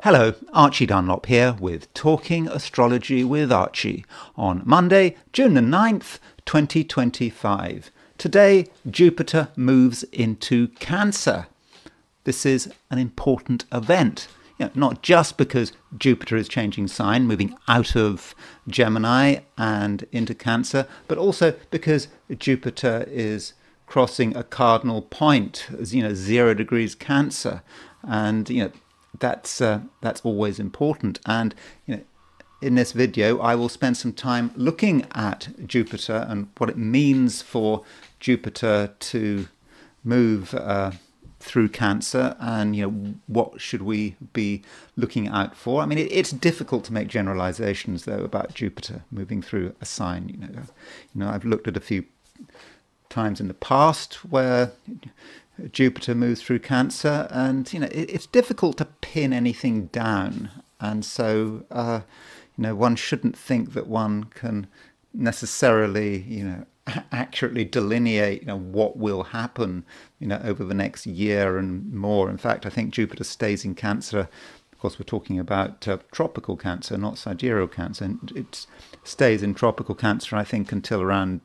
Hello, Archie Dunlop here with Talking Astrology with Archie on Monday, June the 9th, 2025. Today, Jupiter moves into Cancer. This is an important event, not just because Jupiter is changing sign, moving out of Gemini and into Cancer, but also because Jupiter is crossing a cardinal point, 0 degrees Cancer, and that's always important. And in this video I will spend some time looking at Jupiter and what it means for Jupiter to move through Cancer, and what should we be looking out for. I mean, it's difficult to make generalizations though about Jupiter moving through a sign. I've looked at a few times in the past where Jupiter moves through Cancer, and it's difficult to pin anything down, and so one shouldn't think that one can necessarily accurately delineate what will happen over the next year and more. In fact, I think Jupiter stays in Cancer. Of course, we're talking about tropical Cancer, not sidereal Cancer, and it stays in tropical Cancer, I think, until around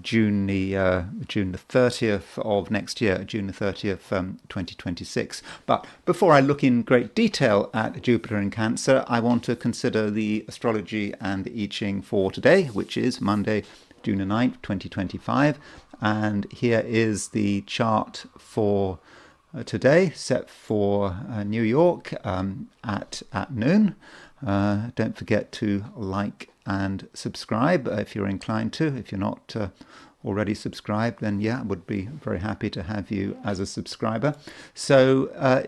June the 30th of next year, June the 30th, 2026. But before I look in great detail at Jupiter in Cancer, I want to consider the astrology and the I Ching for today, which is Monday, June the 9th, 2025. And here is the chart for today, set for New York at noon. Don't forget to like and subscribe if you're inclined to. If you're not already subscribed, then I would be very happy to have you as a subscriber. So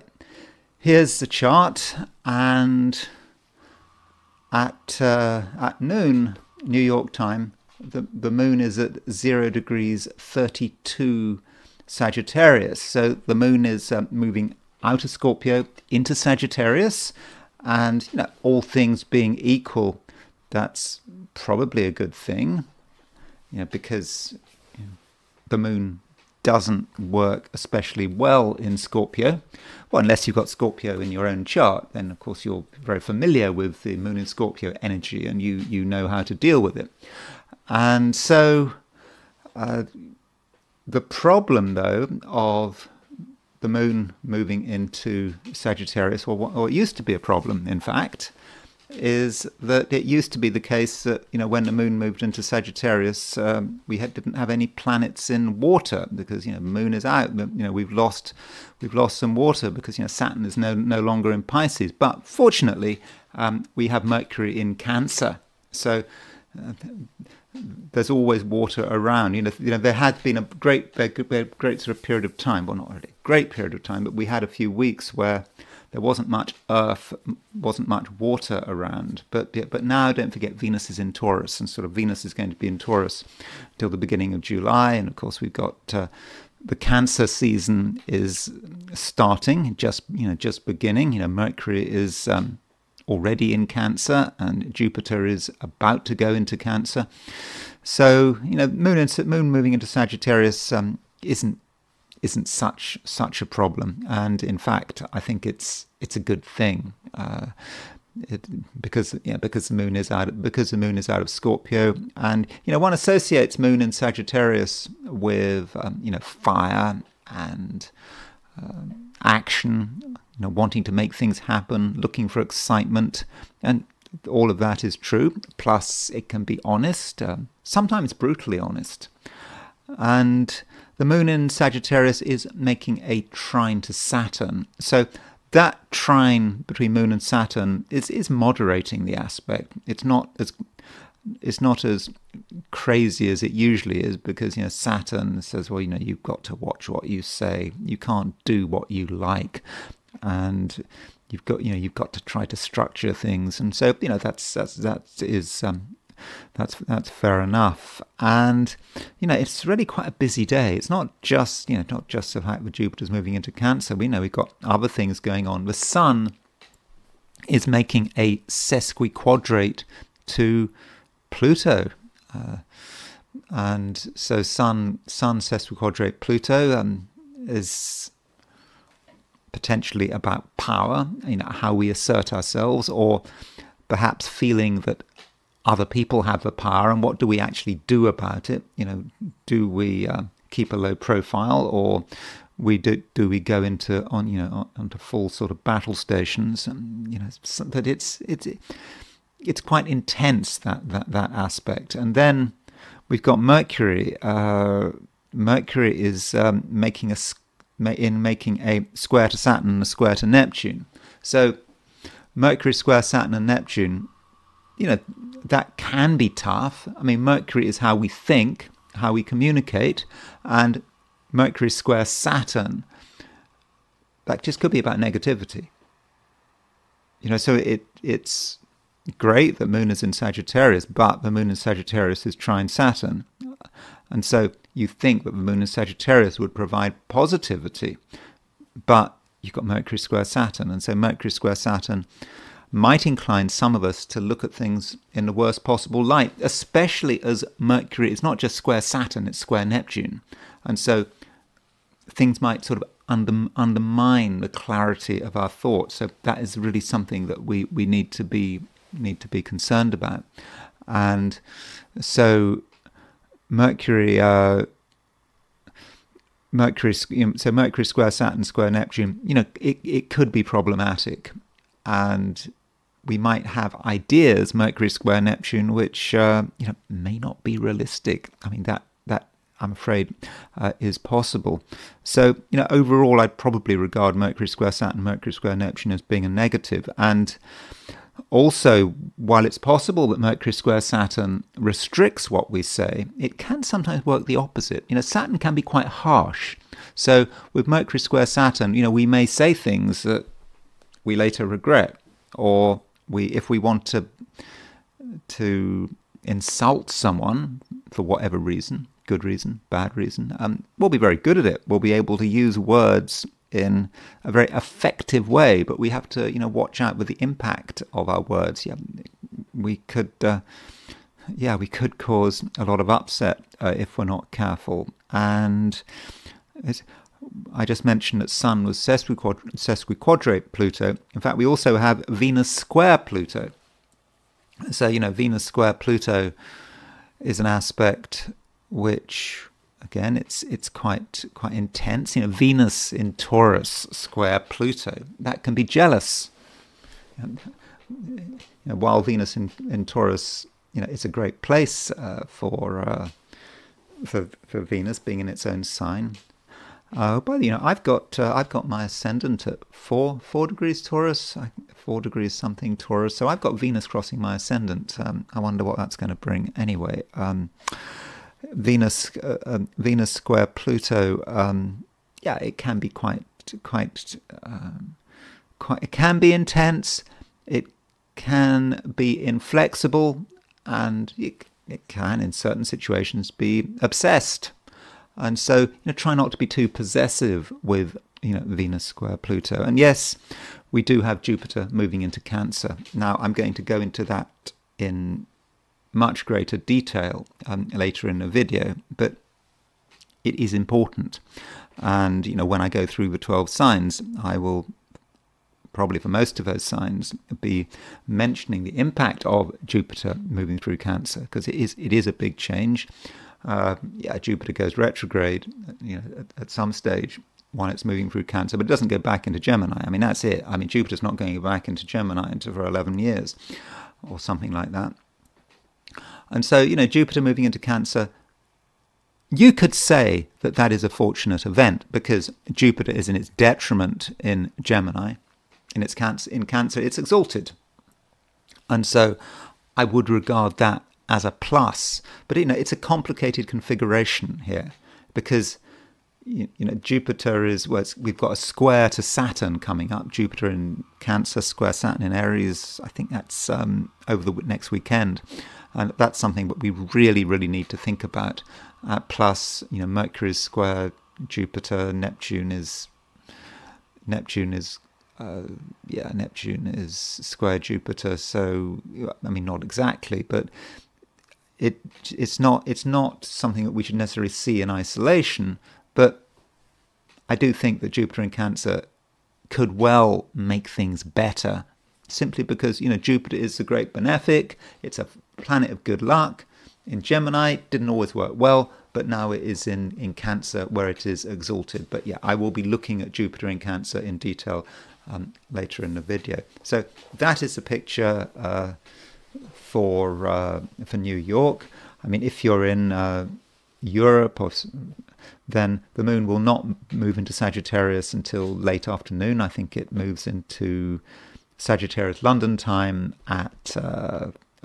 here's the chart, and at noon New York time, the moon is at 0 degrees 32 Sagittarius. So the moon is moving out of Scorpio into Sagittarius, and all things being equal, that's probably a good thing, because the moon doesn't work especially well in Scorpio. Well, unless you've got Scorpio in your own chart, then of course you're very familiar with the moon in Scorpio energy, and you know how to deal with it. And so the problem, though, of the moon moving into Sagittarius, or it used to be a problem, in fact, is that it used to be the case that when the moon moved into Sagittarius, we didn't have any planets in water, because the moon is out. We've lost some water because Saturn is no longer in Pisces. But fortunately, we have Mercury in Cancer, so there's always water around. There had been a great sort of period of time, well, not really a great period of time, but we had a few weeks where there wasn't much earth, wasn't much water around. But now, don't forget, Venus is in Taurus, and sort of Venus is going to be in Taurus till the beginning of July. And of course, we've got the Cancer season is starting, just beginning. Mercury is already in Cancer, and Jupiter is about to go into Cancer. So moon moving into Sagittarius isn't such a problem, and in fact I think it's a good thing, because the moon is out of Scorpio, and one associates moon in Sagittarius with fire and action, wanting to make things happen, looking for excitement, and all of that is true. Plus, it can be honest, sometimes brutally honest. And the moon in Sagittarius is making a trine to Saturn. So that trine between moon and Saturn is moderating the aspect. It's not as crazy as it usually is, because Saturn says, well, you've got to watch what you say. You can't do what you like, and you've got to try to structure things. And so that's fair enough. And it's really quite a busy day. It's not just the fact that Jupiter's moving into Cancer. We've got other things going on. The Sun is making a sesquiquadrate to Pluto, and so Sun sesquiquadrate Pluto is potentially about power, how we assert ourselves, or perhaps feeling that other people have the power, and what do we actually do about it? Do we keep a low profile, or do we go into onto full sort of battle stations? But it's quite intense, that aspect. And then we've got Mercury. Mercury is making a square to Saturn and a square to Neptune. So Mercury square Saturn and Neptune, that can be tough. I mean, Mercury is how we think, how we communicate, and Mercury square Saturn, that just could be about negativity. So it's great that Moon is in Sagittarius, but the Moon in Sagittarius is trine Saturn. And so you think that the Moon in Sagittarius would provide positivity, but you've got Mercury square Saturn. And so Mercury square Saturn might incline some of us to look at things in the worst possible light, especially as Mercury is not just square Saturn, it's square Neptune. And so things might sort of undermine the clarity of our thoughts. So that is really something that we need to be concerned about. And so Mercury square Saturn square Neptune, it could be problematic, and we might have ideas, Mercury square Neptune, which may not be realistic. I mean, that I'm afraid is possible. So overall, I'd probably regard Mercury square Saturn, Mercury square Neptune as being a negative. And also, while it's possible that Mercury square Saturn restricts what we say, it can sometimes work the opposite. Saturn can be quite harsh. So with Mercury square Saturn, we may say things that we later regret, or if we want to insult someone for whatever reason, good reason, bad reason, we'll be very good at it. We'll be able to use words in a very effective way, but we have to, watch out with the impact of our words. We could cause a lot of upset if we're not careful. And I just mentioned that Sun was sesquiquadrate Pluto. In fact, we also have Venus square Pluto. So, Venus square Pluto is an aspect which, again, it's quite intense. Venus in Taurus square Pluto, that can be jealous. While Venus in Taurus, it's a great place for Venus being in its own sign. But I've got my ascendant at 4 degrees Taurus, 4 degrees something Taurus. So I've got Venus crossing my ascendant. I wonder what that's going to bring anyway. Venus square Pluto. It can be quite. It can be intense. It can be inflexible, and it can, in certain situations, be obsessed. And so, try not to be too possessive with, Venus square Pluto. And yes, we do have Jupiter moving into Cancer. Now, I'm going to go into that in much greater detail later in the video, but it is important. And, when I go through the 12 signs, I will probably for most of those signs be mentioning the impact of Jupiter moving through Cancer, because it is a big change. Jupiter goes retrograde, at some stage when it's moving through Cancer, but it doesn't go back into Gemini. I mean, that's it. I mean, Jupiter's not going back into Gemini for 11 years or something like that. And so, Jupiter moving into Cancer, you could say that is a fortunate event, because Jupiter is in its detriment in Gemini. In Cancer, it's exalted. And so I would regard that as a plus. But, it's a complicated configuration here, because, Jupiter is, we've got a square to Saturn coming up. Jupiter in Cancer, square Saturn in Aries. I think that's over the next weekend. And that's something that we really, really need to think about. Plus, Mercury is square Jupiter. Neptune is square Jupiter. So, I mean, not exactly, but it's not something that we should necessarily see in isolation. But I do think that Jupiter in Cancer could well make things better, simply because, Jupiter is the great benefic. It's a planet of good luck. In Gemini, it didn't always work well, but now it is in Cancer, where it is exalted. But yeah, I will be looking at Jupiter in Cancer in detail later in the video. So that is the picture for New York. I mean, if you're in Europe, then the moon will not move into Sagittarius until late afternoon. I think it moves into Sagittarius London time at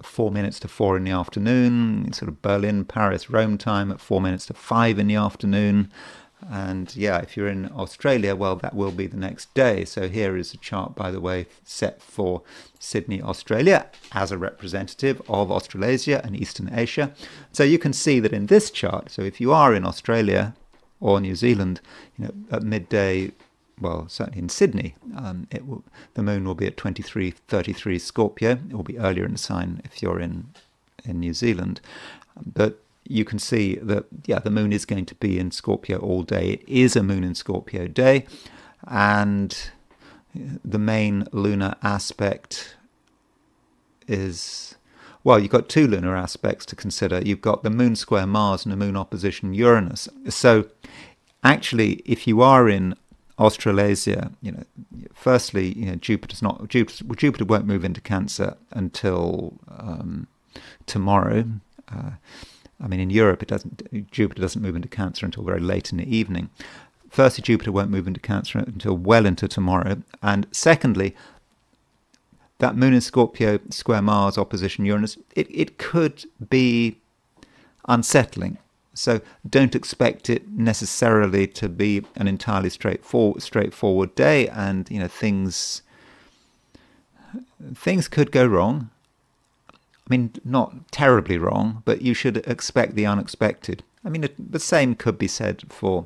4 minutes to 4 in the afternoon, sort of Berlin, Paris, Rome time at 4 minutes to 5 in the afternoon. And yeah, if you're in Australia, well, that will be the next day. So here is a chart, by the way, set for Sydney, Australia, as a representative of Australasia and Eastern Asia. So you can see that in this chart, so if you are in Australia or New Zealand, at midday, well, certainly in Sydney, the moon will be at 23:33 Scorpio. It will be earlier in the sign if you're in New Zealand. But you can see that, yeah, the moon is going to be in Scorpio all day. It is a moon in Scorpio day. And the main lunar aspect is, well, you've got two lunar aspects to consider. You've got the moon square Mars and the moon opposition Uranus. So actually, if you are in Australasia, firstly, Jupiter won't move into Cancer until tomorrow. I mean, in Europe, Jupiter doesn't move into Cancer until very late in the evening. Firstly, Jupiter won't move into Cancer until well into tomorrow. And secondly, that moon in Scorpio square Mars opposition Uranus, it could be unsettling. So don't expect it necessarily to be an entirely straightforward day. And, things could go wrong. I mean, not terribly wrong, but you should expect the unexpected. I mean, the same could be said for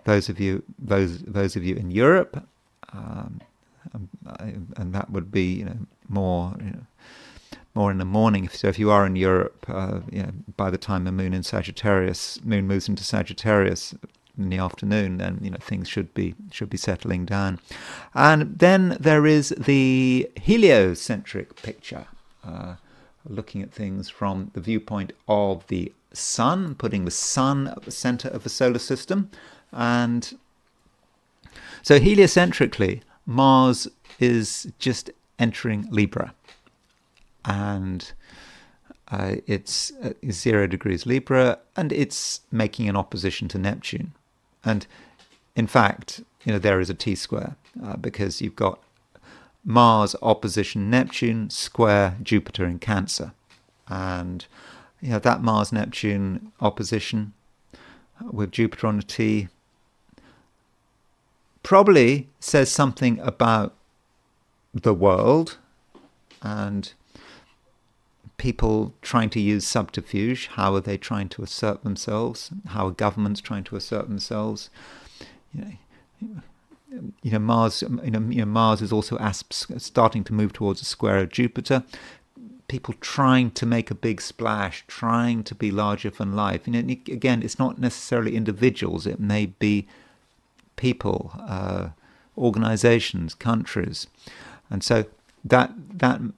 those of you in Europe, and that would be more in the morning. So if you are in Europe, by the time the moon moves into Sagittarius in the afternoon, then things should be settling down. And then there is the heliocentric picture. Looking at things from the viewpoint of the sun, putting the sun at the center of the solar system. And so heliocentrically, Mars is just entering Libra. And it's 0 degrees Libra, and it's making an opposition to Neptune. And in fact, there is a T-square, because you've got Mars opposition Neptune square Jupiter in Cancer. And that Mars-Neptune opposition with Jupiter on the T probably says something about the world and people trying to use subterfuge. How are they trying to assert themselves? How are governments trying to assert themselves? Mars. Mars is also starting to move towards a square of Jupiter. People trying to make a big splash, trying to be larger than life. Again, it's not necessarily individuals. It may be people, organizations, countries, and so that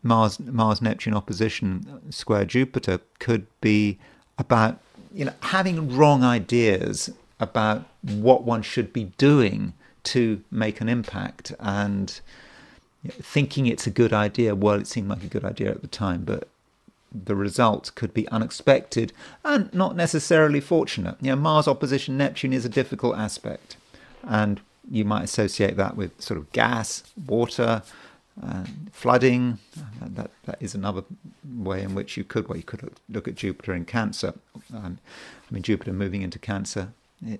Mars-Neptune opposition square Jupiter could be about having wrong ideas about what one should be doing to make an impact, and thinking it's a good idea. Well, it seemed like a good idea at the time, but the result could be unexpected and not necessarily fortunate. Mars opposition Neptune is a difficult aspect, and you might associate that with sort of gas, water, flooding. That is another way in which you could look at Jupiter in Cancer. Jupiter moving into Cancer.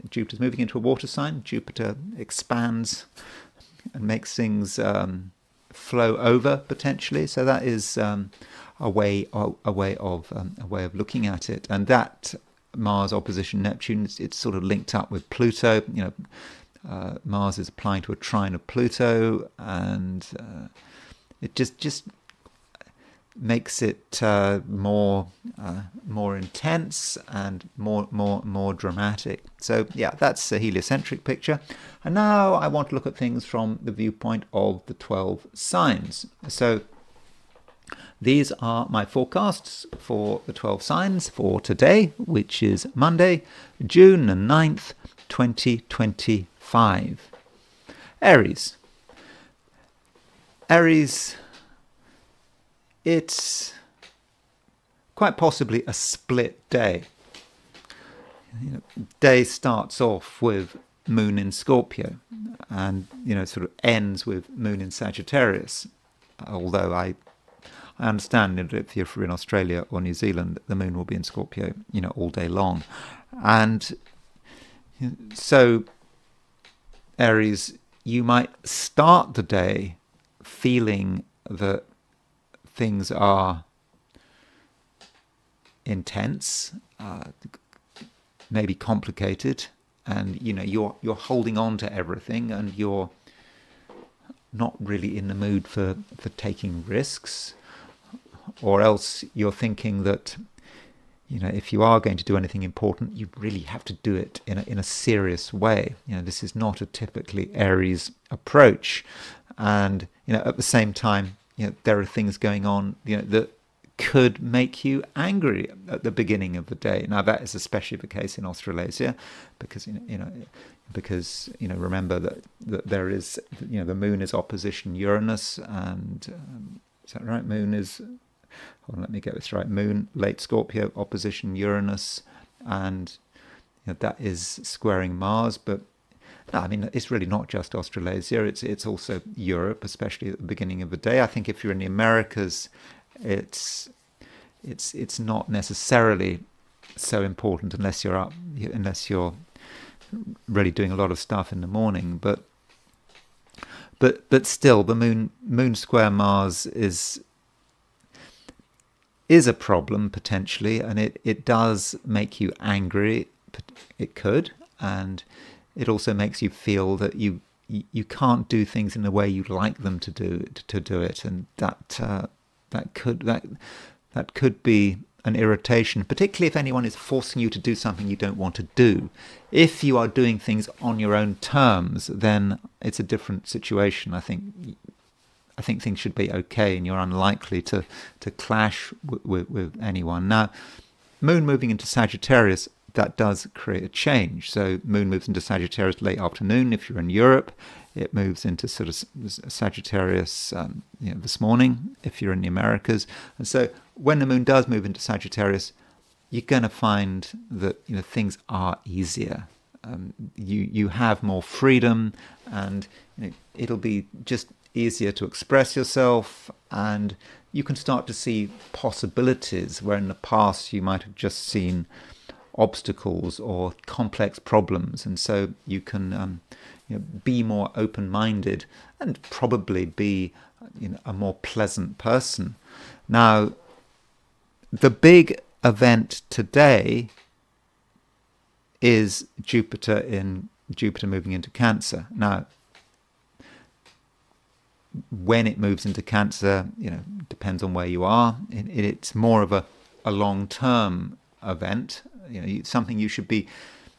Jupiter's moving into a water sign. Jupiter expands and makes things flow over potentially. So that is a way of looking at it. And that Mars opposition Neptune, it's sort of linked up with Pluto. Mars is applying to a trine of Pluto, and it just makes it more intense and more dramatic. So yeah, that's a heliocentric picture. And now I want to look at things from the viewpoint of the 12 signs. So these are my forecasts for the 12 signs for today, which is Monday, June the 9th, 2025. Aries. Aries, it's quite possibly a split day. Day starts off with Moon in Scorpio and, sort of ends with Moon in Sagittarius. Although I understand that if you're in Australia or New Zealand, the Moon will be in Scorpio, all day long. And so, Aries, you might start the day feeling that things are intense, maybe complicated, and you're holding on to everything, and you're not really in the mood for taking risks, or else you're thinking that if you are going to do anything important, you really have to do it in a serious way. This is not a typically Aries approach, and at the same time, there are things going on, that could make you angry at the beginning of the day. Now, that is especially the case in Australasia, because remember that there is the Moon is opposition Uranus, and is that right? Moon is, hold on, let me get this right. Moon late Scorpio opposition Uranus, and that is squaring Mars. But no, I mean, it's really not just Australasia. It's also Europe, especially at the beginning of the day. I think if you're in the Americas, it's not necessarily so important unless you're really doing a lot of stuff in the morning. But still, the Moon square Mars is a problem potentially, and it does make you angry. It could, and it also makes you feel that you can't do things in the way you'd like them to do it, and that could be an irritation, particularly if anyone is forcing you to do something you don't want to do. If you are doing things on your own terms, then it's a different situation. I think things should be okay, and you're unlikely to clash with anyone. Now, Moon moving into Sagittarius, that does create a change. So Moon moves into Sagittarius late afternoon. If you're in Europe, it moves into sort of Sagittarius this morning, if you're in the Americas. And so when the Moon does move into Sagittarius, you're going to find that things are easier. You have more freedom, and it'll be just easier to express yourself, and you can start to see possibilities where in the past you might have just seen obstacles or complex problems. And so you can be more open-minded and probably be a more pleasant person. Now, the big event today is Jupiter moving into Cancer. Now, when it moves into Cancer, depends on where you are. It's more of a long-term event. Something you should be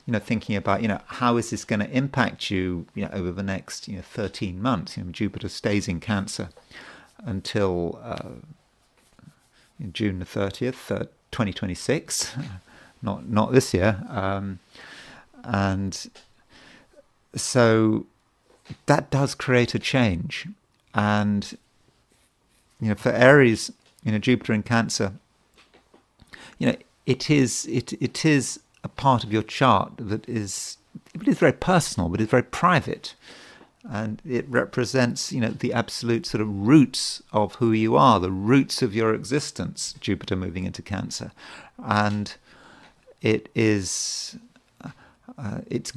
thinking about. How is this going to impact you over the next 13 months. Jupiter stays in Cancer until June the 30th, 2026, not this year, and so that does create a change. And for Aries, Jupiter in Cancer, it is a part of your chart that is very personal, but it's very private, and it represents the absolute sort of roots of who you are, the roots of your existence. Jupiter moving into Cancer, and it's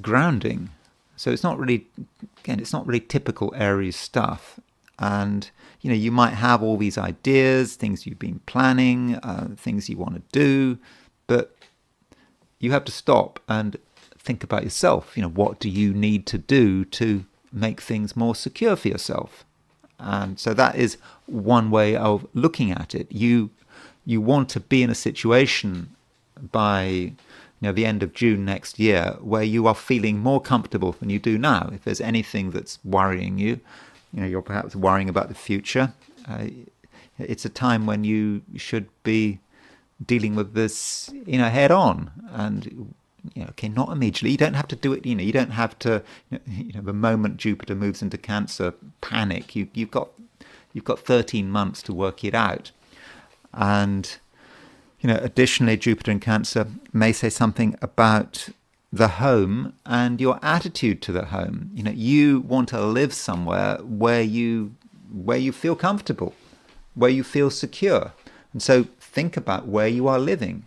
grounding. So it's not really typical Aries stuff. And you might have all these ideas, things you've been planning, things you want to do, but you have to stop and think about yourself. What do you need to do to make things more secure for yourself? And so that is one way of looking at it. You want to be in a situation by the end of June next year where you are feeling more comfortable than you do now. If there's anything that's worrying you, you're perhaps worrying about the future, it's a time when you should be dealing with this head on. And okay, not immediately. You don't have to do it. You don't have to. The moment Jupiter moves into Cancer, panic. You've got 13 months to work it out. And additionally, Jupiter in Cancer may say something about the home and your attitude to the home. You want to live somewhere where you feel comfortable, where you feel secure, and so think about where you are living.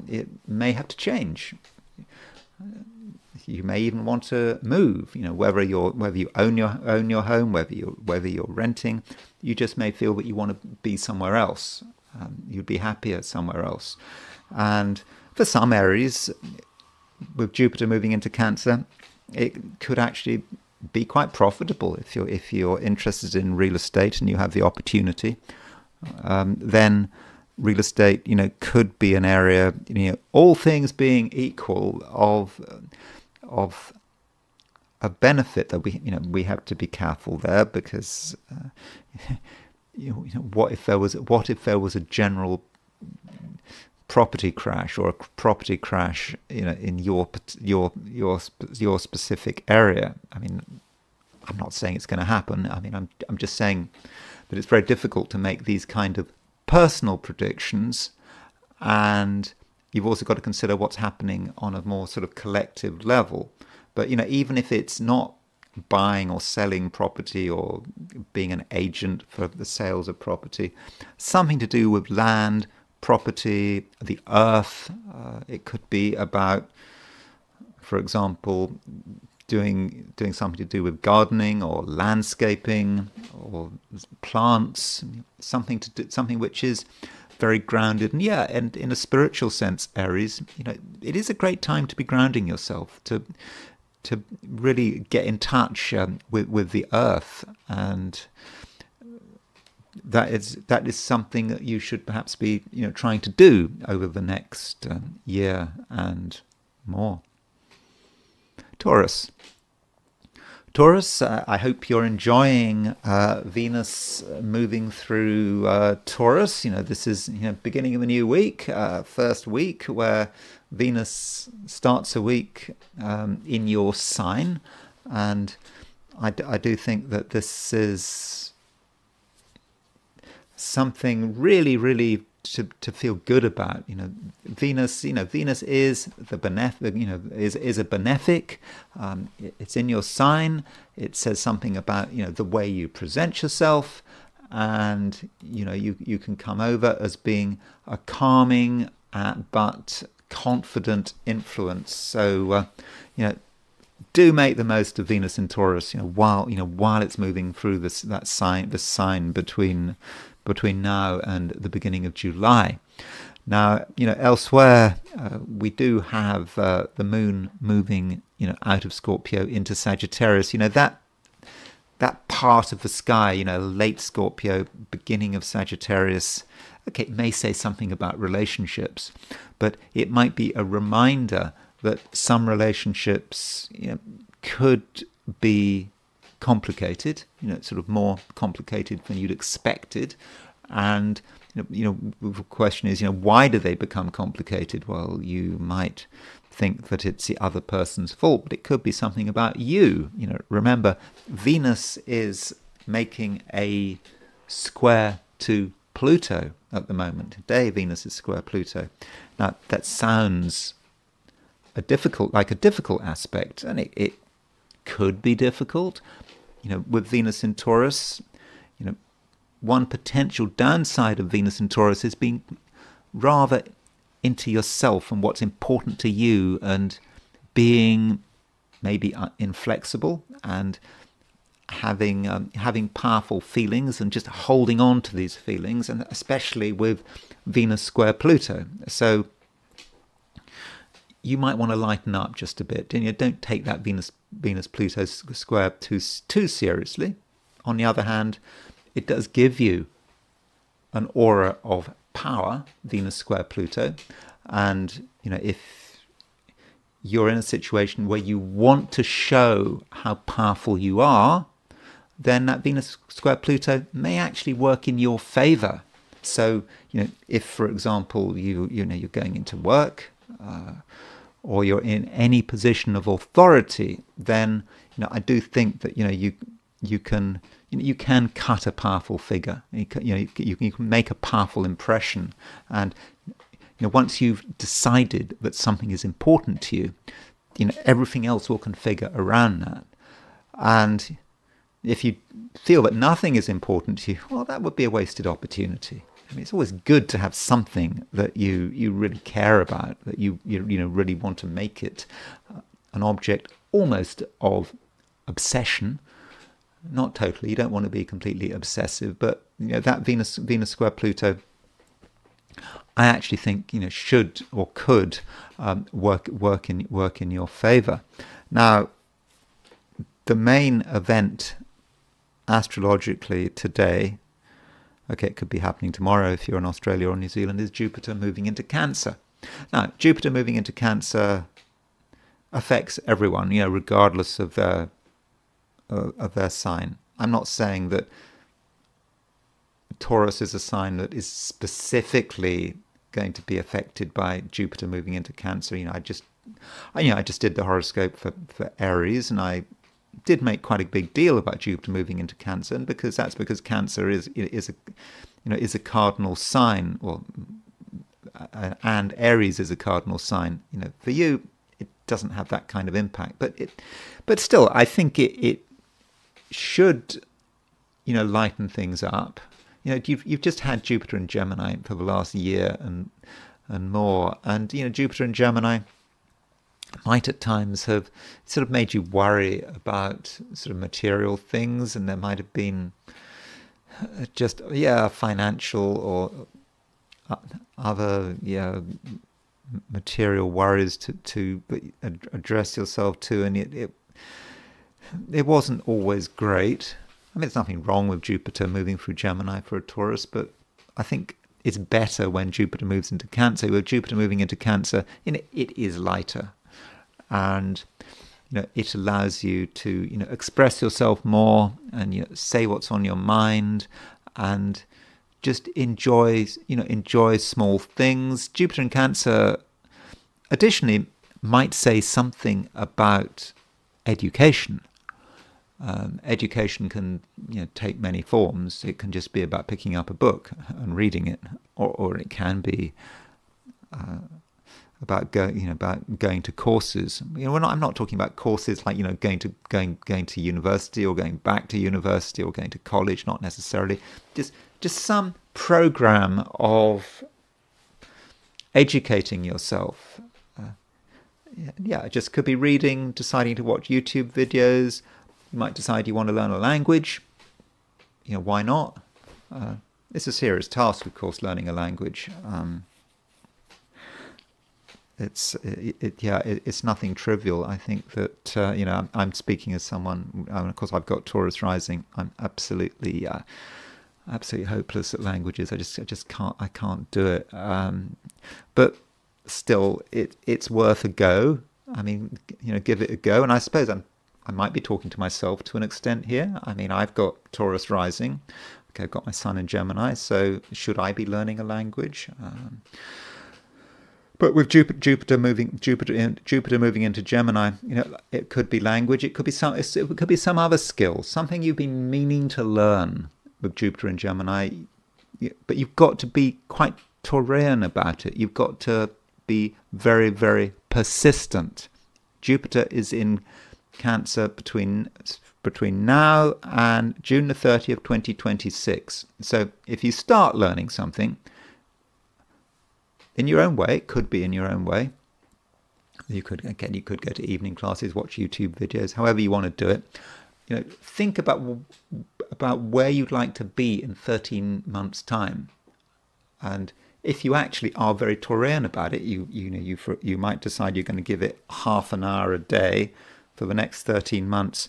It may have to change. You may even want to move. Whether you own your home, whether you're renting, you just may feel that you want to be somewhere else. You'd be happier somewhere else. And for some Aries, with Jupiter moving into Cancer, it could actually be quite profitable if you're interested in real estate and you have the opportunity. Then real estate, could be an area, all things being equal, of a benefit that we have to be careful there, because what if there was a general property crash or a property crash in your specific area? I mean, I'm not saying it's going to happen. I mean, I'm just saying that it's very difficult to make these kind of personal predictions, and you've also got to consider what's happening on a more sort of collective level. But even if it's not buying or selling property or being an agent for the sales of property, something to do with land, property, the earth. It could be about, for example, doing something to do with gardening or landscaping or plants, something which is very grounded. And in a spiritual sense, Aries, it is a great time to be grounding yourself, to really get in touch with the earth, and that is something that you should perhaps be trying to do over the next year and more. Taurus, I hope you're enjoying Venus moving through Taurus. This is beginning of a new week, first week where Venus starts a week in your sign, and I do think that this is something really, really to feel good about. Venus is the benefic, is a benefic. It's in your sign. It says something about the way you present yourself, and you can come over as being a calming but confident influence. So do make the most of Venus in Taurus. While it's moving through the sign between now and the beginning of July. Now, elsewhere we do have the moon moving, out of Scorpio into Sagittarius. That part of the sky, late Scorpio, beginning of Sagittarius. Okay, it may say something about relationships, but it might be a reminder that some relationships, could be complicated, sort of more complicated than you'd expected. And the question is, why do they become complicated? Well, you might think that it's the other person's fault, but it could be something about you. Remember, Venus is making a square to Pluto at the moment. Today, Venus is square Pluto. Now, that sounds like a difficult aspect, and it could be difficult. With Venus in Taurus, one potential downside of Venus in Taurus is being rather into yourself and what's important to you, and being maybe inflexible and having powerful feelings and just holding on to these feelings, and especially with Venus square Pluto. So you might want to lighten up just a bit. Don't take that Venus Pluto square too seriously. on the other hand, it does give you an aura of power, Venus square Pluto. And, if you're in a situation where you want to show how powerful you are, then that Venus square Pluto may actually work in your favor. So, if, for example, you're going into work, or you're in any position of authority, then I do think that you can cut a powerful figure. You can make a powerful impression, and once you've decided that something is important to you, everything else will configure around that. And if you feel that nothing is important to you, well, that would be a wasted opportunity. I mean, it's always good to have something that you really care about, that you really want to make it an object almost of obsession. Not totally. You don't want to be completely obsessive, but that Venus square Pluto, I actually think should or could work in your favor. Now, the main event astrologically today, okay, it could be happening tomorrow if you're in Australia or New Zealand, is Jupiter moving into Cancer. Now, Jupiter moving into Cancer affects everyone, regardless of their sign. I'm not saying that Taurus is a sign that is specifically going to be affected by Jupiter moving into Cancer. I just did the horoscope for Aries, and I did make quite a big deal about Jupiter moving into Cancer, and because Cancer is a cardinal sign, and Aries is a cardinal sign. For you, it doesn't have that kind of impact, but still, I think it should lighten things up. You've just had Jupiter in Gemini for the last year and more, and Jupiter in Gemini might at times have sort of made you worry about sort of material things, and there might have been just financial or other material worries to address yourself to, and it wasn't always great. I mean, there's nothing wrong with Jupiter moving through Gemini for a Taurus, but I think it's better when Jupiter moves into Cancer. With Jupiter moving into Cancer, it is lighter, and it allows you to express yourself more and say what's on your mind, and just enjoy small things. Jupiter in Cancer, additionally, might say something about education. Education can take many forms. It can just be about picking up a book and reading it, or it can be about going to courses. I'm not talking about courses like going to university or going back to university or going to college. Not necessarily. Just some program of educating yourself. It just could be reading, deciding to watch YouTube videos. You might decide you want to learn a language. Why not? It's a serious task, of course, learning a language. It's nothing trivial. I think that I'm speaking as someone. Of course, I've got Taurus rising. I'm absolutely hopeless at languages. I can't do it. But still, it's worth a go. I mean, give it a go. And I suppose I might be talking to myself to an extent here. I mean, I've got Taurus rising. Okay, I've got my sun in Gemini. So should I be learning a language? But with Jupiter moving into Gemini, it could be language. It could be some other skill, something you've been meaning to learn with Jupiter in Gemini. But you've got to be quite Taurian about it. You've got to be very, very persistent. Jupiter is in Cancer between now and June the 30th, 2026. So if you start learning something in your own way, it could be in your own way. You could go to evening classes, watch YouTube videos, however you want to do it. Think about where you'd like to be in 13 months' time, and if you actually are very Taurian about it, you might decide you're going to give it half an hour a day for the next 13 months.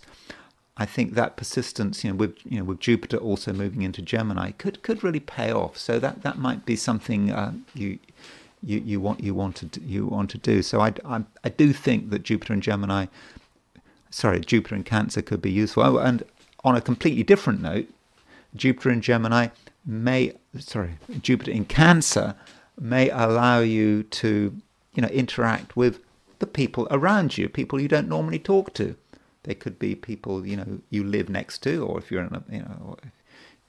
I think that persistence, with Jupiter also moving into Gemini, could really pay off. So that might be something you want to do. So I do think that Jupiter in Cancer could be useful. Oh, and on a completely different note, Jupiter in Cancer may allow you to interact with the people around you, people you don't normally talk to. They could be people you live next to, or if you're in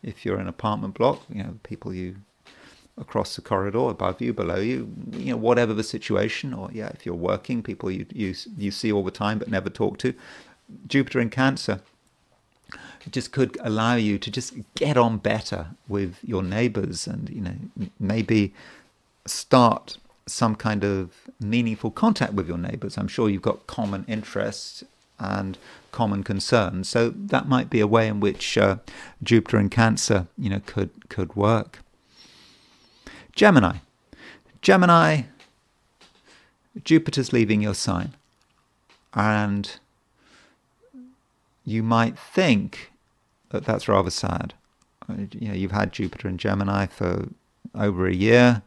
if you're in an apartment block, people you across the corridor, above you, below you, whatever the situation. Or if you're working, people you see all the time but never talk to. Jupiter in Cancer just could allow you to just get on better with your neighbors, and maybe start some kind of meaningful contact with your neighbors. I'm sure you've got common interests and common concerns, so that might be a way in which Jupiter in Cancer could work. Gemini, Jupiter's leaving your sign, and you might think that that's rather sad. You've had Jupiter in Gemini for over a year,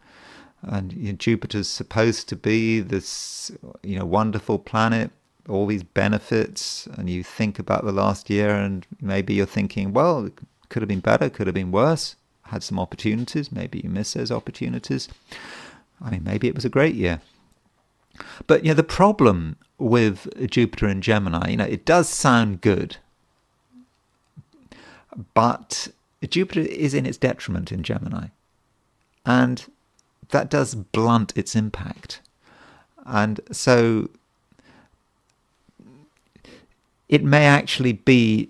and Jupiter's supposed to be this wonderful planet, all these benefits, and you think about the last year, and maybe you're thinking, well, it could have been better, could have been worse, had some opportunities, maybe you miss those opportunities. I mean, maybe it was a great year. But the problem with Jupiter in Gemini, it does sound good, but Jupiter is in its detriment in Gemini, and that does blunt its impact. And so it may actually be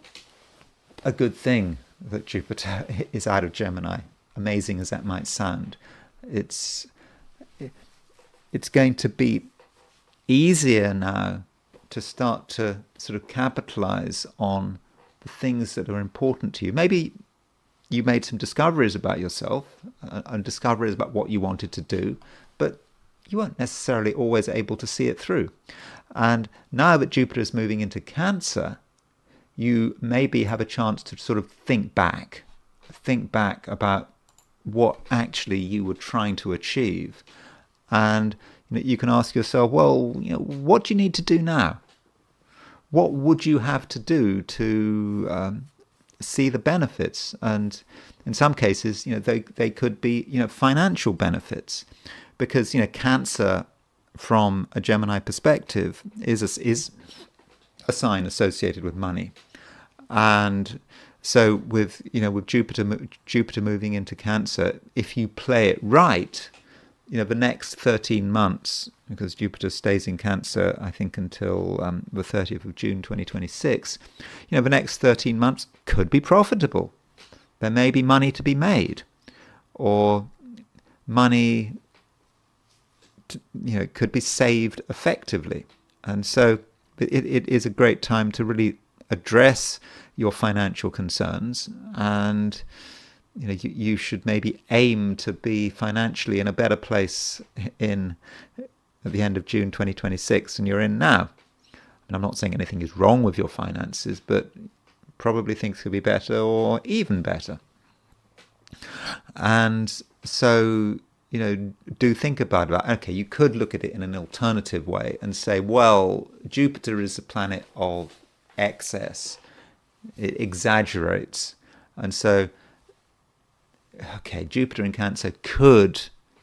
a good thing that Jupiter is out of Gemini, amazing as that might sound. It's going to be easier now to start to sort of capitalize on the things that are important to you. Maybe you made some discoveries about yourself and discoveries about what you wanted to do, but you weren't necessarily always able to see it through. And now that Jupiter is moving into Cancer, you maybe have a chance to sort of think back about what actually you were trying to achieve. And you can ask yourself, well, what do you need to do now? What would you have to do to see the benefits? And in some cases, they could be, financial benefits, because, Cancer from a Gemini perspective is a sign associated with money. And so with Jupiter moving into Cancer, if you play it right, the next 13 months, because Jupiter stays in Cancer, I think, until the 30th of June 2026, the next 13 months could be profitable. There may be money to be made, or money could be saved effectively. And so it is a great time to really address your financial concerns, and you should maybe aim to be financially in a better place at the end of June 2026 than you're in now. And I'm not saying anything is wrong with your finances, but probably things could be better or even better. And so, do think about that. Okay, you could look at it in an alternative way and say, well, Jupiter is a planet of excess. It exaggerates. And so, okay, Jupiter in Cancer could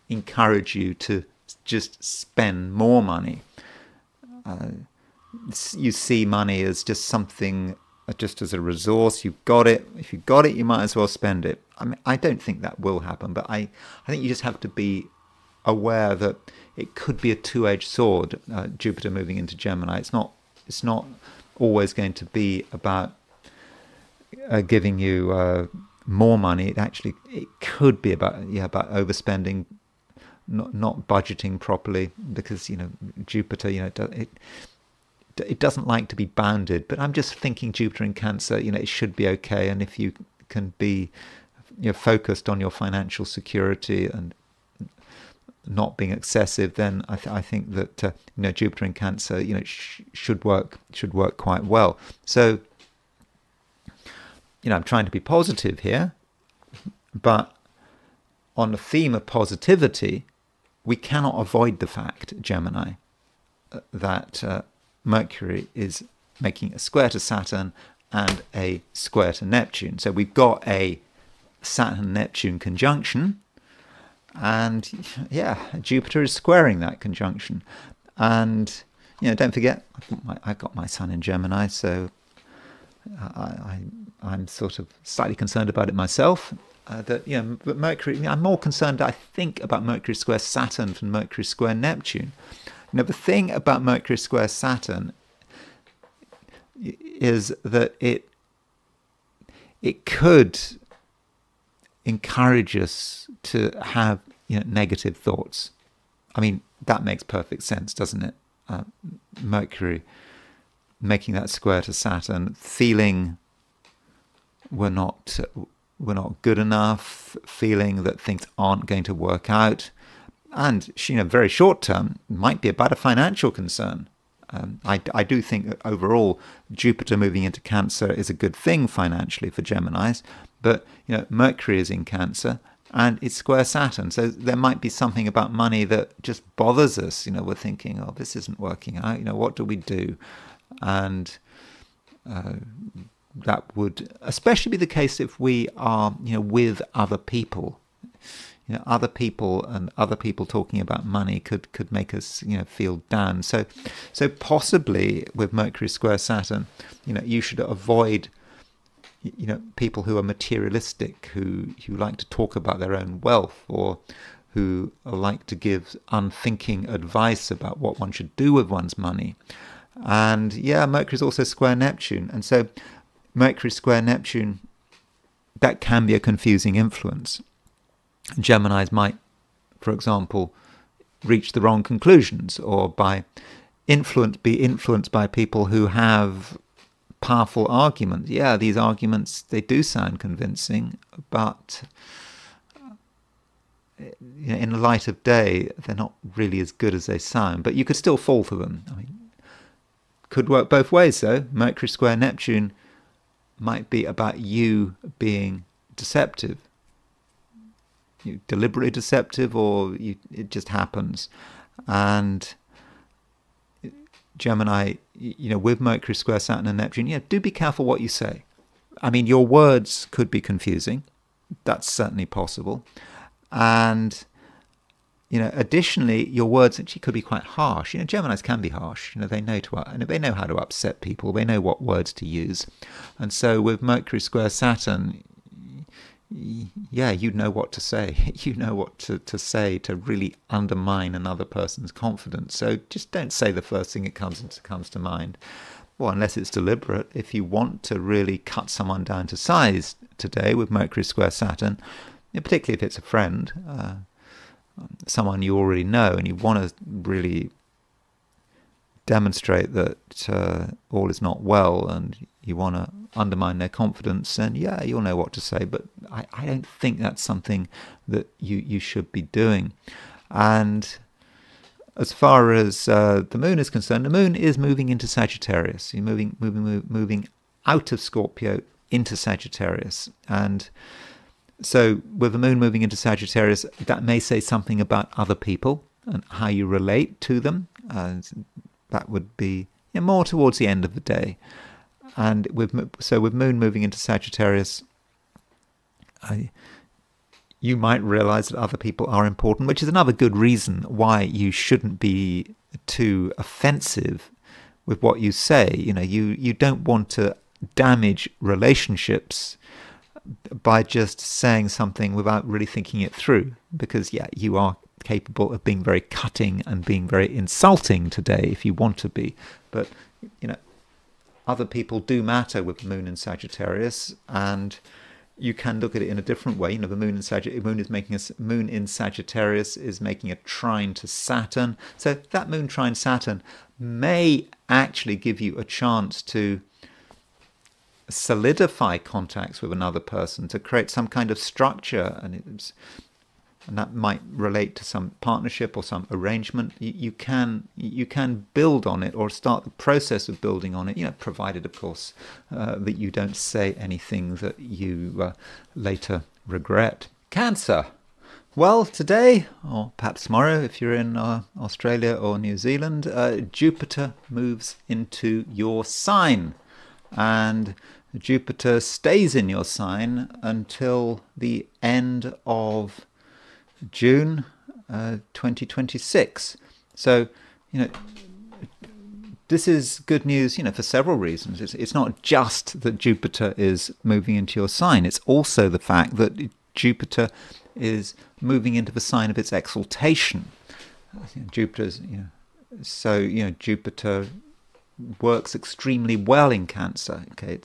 encourage you to just spend more money. You see money as just something, just as a resource. You've got it. If you've got it, you might as well spend it. I mean, I don't think that will happen, but I think you just have to be aware that it could be a two-edged sword, Jupiter moving into Gemini. It's not always going to be about giving you more money. It could be about overspending, not budgeting properly, because Jupiter, it doesn't like to be bounded. But I'm just thinking Jupiter in Cancer, it should be okay. And if you can be focused on your financial security and not being excessive, then I think that Jupiter in Cancer should work quite well. So I'm trying to be positive here, but on the theme of positivity, we cannot avoid the fact, Gemini, that Mercury is making a square to Saturn and a square to Neptune. So we've got a Saturn-Neptune conjunction, and yeah, Jupiter is squaring that conjunction. And don't forget, I've got my Sun in Gemini, so I'm sort of slightly concerned about it myself. But Mercury, I'm more concerned, I think, about Mercury square Saturn than Mercury square Neptune. The thing about Mercury square Saturn is that it could encourage us to have negative thoughts. I mean, that makes perfect sense, doesn't it? Mercury making that square to Saturn, feeling we're not good enough, feeling that things aren't going to work out, and very short term might be about a financial concern. I do think that overall Jupiter moving into Cancer is a good thing financially for Geminis, but Mercury is in Cancer and it's square Saturn, so there might be something about money that just bothers us. We're thinking, oh, this isn't working out. What do we do? And that would especially be the case if we are with other people. Other people and other people talking about money could make us feel down. So possibly with Mercury square Saturn, you should avoid people who are materialistic, who like to talk about their own wealth, or who like to give unthinking advice about what one should do with one's money. And yeah, Mercury is also square Neptune, and so Mercury square Neptune, that can be a confusing influence. Geminis might, for example, reach the wrong conclusions, or be influenced by people who have powerful arguments. Yeah, these arguments, they do sound convincing, but in the light of day, they're not really as good as they sound. But you could still fall for them. I mean, could work both ways, though. Mercury square Neptune might be about you being deceptive. Deliberately deceptive, or it just happens. And Gemini, with Mercury square Saturn and Neptune, do be careful what you say. I mean, your words could be confusing. That's certainly possible. And additionally, your words actually could be quite harsh. Geminis can be harsh. They know how to upset people. They know what words to use. And so with Mercury square Saturn, yeah, you know what to say. You know what to say to really undermine another person's confidence. So just don't say the first thing that comes to mind. Well, unless it's deliberate. If you want to really cut someone down to size today with Mercury square Saturn, particularly if it's a friend, someone you already know, and you want to really demonstrate that all is not well, and you want to undermine their confidence, and yeah, you'll know what to say. But I don't think that's something that you should be doing. And as far as the moon is concerned, the moon is moving into Sagittarius. You're moving out of Scorpio into Sagittarius. And so with the moon moving into Sagittarius, that may say something about other people and how you relate to them. That would be more towards the end of the day. And with moon moving into Sagittarius, you might realize that other people are important, which is another good reason why you shouldn't be too offensive with what you say. You don't want to damage relationships by just saying something without really thinking it through, because yeah, you are capable of being very cutting and being very insulting today if you want to be. But other people do matter with the moon in Sagittarius, and you can look at it in a different way. The moon in Sagittarius is making a trine to Saturn. So that moon trine Saturn may actually give you a chance to solidify contacts with another person, to create some kind of structure. And and that might relate to some partnership or some arrangement. You can build on it or start the process of building on it, provided, of course, that you don't say anything that you later regret. Cancer. Well, today, or perhaps tomorrow if you're in Australia or New Zealand, Jupiter moves into your sign. And Jupiter stays in your sign until the end of June 2026. So, this is good news, for several reasons. It's not just that Jupiter is moving into your sign. It's also the fact that Jupiter is moving into the sign of its exaltation. Jupiter's, Jupiter works extremely well in Cancer. Okay,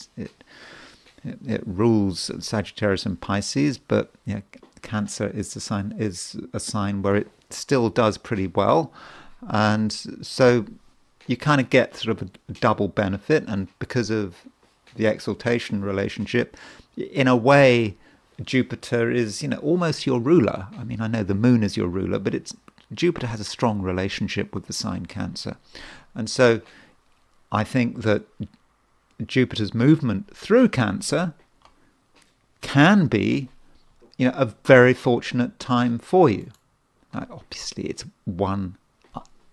it rules Sagittarius and Pisces, but Cancer is a sign where it still does pretty well, and so you kind of get sort of a double benefit. And because of the exaltation relationship, in a way, Jupiter is, almost your ruler. I mean, I know the moon is your ruler, but Jupiter has a strong relationship with the sign Cancer. And so I think that Jupiter's movement through Cancer can be, a very fortunate time for you. Now, obviously, it's one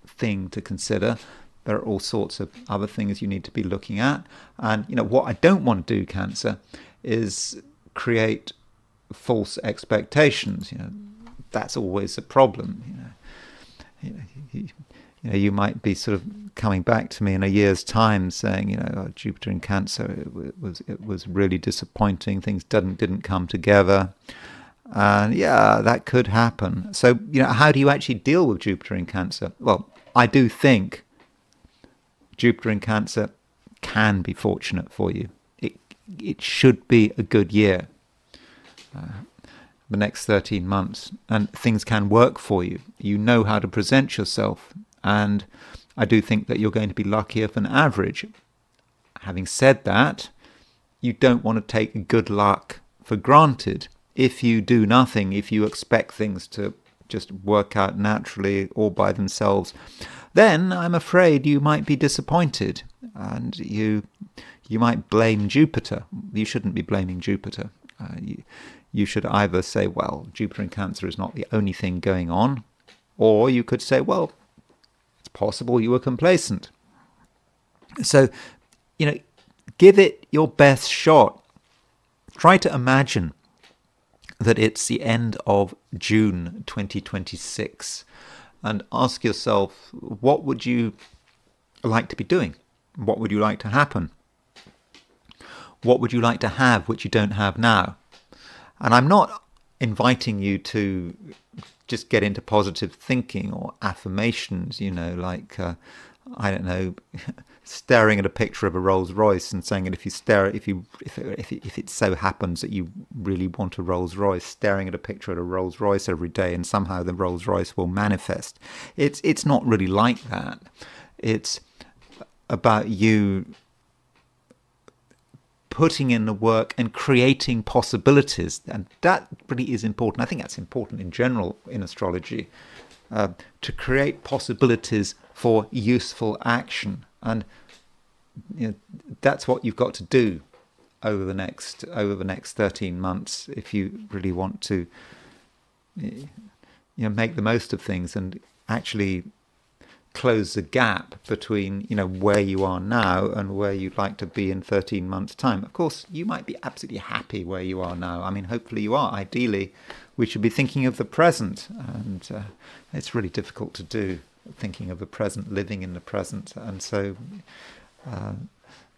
thing to consider. There are all sorts of other things you need to be looking at. And, what I don't want to do, Cancer, is create false expectations. That's always a problem. You might be sort of coming back to me in a year's time saying, Jupiter in Cancer, it was really disappointing. Things didn't come together. And that could happen. So, how do you actually deal with Jupiter in Cancer? Well, I do think Jupiter in Cancer can be fortunate for you. It should be a good year. The next 13 months, and things can work for you. You know how to present yourself, and I do think that you're going to be luckier than average. Having said that, you don't want to take good luck for granted. If you do nothing, if you expect things to just work out naturally all by themselves, then I'm afraid you might be disappointed, and you might blame Jupiter. You shouldn't be blaming Jupiter. You should either say, well, Jupiter in Cancer is not the only thing going on, or you could say, well, it's possible you were complacent. So, give it your best shot. Try to imagine that it's the end of June 2026 and ask yourself, what would you like to be doing? What would you like to happen? What would you like to have which you don't have now? And I'm not inviting you to just get into positive thinking or affirmations, like, I don't know, staring at a picture of a Rolls Royce and saying that if it so happens that you really want a Rolls Royce, staring at a picture of a Rolls Royce every day and somehow the Rolls Royce will manifest. It's not really like that. It's about you putting in the work and creating possibilities, and that really is important. I think that's important in general in astrology, to create possibilities for useful action, and that's what you've got to do over the next 13 months if you really want to make the most of things and actually close the gap between where you are now and where you'd like to be in 13 months' time. Of course, you might be absolutely happy where you are now. I mean, hopefully you are. Ideally, we should be thinking of the present, and it's really difficult to do, thinking of the present, living in the present, and so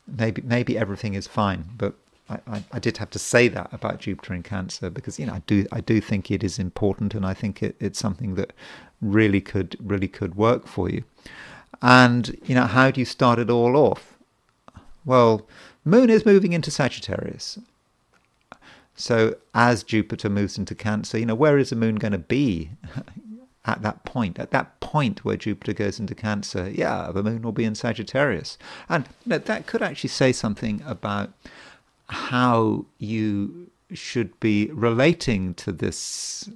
maybe everything is fine. But I did have to say that about Jupiter in Cancer because I do think it is important, and I think it's something that really could work for you. And how do you start it all off? Well, Moon is moving into Sagittarius. So as Jupiter moves into Cancer, where is the Moon going to be at that point? At that point where Jupiter goes into Cancer, the Moon will be in Sagittarius. And that could actually say something about how you should be relating to this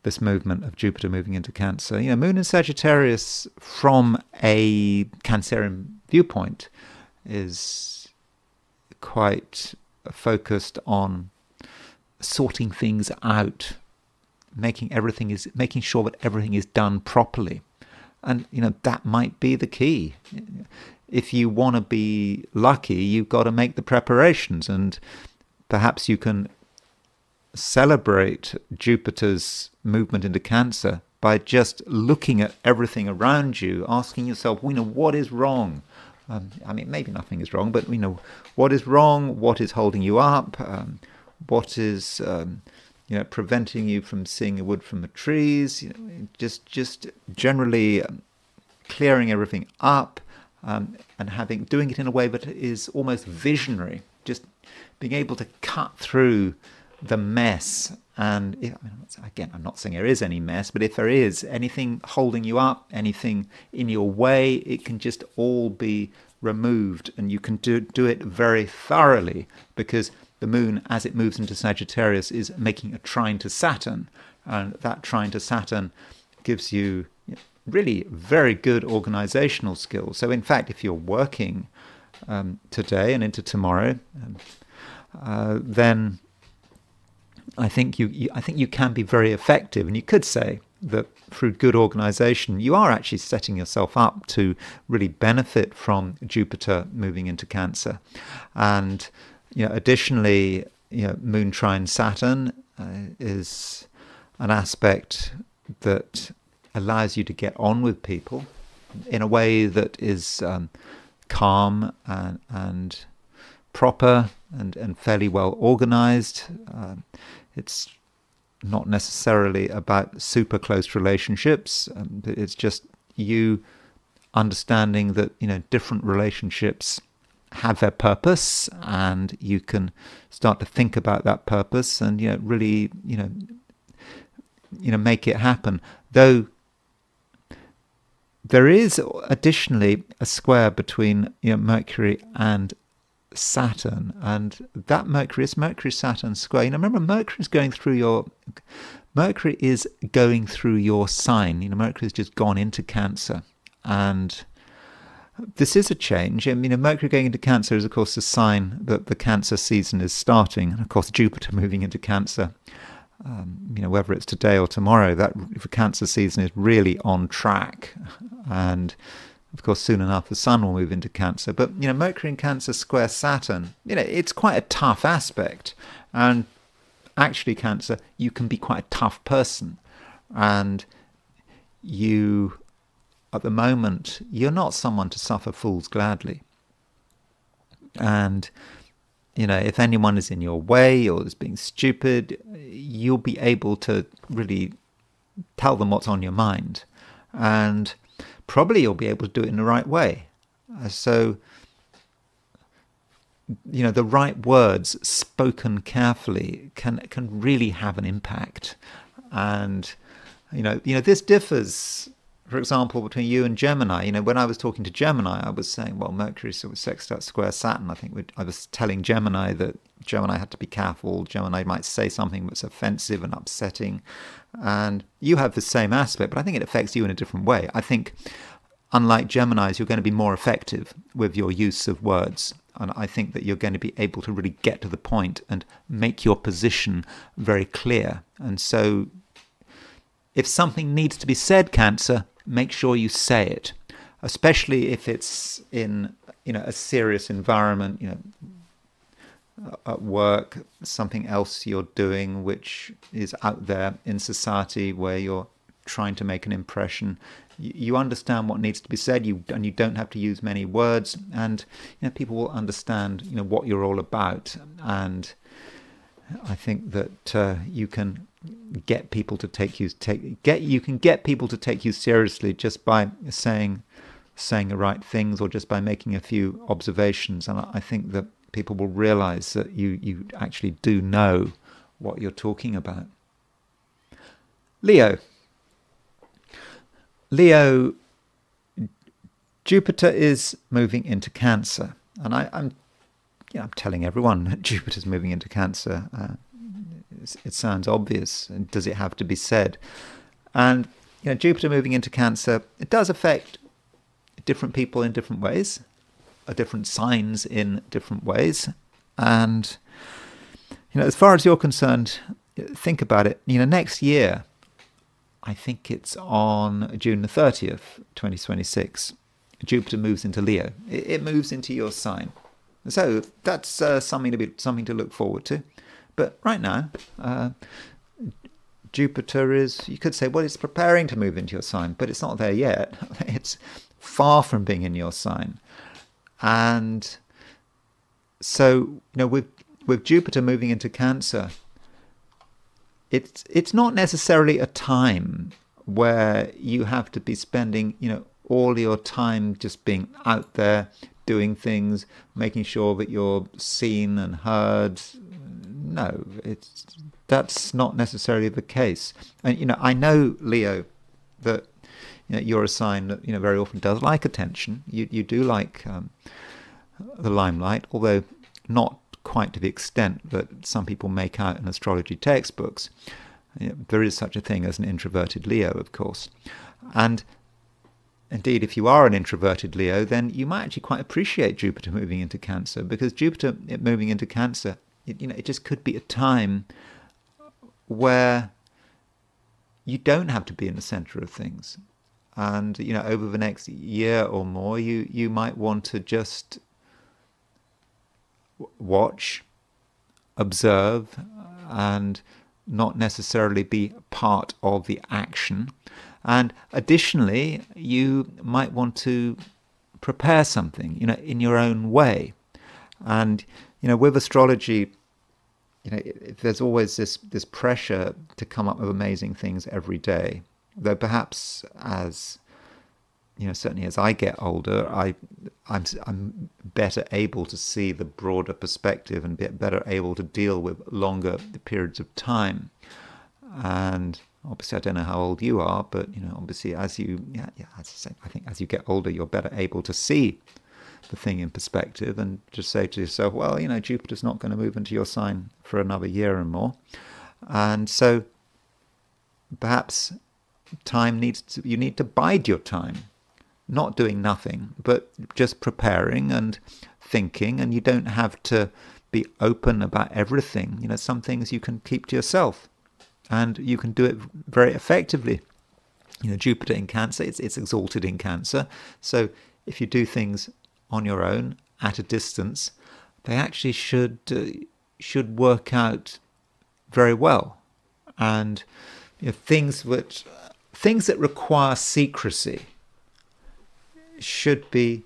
this movement of Jupiter moving into Cancer. Moon in Sagittarius, from a Cancerian viewpoint, is quite focused on sorting things out, making sure that everything is done properly. And that might be the key. If you want to be lucky, you've got to make the preparations, and perhaps you can celebrate Jupiter's movement into Cancer by just looking at everything around you, asking yourself, what is wrong? Maybe nothing is wrong, but what is wrong? What is holding you up? What is preventing you from seeing the wood from the trees? Just generally clearing everything up, and doing it in a way that is almost visionary. Just being able to cut through the mess. And again, I'm not saying there is any mess, but if there is anything holding you up, anything in your way, it can just all be removed, and you can do it very thoroughly, because the moon, as it moves into Sagittarius, is making a trine to Saturn, and that trine to Saturn gives you really very good organizational skills. So in fact, if you're working today and into tomorrow, then I think you can be very effective, and you could say that through good organization, you are actually setting yourself up to really benefit from Jupiter moving into Cancer. And additionally, Moon trine Saturn is an aspect that allows you to get on with people in a way that is calm and proper and fairly well organized. It's not necessarily about super close relationships. It's just you understanding that different relationships have their purpose, and you can start to think about that purpose and really make it happen. Though there is additionally a square between Mercury and Saturn, and that Mercury Saturn square. Remember, Mercury is going through your sign. Mercury has just gone into Cancer, and this is a change. Mercury going into Cancer is, of course, a sign that the Cancer season is starting, and of course, Jupiter moving into Cancer. Whether it's today or tomorrow, that the Cancer season is really on track, and of course, soon enough, the Sun will move into Cancer. But, Mercury in Cancer square Saturn, it's quite a tough aspect. And actually, Cancer, you can be quite a tough person. And you, at the moment, you're not someone to suffer fools gladly. And, if anyone is in your way or is being stupid, you'll be able to really tell them what's on your mind. And probably you'll be able to do it in the right way. So, the right words spoken carefully can really have an impact. And, this differs, for example, between you and Gemini. When I was talking to Gemini, I was saying, well, Mercury sort of sextile square Saturn. I was telling Gemini that Gemini had to be careful. Gemini might say something that's offensive and upsetting. And you have the same aspect, but I think it affects you in a different way. I think, unlike Geminis, you're going to be more effective with your use of words. And I think that you're going to be able to really get to the point and make your position very clear. And so if something needs to be said, Cancer, make sure you say it, especially if it's in a serious environment, at work, something else you're doing which is out there in society where you're trying to make an impression. You understand what needs to be said, and you don't have to use many words, and people will understand what you're all about. And I think that you can get people to take you seriously just by saying the right things, or just by making a few observations. And I think that people will realize that you actually do know what you're talking about. Leo, Jupiter is moving into Cancer, and I'm telling everyone that Jupiter's moving into Cancer. it sounds obvious. Does it have to be said? And Jupiter moving into Cancer, it does affect different people in different ways, different signs in different ways. And as far as you're concerned, think about it. Next year, I think it's on June the 30th, 2026, Jupiter moves into Leo. It moves into your sign. So that's something to look forward to. But right now, Jupiter is, you could say, well, it's preparing to move into your sign, but it's not there yet. It's far from being in your sign. And so, with Jupiter moving into Cancer, it's not necessarily a time where you have to be spending, all your time just being out there, doing things, making sure that you're seen and heard. No, that's not necessarily the case. And I know, Leo, that you're a sign that very often does like attention. You do like the limelight, although not quite to the extent that some people make out in astrology textbooks. There is such a thing as an introverted Leo, of course. And indeed, if you are an introverted Leo, then you might actually quite appreciate Jupiter moving into Cancer, because Jupiter moving into Cancer, it just could be a time where you don't have to be in the center of things. And, over the next year or more, you might want to just watch, observe, and not necessarily be part of the action. And additionally, you might want to prepare something, in your own way. And, with astrology, there's always this pressure to come up with amazing things every day. Though perhaps as, certainly as I get older, I'm better able to see the broader perspective and better able to deal with longer periods of time. And obviously, I don't know how old you are, but obviously, as you, as I say, I think as you get older, you're better able to see the thing in perspective and just say to yourself, well, Jupiter's not going to move into your sign for another year and more, and so perhaps you need to bide your time, not doing nothing, but just preparing and thinking, and you don't have to be open about everything. Some things you can keep to yourself. And you can do it very effectively. Jupiter in Cancer, it's exalted in Cancer. So if you do things on your own, at a distance, they actually should work out very well. And things that require secrecy should be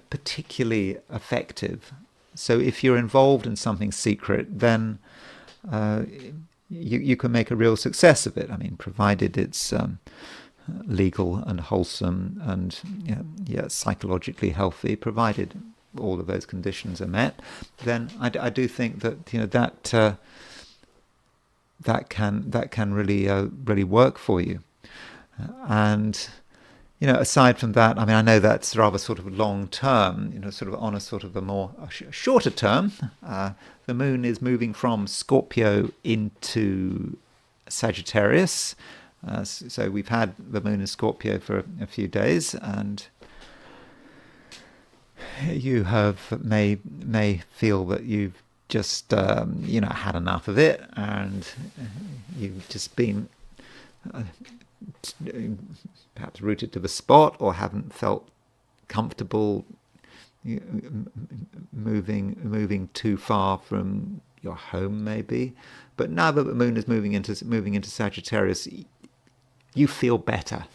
particularly effective. So if you're involved in something secret, then you can make a real success of it. I mean, provided it's legal and wholesome and psychologically healthy, provided all of those conditions are met, then I do think that that can really work for you. And aside from that, I mean, I know that's rather sort of long term, sort of on a sort of a more shorter term. The moon is moving from Scorpio into Sagittarius. So we've had the moon in Scorpio for a few days, and you may feel that you've just had enough of it, and you've just been perhaps rooted to the spot, or haven't felt comfortable moving too far from your home, maybe. But now that the moon is moving into Sagittarius, you feel better.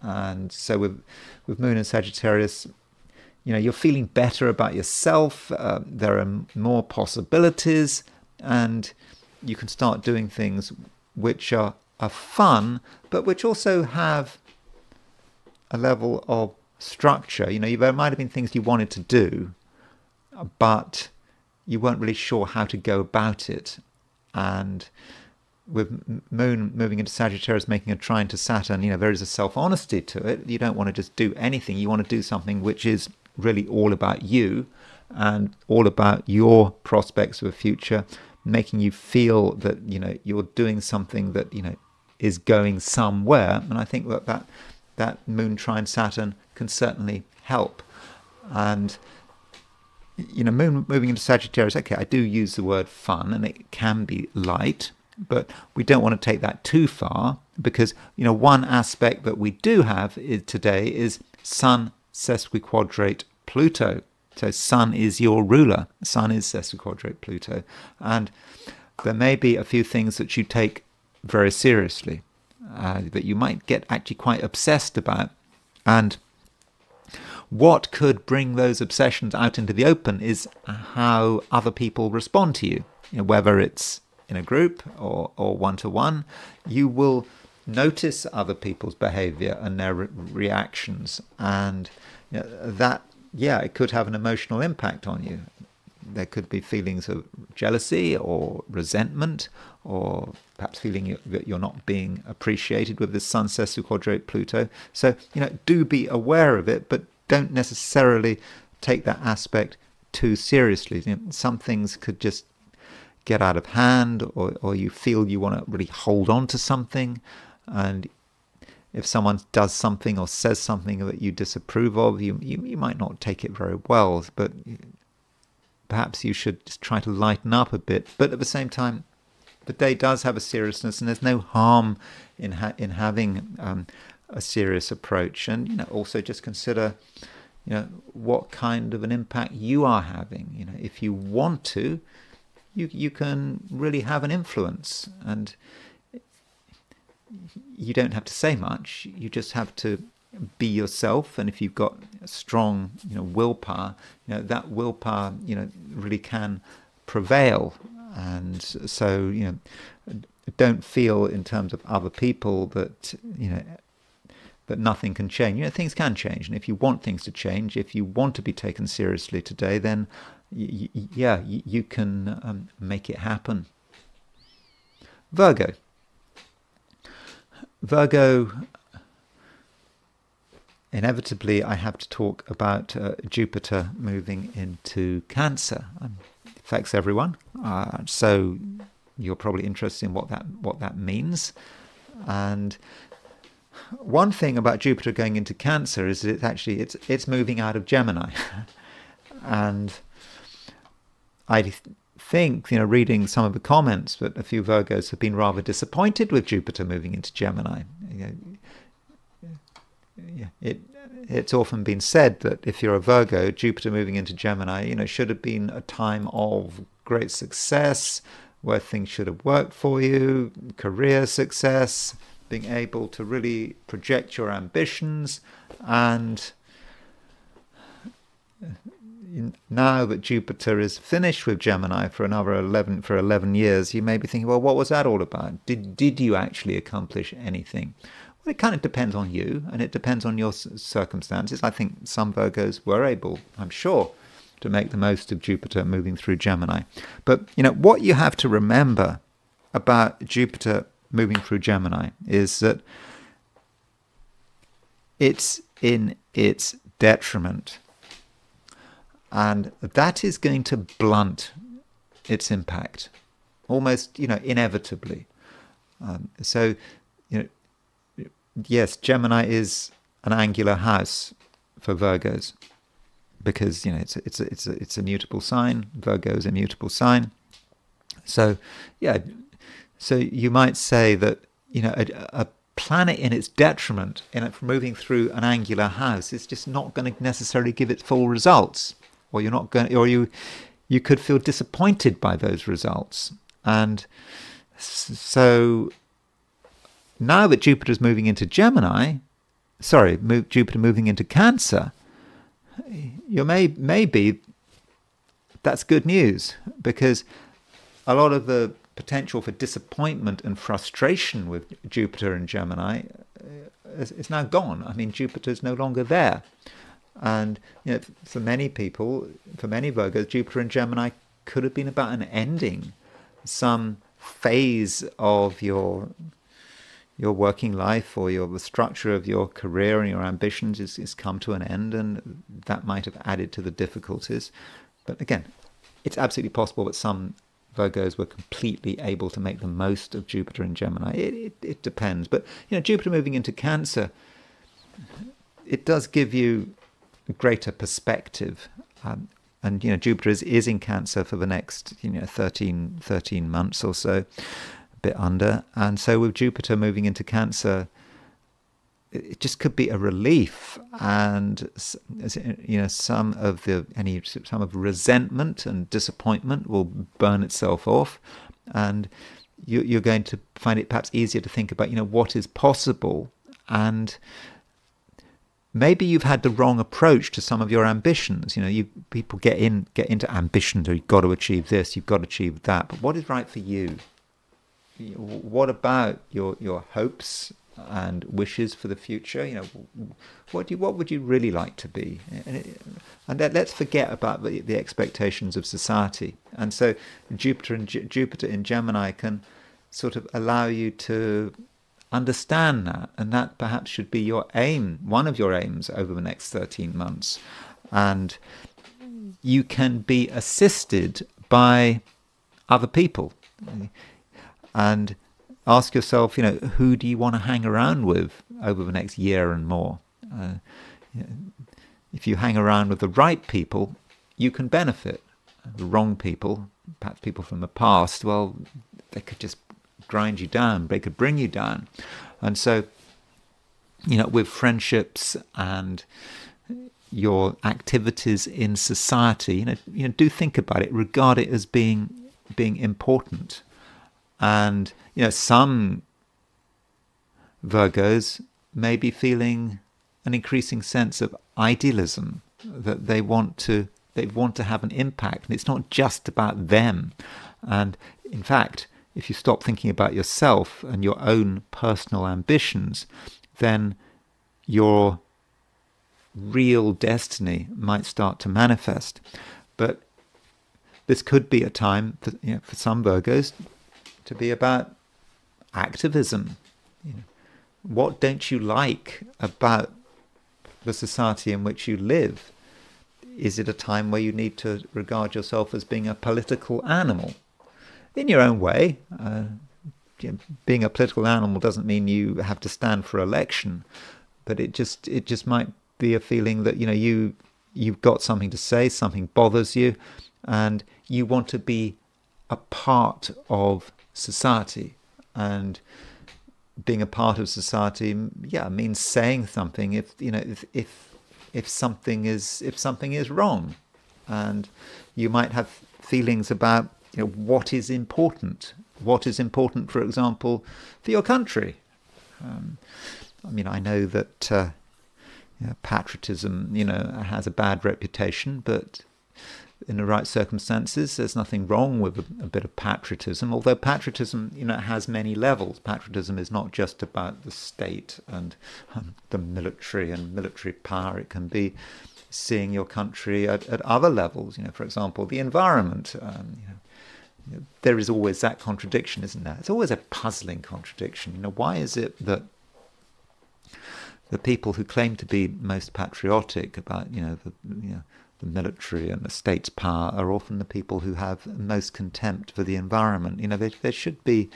And so with moon in Sagittarius, you're feeling better about yourself. There are more possibilities, and you can start doing things which are fun, but which also have a level of structure. There might have been things you wanted to do, but you weren't really sure how to go about it. And with moon moving into Sagittarius, making a trine to Saturn, there is a self-honesty to it. You don't want to just do anything. You want to do something which is really all about you and all about your prospects for the future, making you feel that, you're doing something that, is going somewhere. And I think that moon trine Saturn can certainly help. And moon moving into Sagittarius, okay, I do use the word fun, and it can be light, but we don't want to take that too far, because one aspect that we do have today is Sun sesquiquadrate Pluto. So Sun is your ruler. Sun is sesquiquadrate Pluto, and there may be a few things that you take very seriously, that you might get actually quite obsessed about. And what could bring those obsessions out into the open is how other people respond to you. Whether it's in a group or one-to-one, you will notice other people's behavior and their reactions, and that, it could have an emotional impact on you. There could be feelings of jealousy or resentment, or perhaps feeling that you're not being appreciated with the Sun sesquiquadrate Pluto. So, do be aware of it, but don't necessarily take that aspect too seriously. Some things could just get out of hand, or you feel you want to really hold on to something. And if someone does something or says something that you disapprove of, you might not take it very well, but perhaps you should just try to lighten up a bit. But at the same time, the day does have a seriousness, and there's no harm in having a serious approach. And also just consider what kind of an impact you are having. If you want to, you can really have an influence, and you don't have to say much. You just have to be yourself. And if you've got strong willpower, that willpower really can prevail. And so don't feel in terms of other people that that nothing can change. Things can change, and if you want things to change, if you want to be taken seriously today, then you can make it happen. Virgo, inevitably I have to talk about Jupiter moving into Cancer. It affects everyone, so you're probably interested in what that means. And one thing about Jupiter going into Cancer is that it's moving out of Gemini. And I think, reading some of the comments, that a few Virgos have been rather disappointed with Jupiter moving into Gemini. It's often been said that if you're a Virgo, Jupiter moving into Gemini, should have been a time of great success, where things should have worked for you, career success, being able to really project your ambitions. And now that Jupiter is finished with Gemini for another 11 years, you may be thinking, well, what was that all about? Did you actually accomplish anything? Well, it kind of depends on you, and it depends on your circumstances. I think some Virgos were able, I'm sure, to make the most of Jupiter moving through Gemini. But what you have to remember about Jupiter moving through Gemini is that it's in its detriment, and that is going to blunt its impact almost inevitably. So yes, Gemini is an angular house for Virgos, because it's a mutable sign. Virgo is a mutable sign. So so you might say that a planet in its detriment, moving through an angular house, is just not going to necessarily give it full results, or you could feel disappointed by those results. And so now that Jupiter's moving into Jupiter moving into Cancer, maybe that's good news, because a lot of the potential for disappointment and frustration with Jupiter and Gemini is now gone. I mean, Jupiter's no longer there. And for many people, for many Virgos, Jupiter and Gemini could have been about an ending. Some phase of your working life, or the structure of your career and your ambitions is come to an end, and that might have added to the difficulties. But again, it's absolutely possible that some Virgos were completely able to make the most of Jupiter in Gemini. It depends. But, Jupiter moving into Cancer, it does give you a greater perspective. And, Jupiter is in Cancer for the next, 13 months or so, a bit under. And so with Jupiter moving into Cancer, it just could be a relief, and some of resentment and disappointment will burn itself off, and you're going to find it perhaps easier to think about what is possible, and maybe you've had the wrong approach to some of your ambitions. People get into ambition, so you've got to achieve this, you've got to achieve that, but what is right for you? What about your hopes and wishes for the future? What would you really like to be? And let's forget about the expectations of society. And so Jupiter in Gemini can sort of allow you to understand that, and that perhaps should be your aim, one of your aims over the next 13 months. And you can be assisted by other people, and ask yourself, who do you want to hang around with over the next year and more? If you hang around with the right people, you can benefit. The wrong people, perhaps people from the past, well, they could just grind you down. They could bring you down. And so, with friendships and your activities in society, do think about it. Regard it as being important. And some Virgos may be feeling an increasing sense of idealism, that they want to have an impact, and it's not just about them. And in fact, if you stop thinking about yourself and your own personal ambitions, then your real destiny might start to manifest. But this could be a time for some Virgos to be about activism. What don't you like about the society in which you live? Is it a time where you need to regard yourself as being a political animal? In your own way. Being a political animal doesn't mean you have to stand for election, but it just might be a feeling that you've got something to say, something bothers you, and you want to be a part of society. And being a part of society, means saying something if something is wrong. And you might have feelings about what is important, for example, for your country. I know that patriotism has a bad reputation, but in the right circumstances, there's nothing wrong with a bit of patriotism, although patriotism, has many levels. Patriotism is not just about the state and the military and military power. It can be seeing your country at other levels, for example, the environment. There is always that contradiction, isn't there? It's always a puzzling contradiction. Why is it that the people who claim to be most patriotic about, the military and the state's power are often the people who have most contempt for the environment? They should be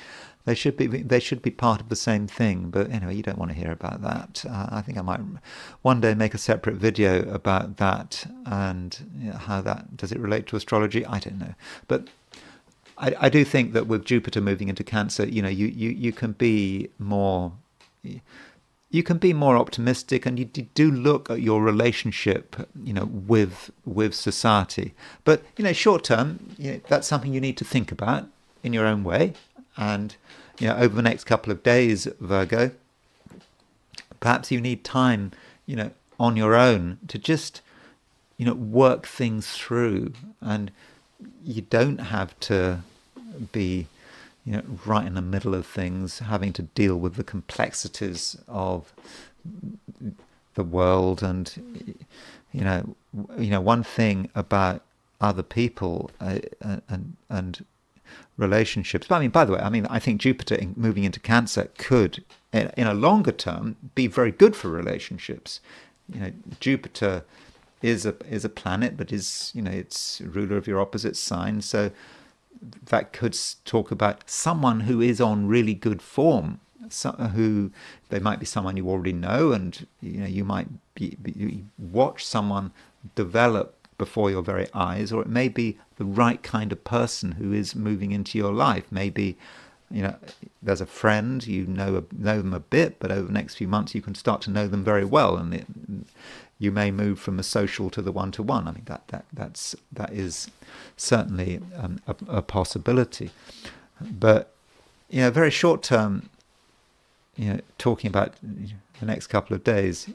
part of the same thing. But anyway, you don't want to hear about that. I think I might one day make a separate video about that, and how that does it relate to astrology. I don't know, but I do think that with Jupiter moving into Cancer, you can be more. You can be more optimistic, and you do look at your relationship, with society. But short term, that's something you need to think about in your own way. And over the next couple of days, Virgo, perhaps you need time, on your own to just, work things through, and you don't have to be right in the middle of things, having to deal with the complexities of the world. And one thing about other people and relationships. But by the way, I think Jupiter moving into Cancer could, in a longer term, be very good for relationships. Jupiter is a planet that is, it's ruler of your opposite sign, so that could talk about someone who is on really good form, who they might be someone you already know, and you might watch someone develop before your very eyes, or it may be the right kind of person who is moving into your life. Maybe there's a friend, know them a bit, but over the next few months you can start to know them very well, and you may move from a social to the one-to-one. I mean, that is certainly a possibility. But very short term, talking about the next couple of days,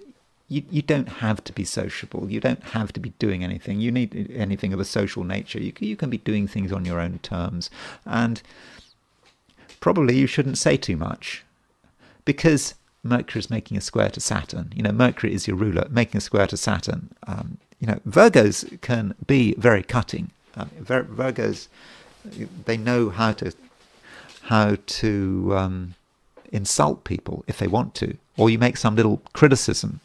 you don't have to be sociable. You don't have to be doing anything. You need anything of a social nature. You can be doing things on your own terms, and probably you shouldn't say too much, because Mercury is making a square to Saturn. Mercury is your ruler, making a square to Saturn. Virgos can be very cutting. Virgos, they know how to insult people if they want to, or you make some little criticism.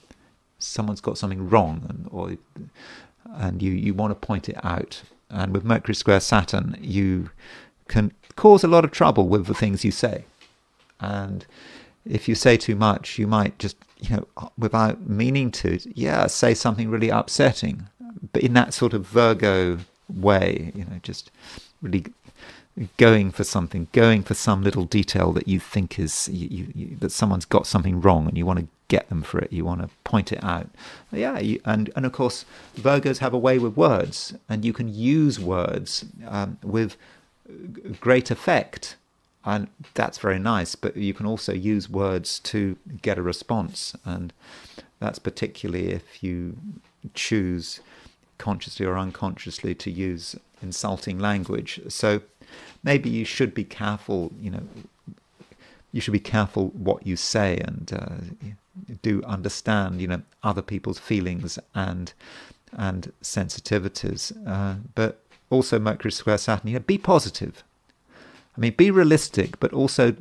Someone's got something wrong, and you want to point it out. And with Mercury square Saturn, you can cause a lot of trouble with the things you say. And if you say too much, you might just, without meaning to, say something really upsetting, but in that sort of Virgo way, just really going for something, going for some little detail that you think is, that someone's got something wrong, and you want to get them for it, you want to point it out. And of course, Virgos have a way with words, and you can use words with great effect. And that's very nice, but you can also use words to get a response, and that's particularly if you choose, consciously or unconsciously, to use insulting language. So maybe you should be careful, you should be careful what you say, and do understand, other people's feelings and sensitivities. But also Mercury square Saturn, be positive. I mean, be realistic, but also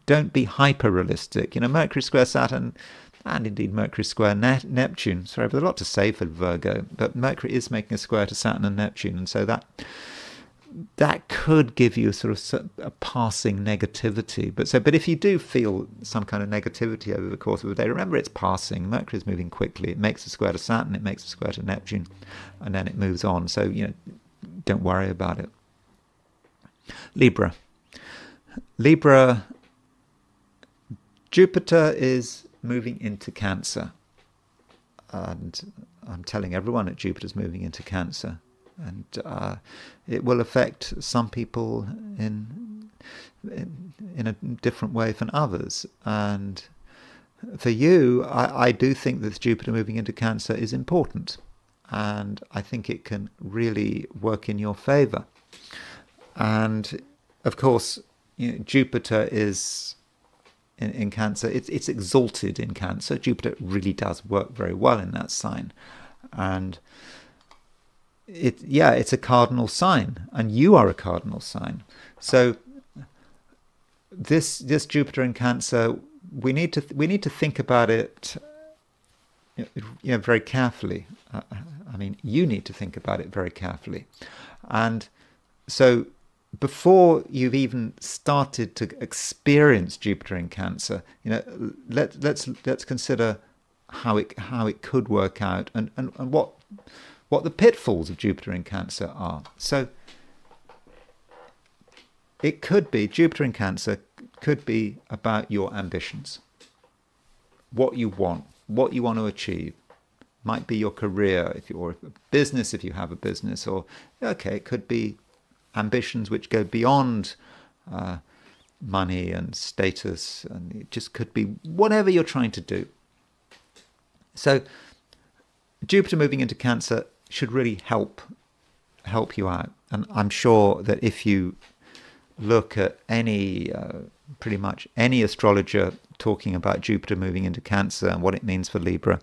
don't be hyper-realistic. Mercury square Saturn, and indeed Mercury square Neptune. Sorry, there's a lot to say for Virgo, but Mercury is making a square to Saturn and Neptune, and so that could give you a sort of a passing negativity. But if you do feel some kind of negativity over the course of the day, remember it's passing. Mercury is moving quickly. It makes a square to Saturn, it makes a square to Neptune, and then it moves on. So, don't worry about it. Libra, Jupiter is moving into Cancer, and I'm telling everyone that Jupiter's moving into Cancer, and it will affect some people in a different way than others. And for you, I do think that Jupiter moving into Cancer is important, and I think it can really work in your favor. And of course, Jupiter is in Cancer. It's exalted in Cancer. Jupiter really does work very well in that sign, and it's a cardinal sign, and you are a cardinal sign. So this Jupiter in Cancer, we need to think about it, very carefully. I mean, you need to think about it very carefully, and so, before you've even started to experience Jupiter in Cancer, let's consider how it could work out, and what the pitfalls of Jupiter in Cancer are. So it could be, Jupiter in Cancer could be about your ambitions, what you want to achieve. Might be your career, or a business if you have a business, or it could be ambitions which go beyond money and status, and it just could be whatever you're trying to do. So Jupiter moving into Cancer should really help you out, and I'm sure that if you look at pretty much any astrologer talking about Jupiter moving into Cancer and what it means for Libra,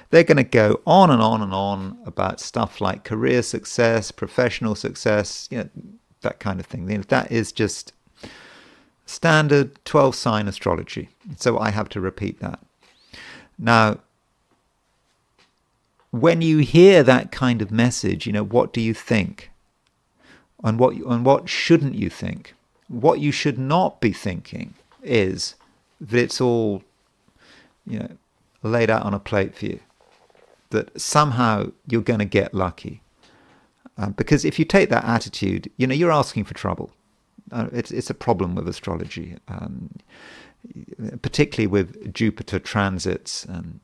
they're going to go on and on and on about stuff like career success, professional success, that kind of thing. That is just standard 12-sign astrology. So I have to repeat that. Now, when you hear that kind of message, what do you think? And what shouldn't you think? What you should not be thinking is that it's all, laid out on a plate for you, that somehow you're going to get lucky. Because if you take that attitude, you're asking for trouble. It's a problem with astrology, particularly with Jupiter transits and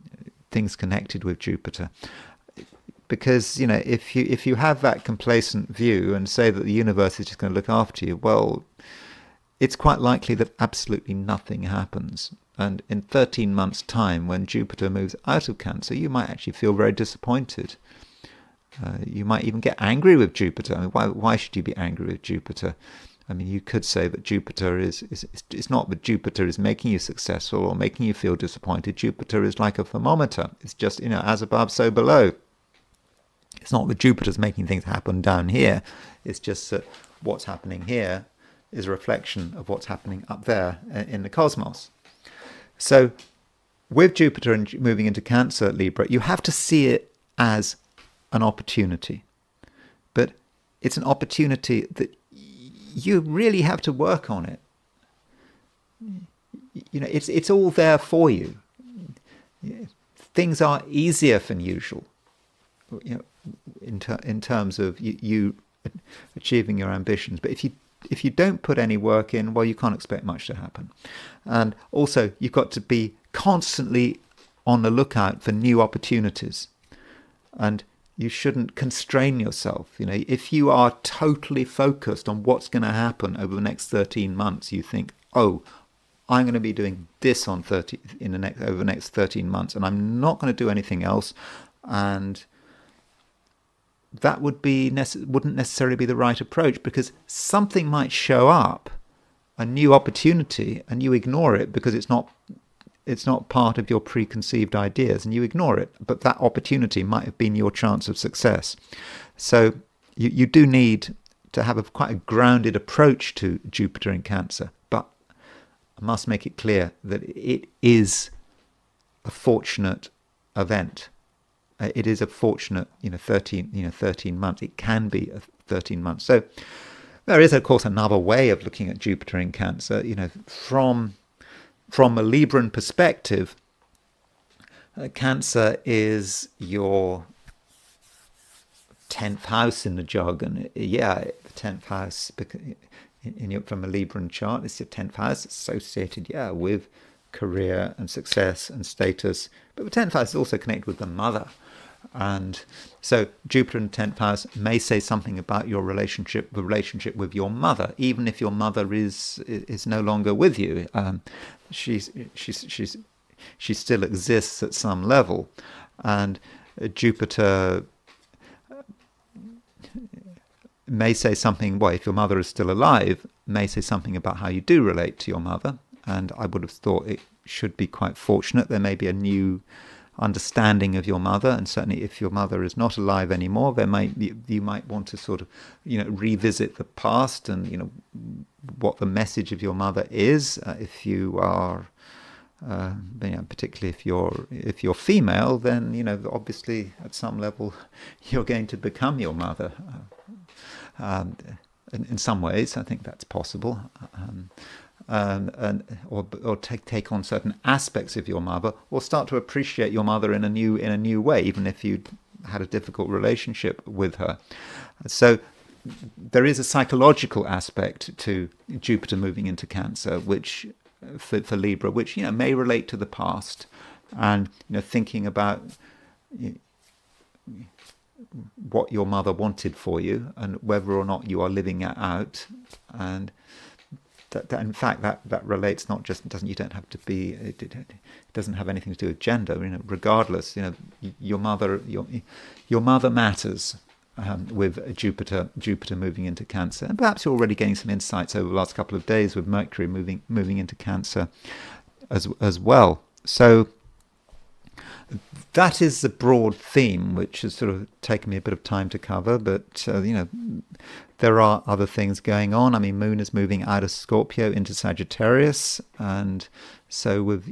things connected with Jupiter. Because if you have that complacent view and say that the universe is just going to look after you, well, it's quite likely that absolutely nothing happens. And in 13 months' time, when Jupiter moves out of Cancer, you might actually feel very disappointed. You might even get angry with Jupiter. I mean, why should you be angry with Jupiter? I mean, you could say that Jupiter it's not that Jupiter is making you successful or making you feel disappointed. Jupiter is like a thermometer. It's just, as above, so below. It's not that Jupiter's making things happen down here. It's just that what's happening here is a reflection of what's happening up there in the cosmos. So with Jupiter moving into Cancer, Libra, you have to see it as an opportunity. But it's an opportunity that you really have to work on it. It's all there for you. Things are easier than usual. In terms of you achieving your ambitions. But if you don't put any work in, well, you can't expect much to happen. And also, you've got to be constantly on the lookout for new opportunities. And you shouldn't constrain yourself. If you are totally focused on what's going to happen over the next 13 months, you think, oh, I'm going to be doing this over the next 13 months, and I'm not going to do anything else. And that wouldn't necessarily be the right approach, because something might show up, a new opportunity, and you ignore it because it's not part of your preconceived ideas, and you ignore it. But that opportunity might have been your chance of success. So you do need to have quite a grounded approach to Jupiter in Cancer. But I must make it clear that it is a fortunate event. It is a fortunate, 13 months. It can be 13 months. So there is, of course, another way of looking at Jupiter in Cancer. From a Libran perspective, Cancer is your 10th house in the jargon. Yeah, the 10th house, from a Libran chart, it's your 10th house associated, with career and success and status. But the 10th house is also connected with the mother. And so Jupiter in the 10th house may say something about the relationship with your mother, even if your mother is no longer with you. She still exists at some level. And Jupiter may say something, well, if your mother is still alive, may say something about how you do relate to your mother. And I would have thought it should be quite fortunate. There may be a new understanding of your mother, and certainly if your mother is not alive anymore, you might want to sort of revisit the past and what the message of your mother is. If you are particularly if you're female, then obviously at some level you're going to become your mother. In some ways, I think that's possible. Or take on certain aspects of your mother, or start to appreciate your mother in a new way, even if you had a difficult relationship with her. So there is a psychological aspect to Jupiter moving into Cancer, which for Libra, which may relate to the past, and thinking about what your mother wanted for you and whether or not you are living it out. And that in fact that relates not just you don't have to be, it doesn't have anything to do with gender. Regardless, your mother matters with Jupiter moving into Cancer, and perhaps you're already getting some insights over the last couple of days with Mercury moving into Cancer as well. So that is the broad theme, which has sort of taken me a bit of time to cover, but there are other things going on. I mean, Moon is moving out of Scorpio into Sagittarius, and so with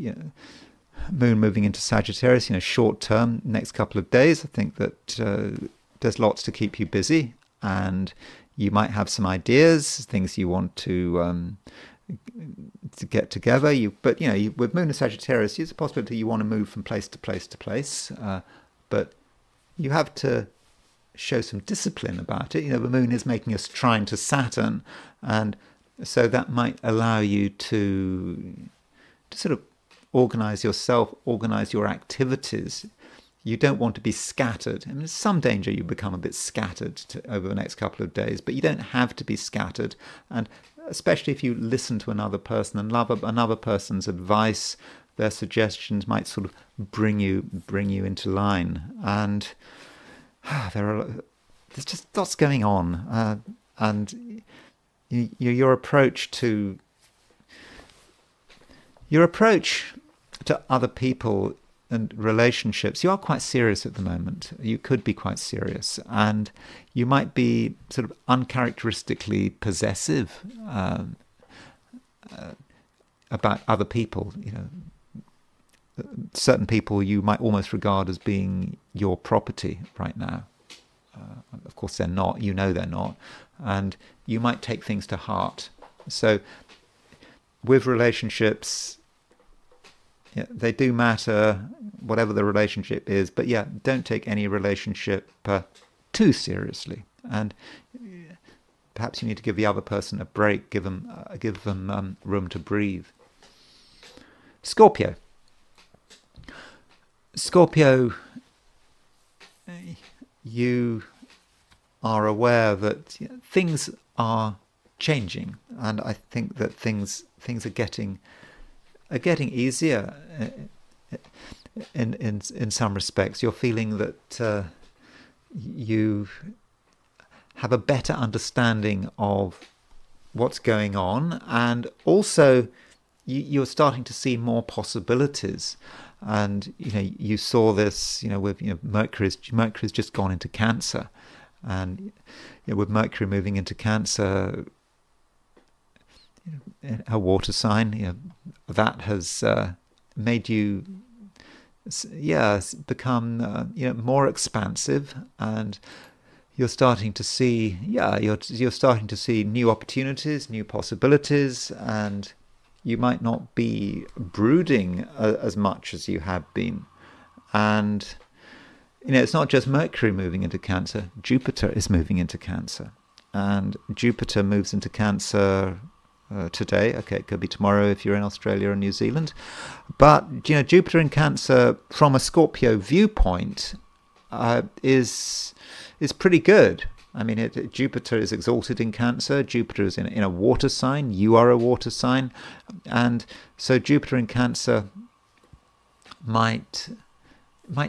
Moon moving into Sagittarius, short term, next couple of days, I think that there's lots to keep you busy, and you might have some ideas, things you want to get together. But with Moon and Sagittarius, there's a possibility you want to move from place to place to place. But you have to show some discipline about it. The Moon is making a trine to Saturn, and so that might allow you to sort of organize yourself, organize your activities. You don't want to be scattered. I mean, there's some danger you become a bit scattered over the next couple of days, but you don't have to be scattered. And especially if you listen to another person and love another person's advice, their suggestions might sort of bring you into line. And there's just lots going on, and your approach to other people and relationships, you are quite serious at the moment. You could be quite serious, and you might be sort of uncharacteristically possessive about other people. Certain people you might almost regard as being your property right now. Of course they're not, they're not, and you might take things to heart. So with relationships, they do matter, whatever the relationship is, but don't take any relationship too seriously, and perhaps you need to give the other person a break, give them room to breathe. Scorpio, you are aware that things are changing, and I think that things are getting easier in some respects. You're feeling that you have a better understanding of what's going on, and also you're starting to see more possibilities. And you saw this with Mercury's just gone into Cancer, and with Mercury moving into Cancer, a water sign, that has made you become more expansive, and you're starting to see you're starting to see new opportunities, new possibilities, and you might not be brooding as much as you have been. And it's not just Mercury moving into Cancer, Jupiter is moving into Cancer, and Jupiter moves into Cancer today. Okay, it could be tomorrow if you're in Australia or New Zealand, but Jupiter in Cancer from a Scorpio viewpoint is pretty good. I mean, Jupiter is exalted in Cancer. Jupiter is in a water sign. You are a water sign, and so Jupiter in Cancer might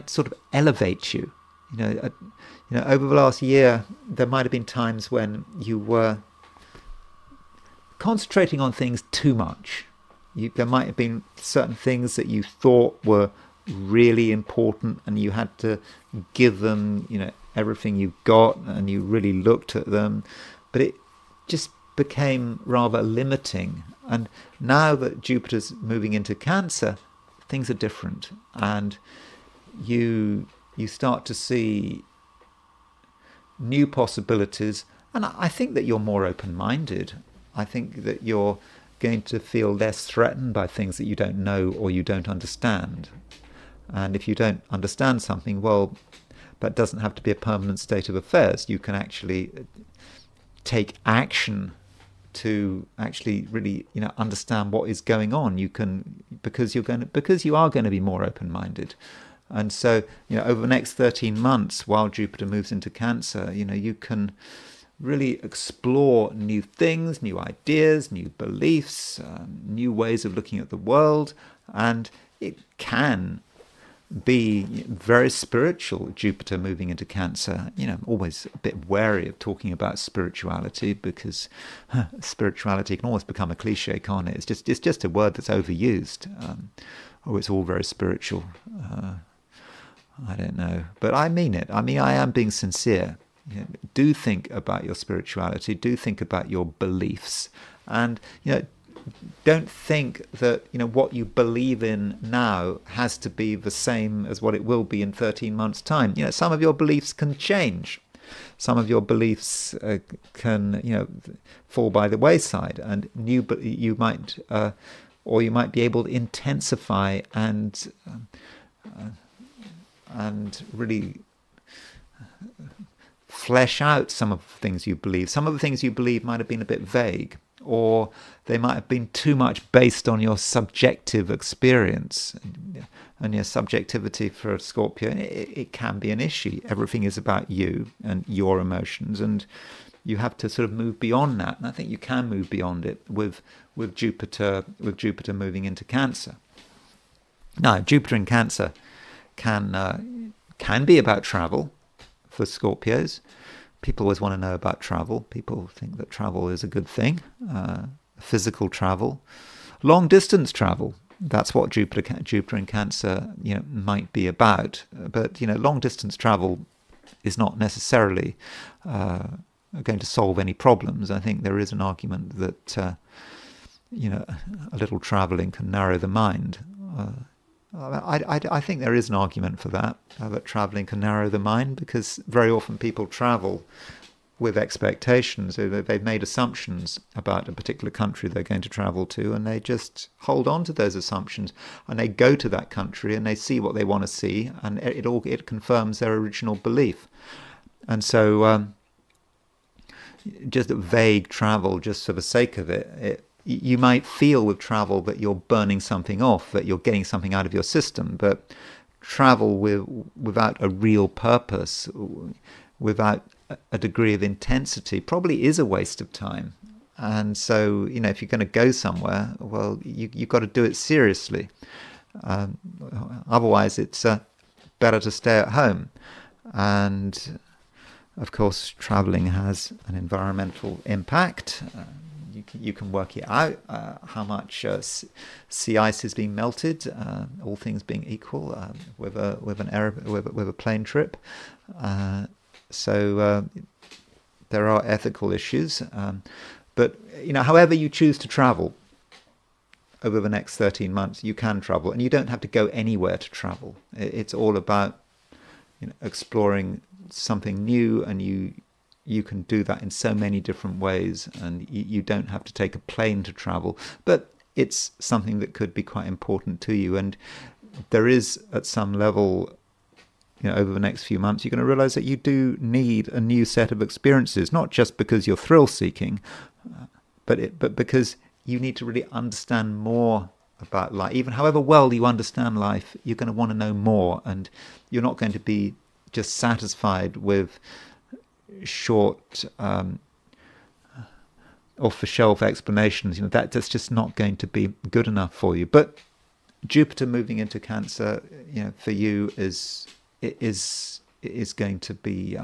sort of elevate you. Over the last year, there might have been times when you were concentrating on things too much. There might have been certain things that you thought were really important, and you had to give them, everything you've got, and you really looked at them, but it just became rather limiting. And now that Jupiter's moving into Cancer, things are different, and you start to see new possibilities. And I think that you're more open-minded. I think that you're going to feel less threatened by things that you don't know or you don't understand. And if you don't understand something, well, that doesn't have to be a permanent state of affairs. You can actually take action to actually really understand what is going on. You can, because you are going to be more open-minded. And so over the next 13 months, while Jupiter moves into Cancer, you can really explore new things, new ideas, new beliefs, new ways of looking at the world, and it can be very spiritual. Jupiter moving into Cancer, I'm always a bit wary of talking about spirituality, because spirituality can almost become a cliche, can't it? It's just a word that's overused. It's all very spiritual. I don't know, but I mean it. I mean, I am being sincere. Do think about your spirituality. Do think about your beliefs, and don't think that what you believe in now has to be the same as what it will be in 13 months' time. Some of your beliefs can change. some of your beliefs can, fall by the wayside, and you might be able to intensify and really flesh out some of the things you believe. Some of the things you believe might have been a bit vague, or they might have been too much based on your subjective experience. And your subjectivity for a Scorpio, it can be an issue. Everything is about you and your emotions, and you have to sort of move beyond that. And I think you can move beyond it with Jupiter moving into Cancer. Now, Jupiter in Cancer can be about travel for Scorpios. People always want to know about travel. People think that travel is a good thing, physical travel, long distance travel. That's what Jupiter in Cancer, might be about. But long distance travel is not necessarily going to solve any problems. I think there is an argument that a little traveling can narrow the mind. I think there is an argument for that traveling can narrow the mind, because very often people travel with expectations. They've made assumptions about a particular country they're going to travel to, and they just hold on to those assumptions, and they go to that country and they see what they want to see, and it confirms their original belief. And so just vague travel just for the sake of it, you might feel with travel that you're burning something off, that you're getting something out of your system, but travel without a real purpose, without a degree of intensity, probably is a waste of time. And so, if you're going to go somewhere, well, you've got to do it seriously. Otherwise, it's better to stay at home. And of course, traveling has an environmental impact. You can work it out, how much sea ice is being melted, all things being equal, with a plane trip. So there are ethical issues, but however you choose to travel over the next 13 months, you can travel, and you don't have to go anywhere to travel. It's all about exploring something new, and you can do that in so many different ways, and you don't have to take a plane to travel, but it's something that could be quite important to you. And there is, at some level, over the next few months, you're going to realize that you do need a new set of experiences, not just because you're thrill-seeking, but because you need to really understand more about life. Even however well you understand life, you're going to want to know more, and you're not going to be just satisfied with short, off-the-shelf explanations. That's just not going to be good enough for you. But Jupiter moving into Cancer, for you is going to be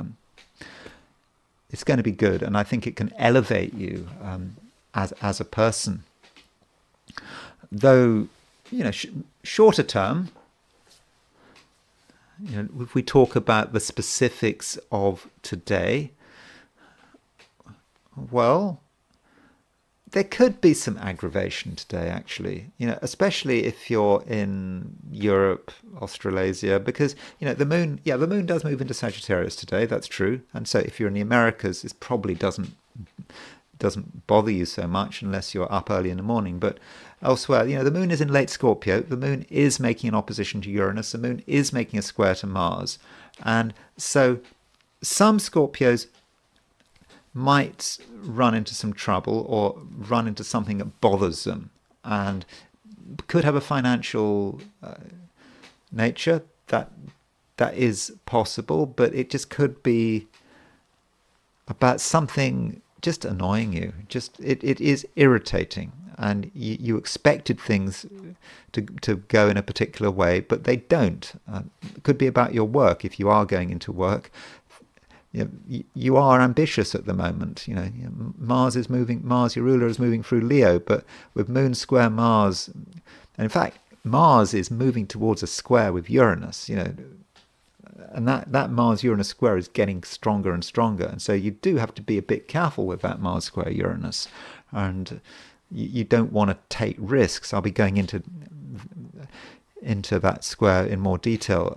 it's going to be good, and I think it can elevate you as a person. Though shorter term, if we talk about the specifics of today, well, there could be some aggravation today, actually, especially if you're in Europe, Australasia, because, the moon does move into Sagittarius today, that's true. And so if you're in the Americas, it probably doesn't bother you so much unless you're up early in the morning. But elsewhere, the moon is in late Scorpio, the moon is making an opposition to Uranus, the moon is making a square to Mars. And so some Scorpios might run into some trouble or run into something that bothers them, and could have a financial nature. That is possible, but it just could be about something just annoying you. It is irritating, and you expected things to go in a particular way, but they don't. It could be about your work. If you are going into work, you are ambitious at the moment. Mars, your ruler, is moving through Leo, but with Moon square Mars, and in fact, Mars is moving towards a square with Uranus. And that Mars-Uranus square is getting stronger and stronger, and so you do have to be a bit careful with that Mars square Uranus, and you don't want to take risks. I'll be going into into that square in more detail,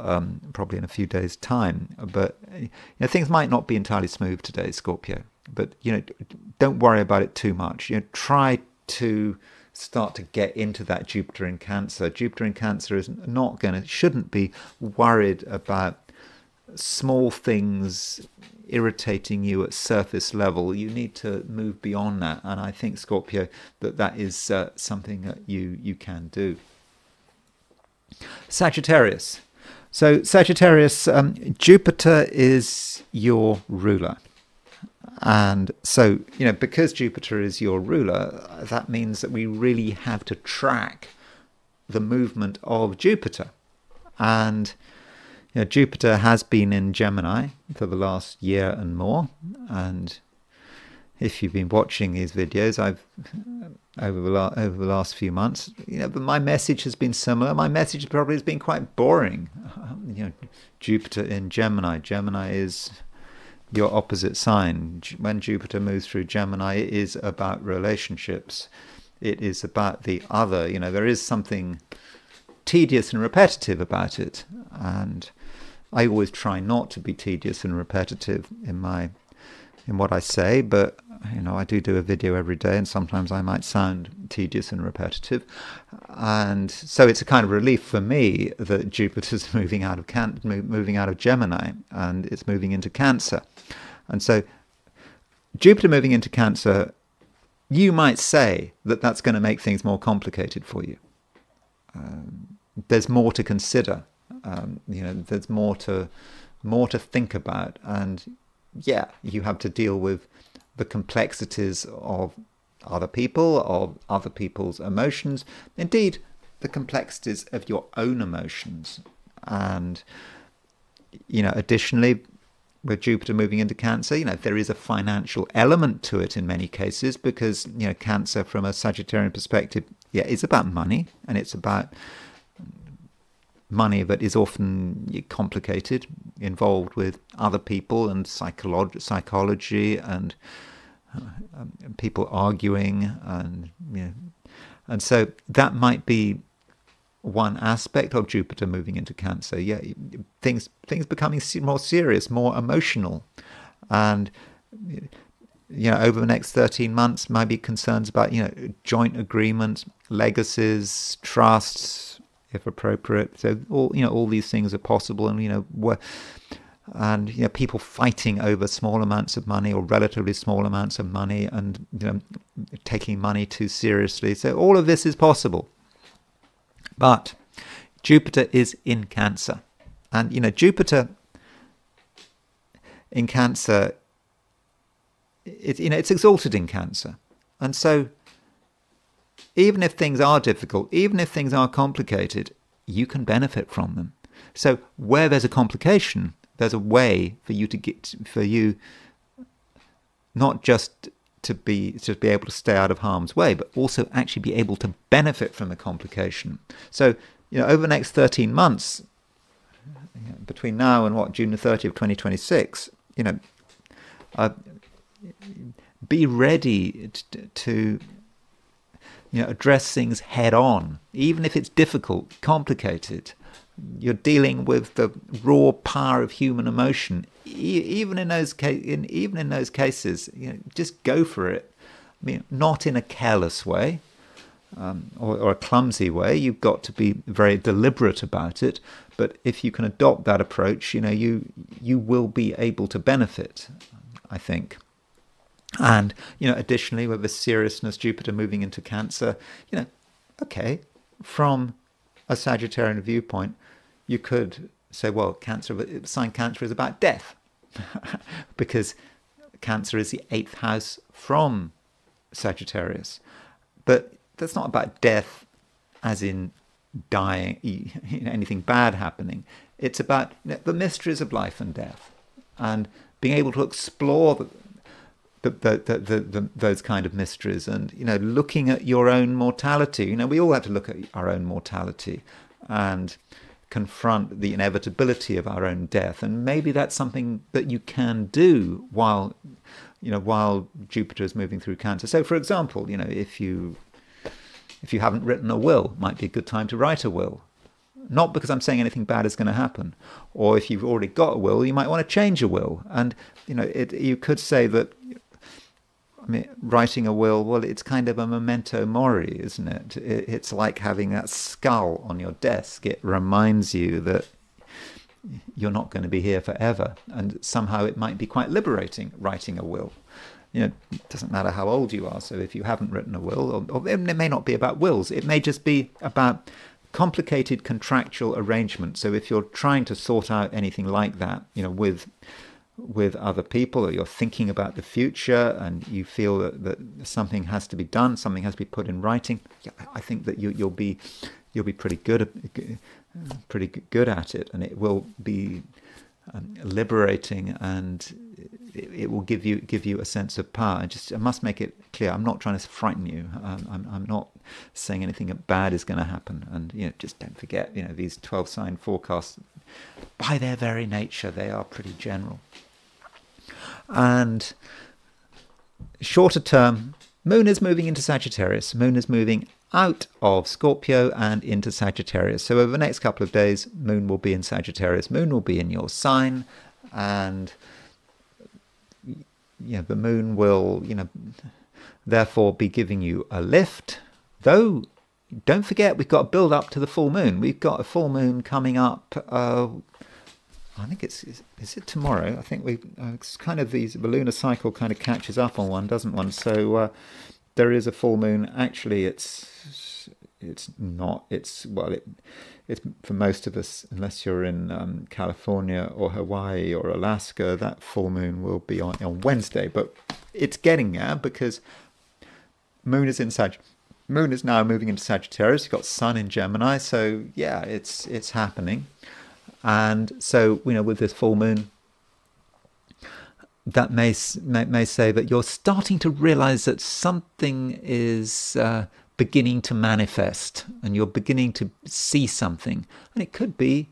probably in a few days' time. But things might not be entirely smooth today, Scorpio. But don't worry about it too much. Try to start to get into that Jupiter in Cancer. Jupiter in Cancer is shouldn't be worried about small things irritating you at surface level. You need to move beyond that, and I think, Scorpio, that is something that you can do. Sagittarius. So Sagittarius, Jupiter is your ruler. And so, because Jupiter is your ruler, that means that we really have to track the movement of Jupiter. And Jupiter has been in Gemini for the last year and more. And if you've been watching these videos, over the last few months, but my message has been similar. My message probably has been quite boring. Jupiter in Gemini. Gemini is your opposite sign. When Jupiter moves through Gemini, it is about relationships. It is about the other. There is something tedious and repetitive about it, and I always try not to be tedious and repetitive in what I say, but I do a video every day, and sometimes I might sound tedious and repetitive, and so it's a kind of relief for me that Jupiter's moving out of Gemini, and it's moving into Cancer. And so Jupiter moving into Cancer, you might say that that's going to make things more complicated for you. There's more to consider. There's more to think about, and you have to deal with the complexities of other people, of other people's emotions, indeed the complexities of your own emotions. And additionally, with Jupiter moving into Cancer, there is a financial element to it in many cases, because Cancer, from a Sagittarian perspective, is about money, and it's about money that is often complicated, involved with other people and psychology and people arguing, and so that might be one aspect of Jupiter moving into Cancer. Things becoming more serious, more emotional, and over the next 13 months might be concerns about joint agreements, legacies, trusts, if appropriate. So all these things are possible, and people fighting over small amounts of money or relatively small amounts of money, and taking money too seriously. So all of this is possible. But Jupiter is in Cancer, and Jupiter in Cancer, it's exalted in Cancer, and so even if things are difficult, even if things are complicated, you can benefit from them. So where there's a complication, there's a way for you not just to be able to stay out of harm's way, but also actually be able to benefit from the complication. So over the next 13 months, between now and June the 30th of 2026, be ready to address things head on, even if it's difficult, complicated. You're dealing with the raw power of human emotion. Even in those cases, just go for it. Not in a careless way or a clumsy way. You've got to be very deliberate about it. But if you can adopt that approach, you will be able to benefit, I think. And additionally, with the seriousness, Jupiter moving into Cancer, from a Sagittarian viewpoint, you could say, well, sign Cancer is about death, because Cancer is the 8th house from Sagittarius. But that's not about death as in dying, anything bad happening. It's about the mysteries of life and death, and being able to explore those kind of mysteries, and looking at your own mortality. We all have to look at our own mortality and confront the inevitability of our own death, and maybe that's something that you can do while Jupiter is moving through Cancer. So, for example, if you haven't written a will, it might be a good time to write a will. Not because I'm saying anything bad is going to happen. Or if you've already got a will, you might want to change a will. And, you know, you could say that, I mean, writing a will, well, it's kind of a memento mori, isn't it? It's like having that skull on your desk. It reminds you that you're not going to be here forever. And somehow it might be quite liberating, writing a will. You know, it doesn't matter how old you are. So if you haven't written a will, or it may not be about wills, it may just be about complicated contractual arrangement. So if you're trying to sort out anything like that, you know, with other people, or you're thinking about the future and you feel that something has to be done, something has to be put in writing, yeah, I think that you'll be pretty good at it, and it will be liberating, and it will give you a sense of power. I must make it clear, I'm not trying to frighten you. I'm not saying anything bad is going to happen. And, you know, just don't forget, you know, these 12-sign forecasts, by their very nature, they are pretty general. And shorter term, Moon is moving into Sagittarius. Moon is moving out of Scorpio and into Sagittarius. So over the next couple of days, Moon will be in Sagittarius. Moon will be in your sign, and the Moon will, therefore be giving you a lift. Though, don't forget, we've got to build up to the full moon. We've got a full moon coming up. I think is it tomorrow? I think it's kind of the lunar cycle kind of catches up on one, doesn't one? So there is a full moon. Actually, it's not. It's for most of us, unless you're in California or Hawaii or Alaska, that full moon will be on Wednesday. But it's getting there because Moon is in Moon is now moving into Sagittarius. You've got Sun in Gemini, so yeah, it's happening. And so, with this full moon, that may say that you're starting to realize that something is beginning to manifest, and you're beginning to see something. And it could be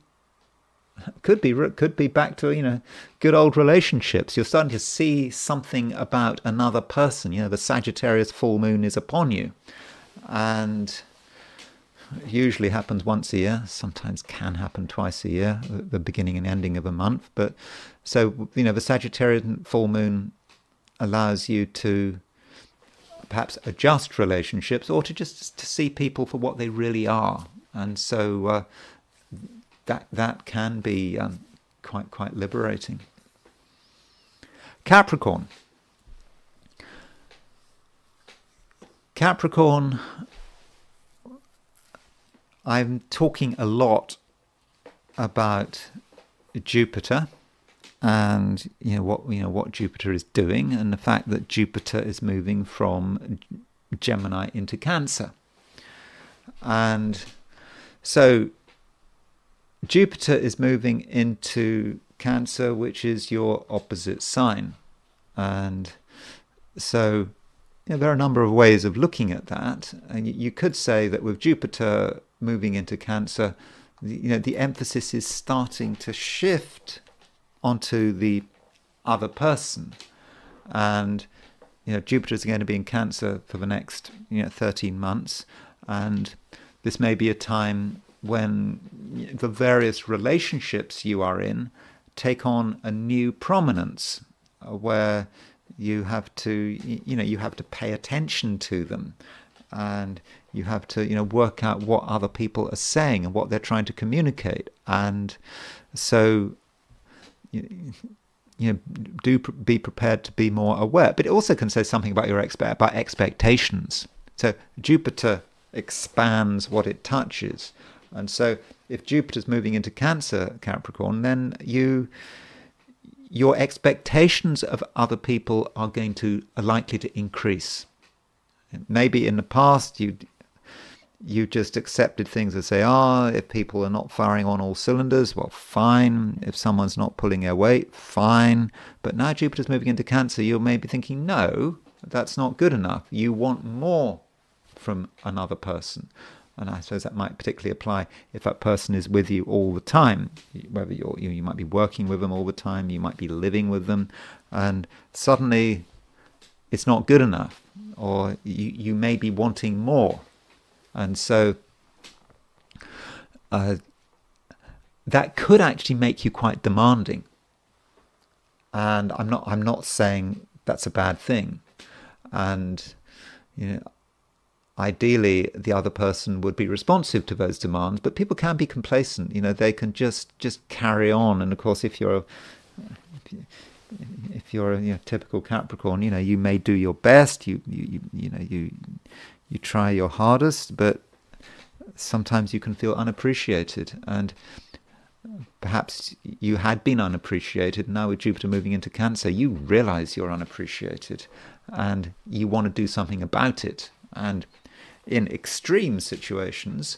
back to good old relationships. You're starting to see something about another person. The Sagittarius full moon is upon you, and it usually happens once a year. Sometimes can happen twice a year, the beginning and ending of a month. But so the Sagittarius full moon allows you to perhaps adjust relationships, or to just to see people for what they really are. And so that can be quite liberating. Capricorn, I'm talking a lot about Jupiter, and what Jupiter is doing, and the fact that Jupiter is moving from Gemini into Cancer. And so Jupiter is moving into Cancer, which is your opposite sign. And so there are a number of ways of looking at that. And you could say that with Jupiter moving into Cancer, the emphasis is starting to shift onto the other person. And Jupiter is going to be in Cancer for the next 13 months, and this may be a time when the various relationships you are in take on a new prominence, where you have to pay attention to them, and you have to work out what other people are saying and what they're trying to communicate. And so do be prepared to be more aware. But it also can say something about your expectations. So Jupiter expands what it touches, and so if Jupiter's moving into Cancer, Capricorn, then your expectations of other people are likely to increase. Maybe in the past you just accepted things as say, if people are not firing on all cylinders, well, fine. If someone's not pulling their weight, fine. But now Jupiter's moving into Cancer, you're maybe thinking, no, that's not good enough. You want more from another person. And I suppose that might particularly apply if that person is with you all the time, whether you might be working with them all the time, you might be living with them, and suddenly it's not good enough, or you may be wanting more. And so that could actually make you quite demanding. And I'm not saying that's a bad thing. And ideally the other person would be responsive to those demands, but people can be complacent. They can just carry on. And of course, if you're a typical Capricorn, you may do your best, you try your hardest, but sometimes you can feel unappreciated. And perhaps you had been unappreciated. Now with Jupiter moving into Cancer, you realize you're unappreciated and you want to do something about it. And in extreme situations,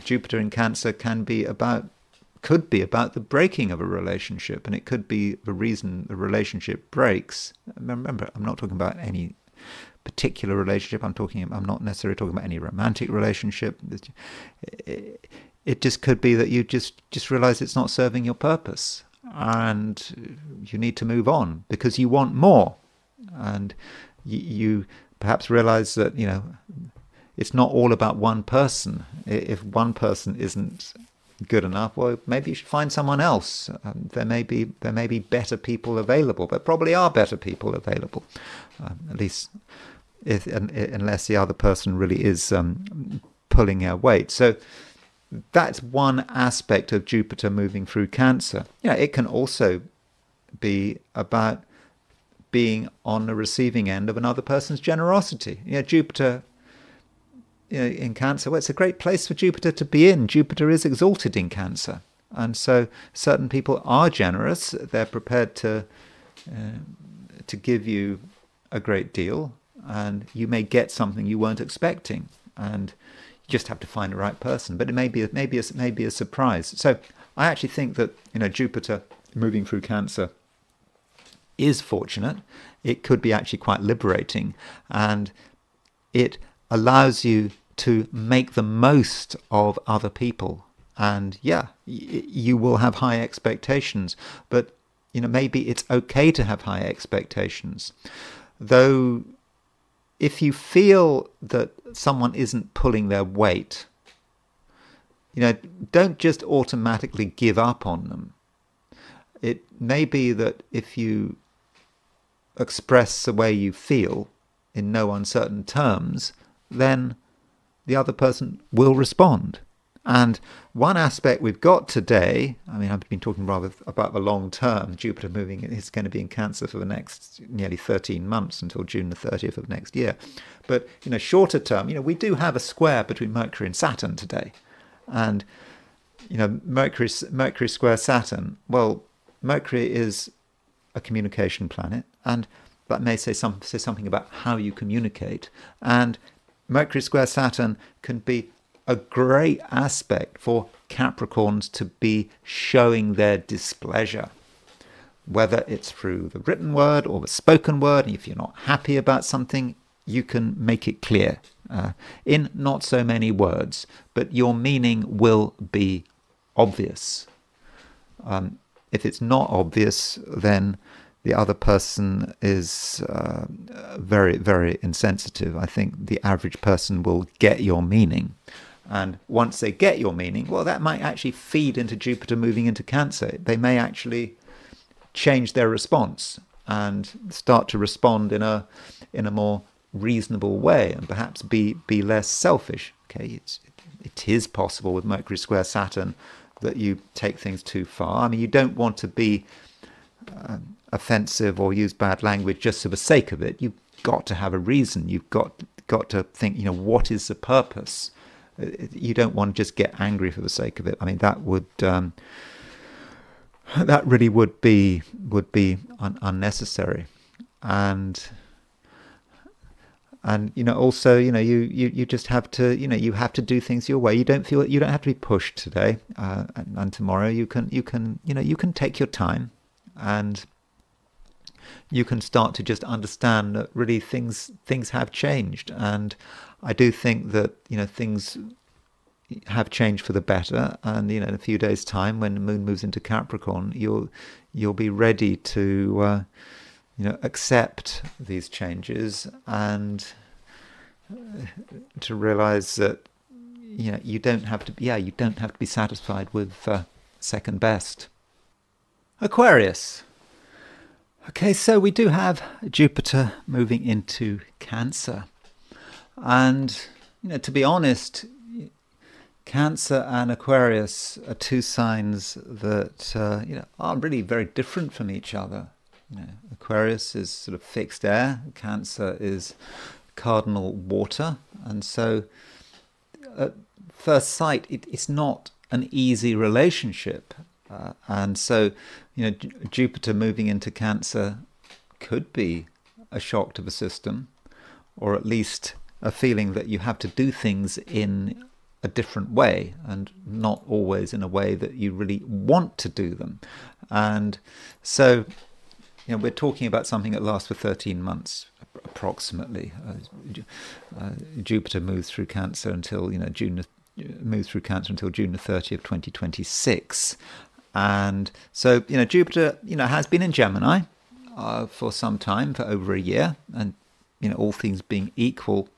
Jupiter in Cancer could be about the breaking of a relationship, and it could be the reason the relationship breaks. Remember, I'm not talking about any particular relationship. I'm not necessarily talking about any romantic relationship. It just could be that you just realize it's not serving your purpose, and you need to move on because you want more. And you perhaps realize that it's not all about one person. If one person isn't good enough, well, maybe you should find someone else. There may be better people available. There probably are better people available, at least unless the other person really is pulling our weight. So that's one aspect of Jupiter moving through Cancer. It can also be about being on the receiving end of another person's generosity. Jupiter in Cancer, well, it's a great place for Jupiter to be in. Jupiter is exalted in Cancer, and so certain people are generous. They're prepared to give you a great deal, and you may get something you weren't expecting, and you just have to find the right person. But it may be a surprise. So I actually think that Jupiter moving through Cancer is fortunate. It could be actually quite liberating, and it allows you to make the most of other people. And you will have high expectations, but maybe it's okay to have high expectations. Though if you feel that someone isn't pulling their weight, don't just automatically give up on them. It may be that if you express the way you feel in no uncertain terms, then the other person will respond. And one aspect we've got today, I've been talking rather about the long term. Jupiter moving is going to be in Cancer for the next nearly 13 months until June the 30th of next year. But shorter term, we do have a square between Mercury and Saturn today. And Mercury square Saturn, well, Mercury is a communication planet, and that may say something about how you communicate. And Mercury square Saturn can be a great aspect for Capricorns to be showing their displeasure, whether it's through the written word or the spoken word. And if you're not happy about something, you can make it clear in not so many words, but your meaning will be obvious. If it's not obvious, then the other person is very, very insensitive. I think the average person will get your meaning. And once they get your meaning, well, that might actually feed into Jupiter moving into Cancer. They may actually change their response and start to respond in a more reasonable way, and perhaps be less selfish. Okay, it is possible with Mercury square Saturn that you take things too far. You don't want to be offensive or use bad language just for the sake of it. You've got to have a reason. You've got to think, what is the purpose? You don't want to just get angry for the sake of it. That would that really would be unnecessary. And also you just have to you have to do things your way. You don't have to be pushed today and tomorrow. You can take your time, and you can start to just understand that really things have changed. And I do think that things have changed for the better, and in a few days' time, when the moon moves into Capricorn, you'll be ready to accept these changes, and to realize that you don't have to be satisfied with second best. Aquarius. Okay, so we do have Jupiter moving into Cancer. And, to be honest, Cancer and Aquarius are two signs that are really very different from each other. Aquarius is sort of fixed air, Cancer is cardinal water, and so at first sight it's not an easy relationship, and so Jupiter moving into Cancer could be a shock to the system, or at least a feeling that you have to do things in a different way and not always in a way that you really want to do them. And so we're talking about something that lasts for 13 months approximately. Jupiter moves through Cancer until June the 30th, 2026. And so Jupiter has been in Gemini for some time, for over a year, and all things being equal,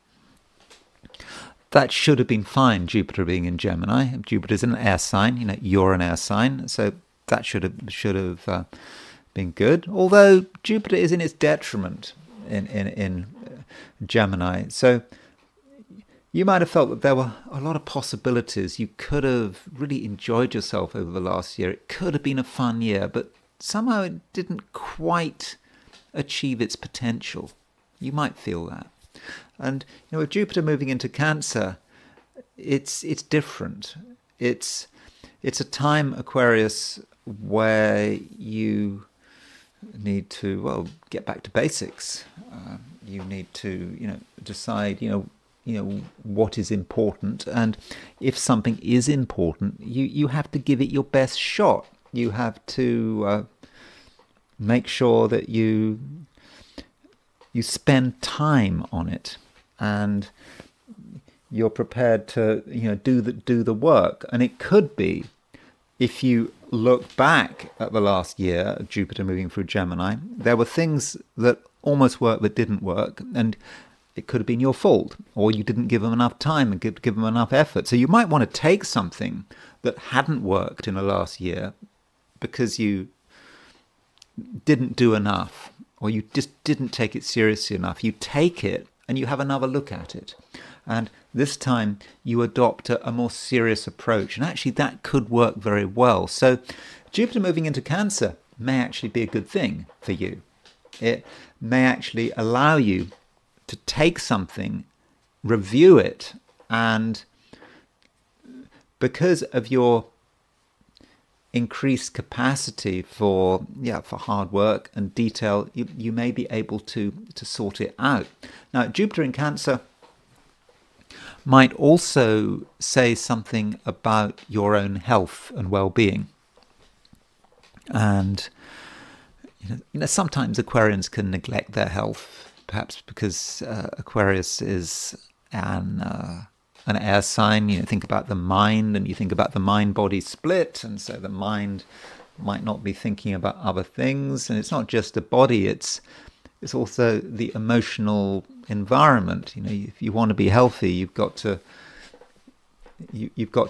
that should have been fine, Jupiter being in Gemini. Jupiter's an air sign, you're an air sign, so that should have been good. Although Jupiter is in its detriment in Gemini. So you might have felt that there were a lot of possibilities. You could have really enjoyed yourself over the last year. It could have been a fun year, but somehow it didn't quite achieve its potential. You might feel that. And with Jupiter moving into Cancer, it's different. It's a time, Aquarius, where you need to get back to basics. You need to decide what is important, and if something is important, you have to give it your best shot. You have to make sure that you spend time on it, and you're prepared to do the work. And it could be, if you look back at the last year, Jupiter moving through Gemini, there were things that almost worked that didn't work, and it could have been your fault, or you didn't give them enough time and give them enough effort. So you might want to take something that hadn't worked in the last year because you didn't do enough, or you just didn't take it seriously enough. You take it and you have another look at it. And this time you adopt a more serious approach. And actually that could work very well. So Jupiter moving into Cancer may actually be a good thing for you. It may actually allow you to take something, review it, and because of your increased capacity for hard work and detail, you may be able to sort it out. Now, Jupiter in Cancer might also say something about your own health and well-being. And sometimes Aquarians can neglect their health, perhaps because Aquarius is an air sign. Think about the mind, and you think about the mind-body split, and so the mind might not be thinking about other things. And it's not just the body; it's also the emotional environment. If you want to be healthy, you've got to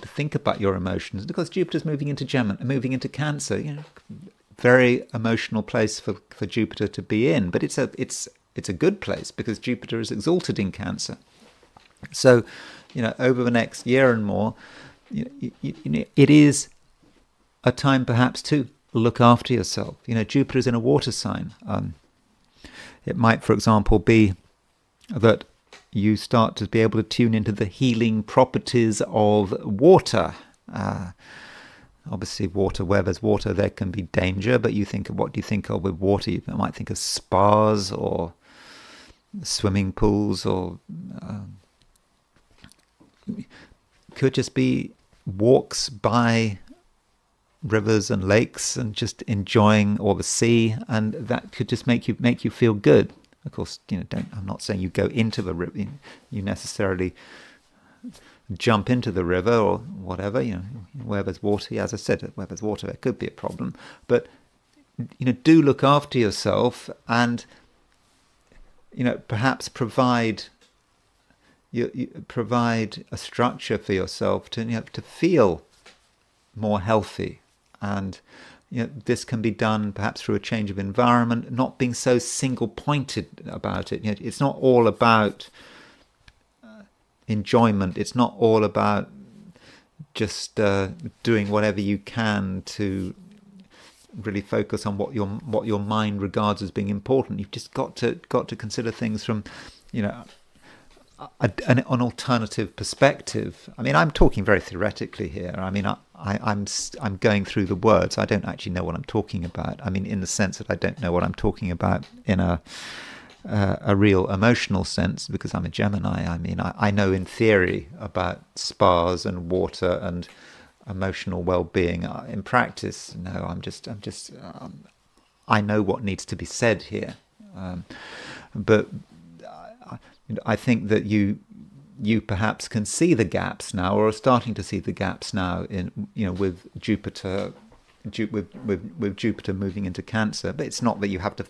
think about your emotions. Because Jupiter's moving into Gemini, moving into Cancer, very emotional place for Jupiter to be in. But it's a good place because Jupiter is exalted in Cancer. So, over the next year and more, it is a time perhaps to look after yourself. Jupiter is in a water sign. It might, for example, be that you start to be able to tune into the healing properties of water. Obviously, water, where there's water, there can be danger, but what do you think of with water? You might think of spas or swimming pools, or could just be walks by rivers and lakes and just enjoying, or the sea, and that could just make you feel good. Of course, I'm not saying you go into the river, you necessarily jump into the river or whatever. Where there's water, as I said, where there's water, there could be a problem. But do look after yourself, and perhaps provide a structure for yourself to feel more healthy And this can be done perhaps through a change of environment, not being so single-pointed about it. It's not all about enjoyment. It's not all about just doing whatever you can to really focus on what your mind regards as being important. You've just got to consider things from, an alternative perspective. I mean, I'm talking very theoretically here. I mean, I'm going through the words. I don't actually know what I'm talking about. I mean, in the sense that I don't know what I'm talking about in a real emotional sense, because I'm a Gemini. I mean, I know in theory about spas and water and emotional well-being. In practice, no. I know what needs to be said here, but I think that you perhaps can see the gaps now, or are starting to see the gaps now in with Jupiter, with Jupiter moving into Cancer. But it's not that you have to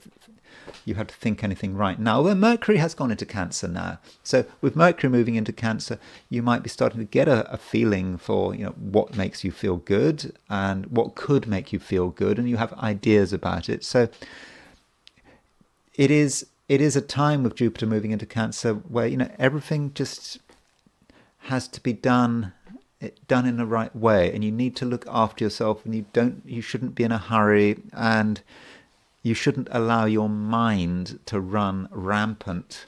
think anything right now. Well, Mercury has gone into Cancer now, so with Mercury moving into Cancer, you might be starting to get a feeling for what makes you feel good and what could make you feel good, and you have ideas about it. So it is a time with Jupiter moving into Cancer where everything just has to be done in the right way, and you need to look after yourself, and you shouldn't be in a hurry, and you shouldn't allow your mind to run rampant.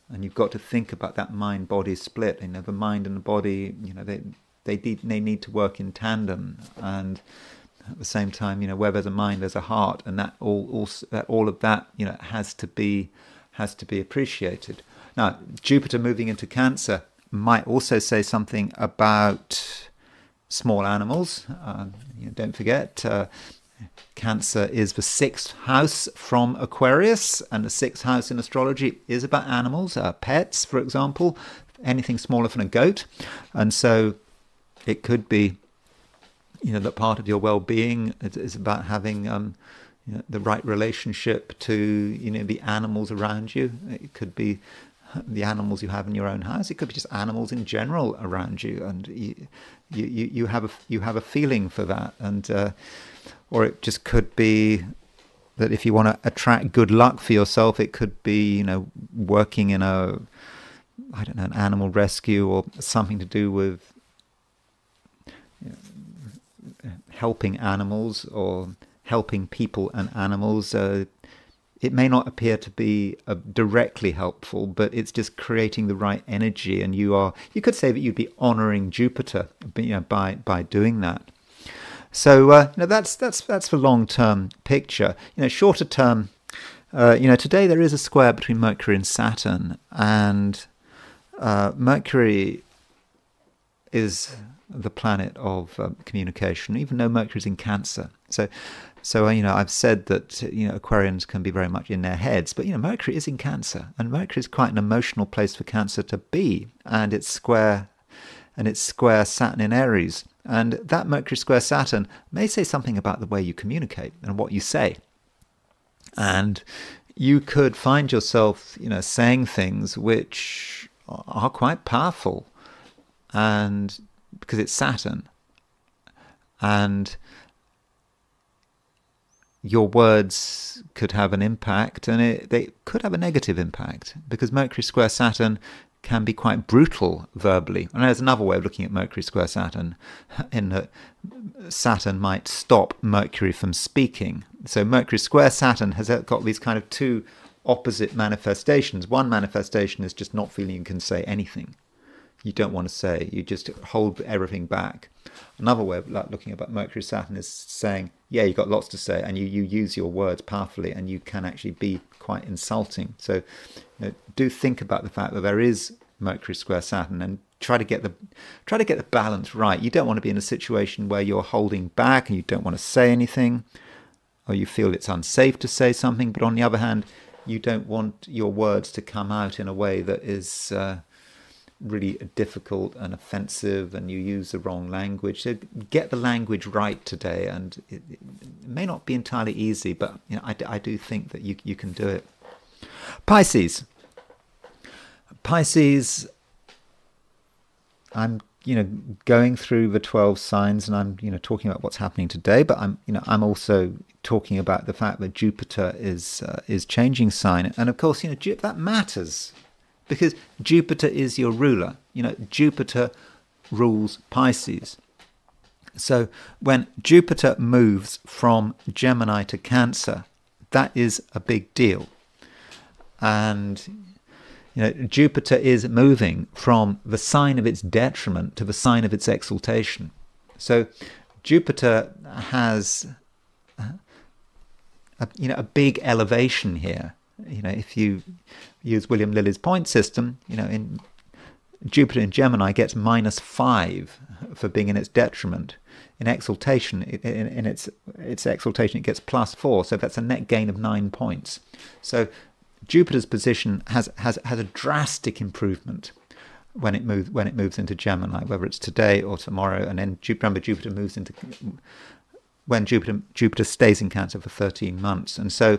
And you've got to think about that mind-body split. The mind and the body, they need to work in tandem, and at the same time, where there's a mind, there's a heart, and that all of that, has to be appreciated. Now, Jupiter moving into Cancer might also say something about small animals. Don't forget, Cancer is the 6th house from Aquarius, and the 6th house in astrology is about animals, pets, for example, anything smaller than a goat. And so it could be that part of your well-being is about having the right relationship to the animals around you. It could be the animals you have in your own house. It could be just animals in general around you, and you have a feeling for that. And or it just could be that if you want to attract good luck for yourself, it could be working in an animal rescue, or something to do with helping animals or helping people and animals. It may not appear to be directly helpful, but it's just creating the right energy, and you could say that you'd be honoring Jupiter, by doing that. So that's the long-term picture. Shorter term, today there is a square between Mercury and Saturn, and Mercury is the planet of communication, even though Mercury's in Cancer. So I've said that Aquarians can be very much in their heads, but Mercury is in Cancer, and Mercury is quite an emotional place for Cancer to be, and it's square Saturn in Aries, and that Mercury square Saturn may say something about the way you communicate and what you say, and you could find yourself saying things which are quite powerful, and because it's Saturn, and your words could have an impact, and they could have a negative impact, because Mercury square Saturn can be quite brutal verbally. And there's another way of looking at Mercury square Saturn, in that Saturn might stop Mercury from speaking. So Mercury square Saturn has got these kind of two opposite manifestations. One manifestation is just not feeling you can say anything. You don't want to say, you just hold everything back. Another way of looking at Mercury Saturn is saying, yeah, you've got lots to say, and you use your words powerfully, and you can actually be quite insulting. So do think about the fact that there is Mercury square Saturn, and try to get the balance right. You don't want to be in a situation where you're holding back and you don't want to say anything, or you feel it's unsafe to say something, but on the other hand, you don't want your words to come out in a way that is really difficult and offensive, and you use the wrong language. So get the language right today, and it may not be entirely easy, but I do think that you can do it. Pisces, I'm going through the 12 signs, and I'm, talking about what's happening today, but I'm also talking about the fact that Jupiter is changing sign. And of course, that matters because Jupiter is your ruler. Jupiter rules Pisces. So when Jupiter moves from Gemini to Cancer, that is a big deal. And Jupiter is moving from the sign of its detriment to the sign of its exaltation. So Jupiter has a big elevation here. If you use William Lilly's point system, in Jupiter in Gemini gets -5 for being in its detriment. In exaltation, in its exaltation, it gets +4. So that's a net gain of 9 points. So Jupiter's position has a drastic improvement when it moves into Gemini, whether it's today or tomorrow. And then remember, Jupiter moves into when Jupiter stays in Cancer for 13 months, and so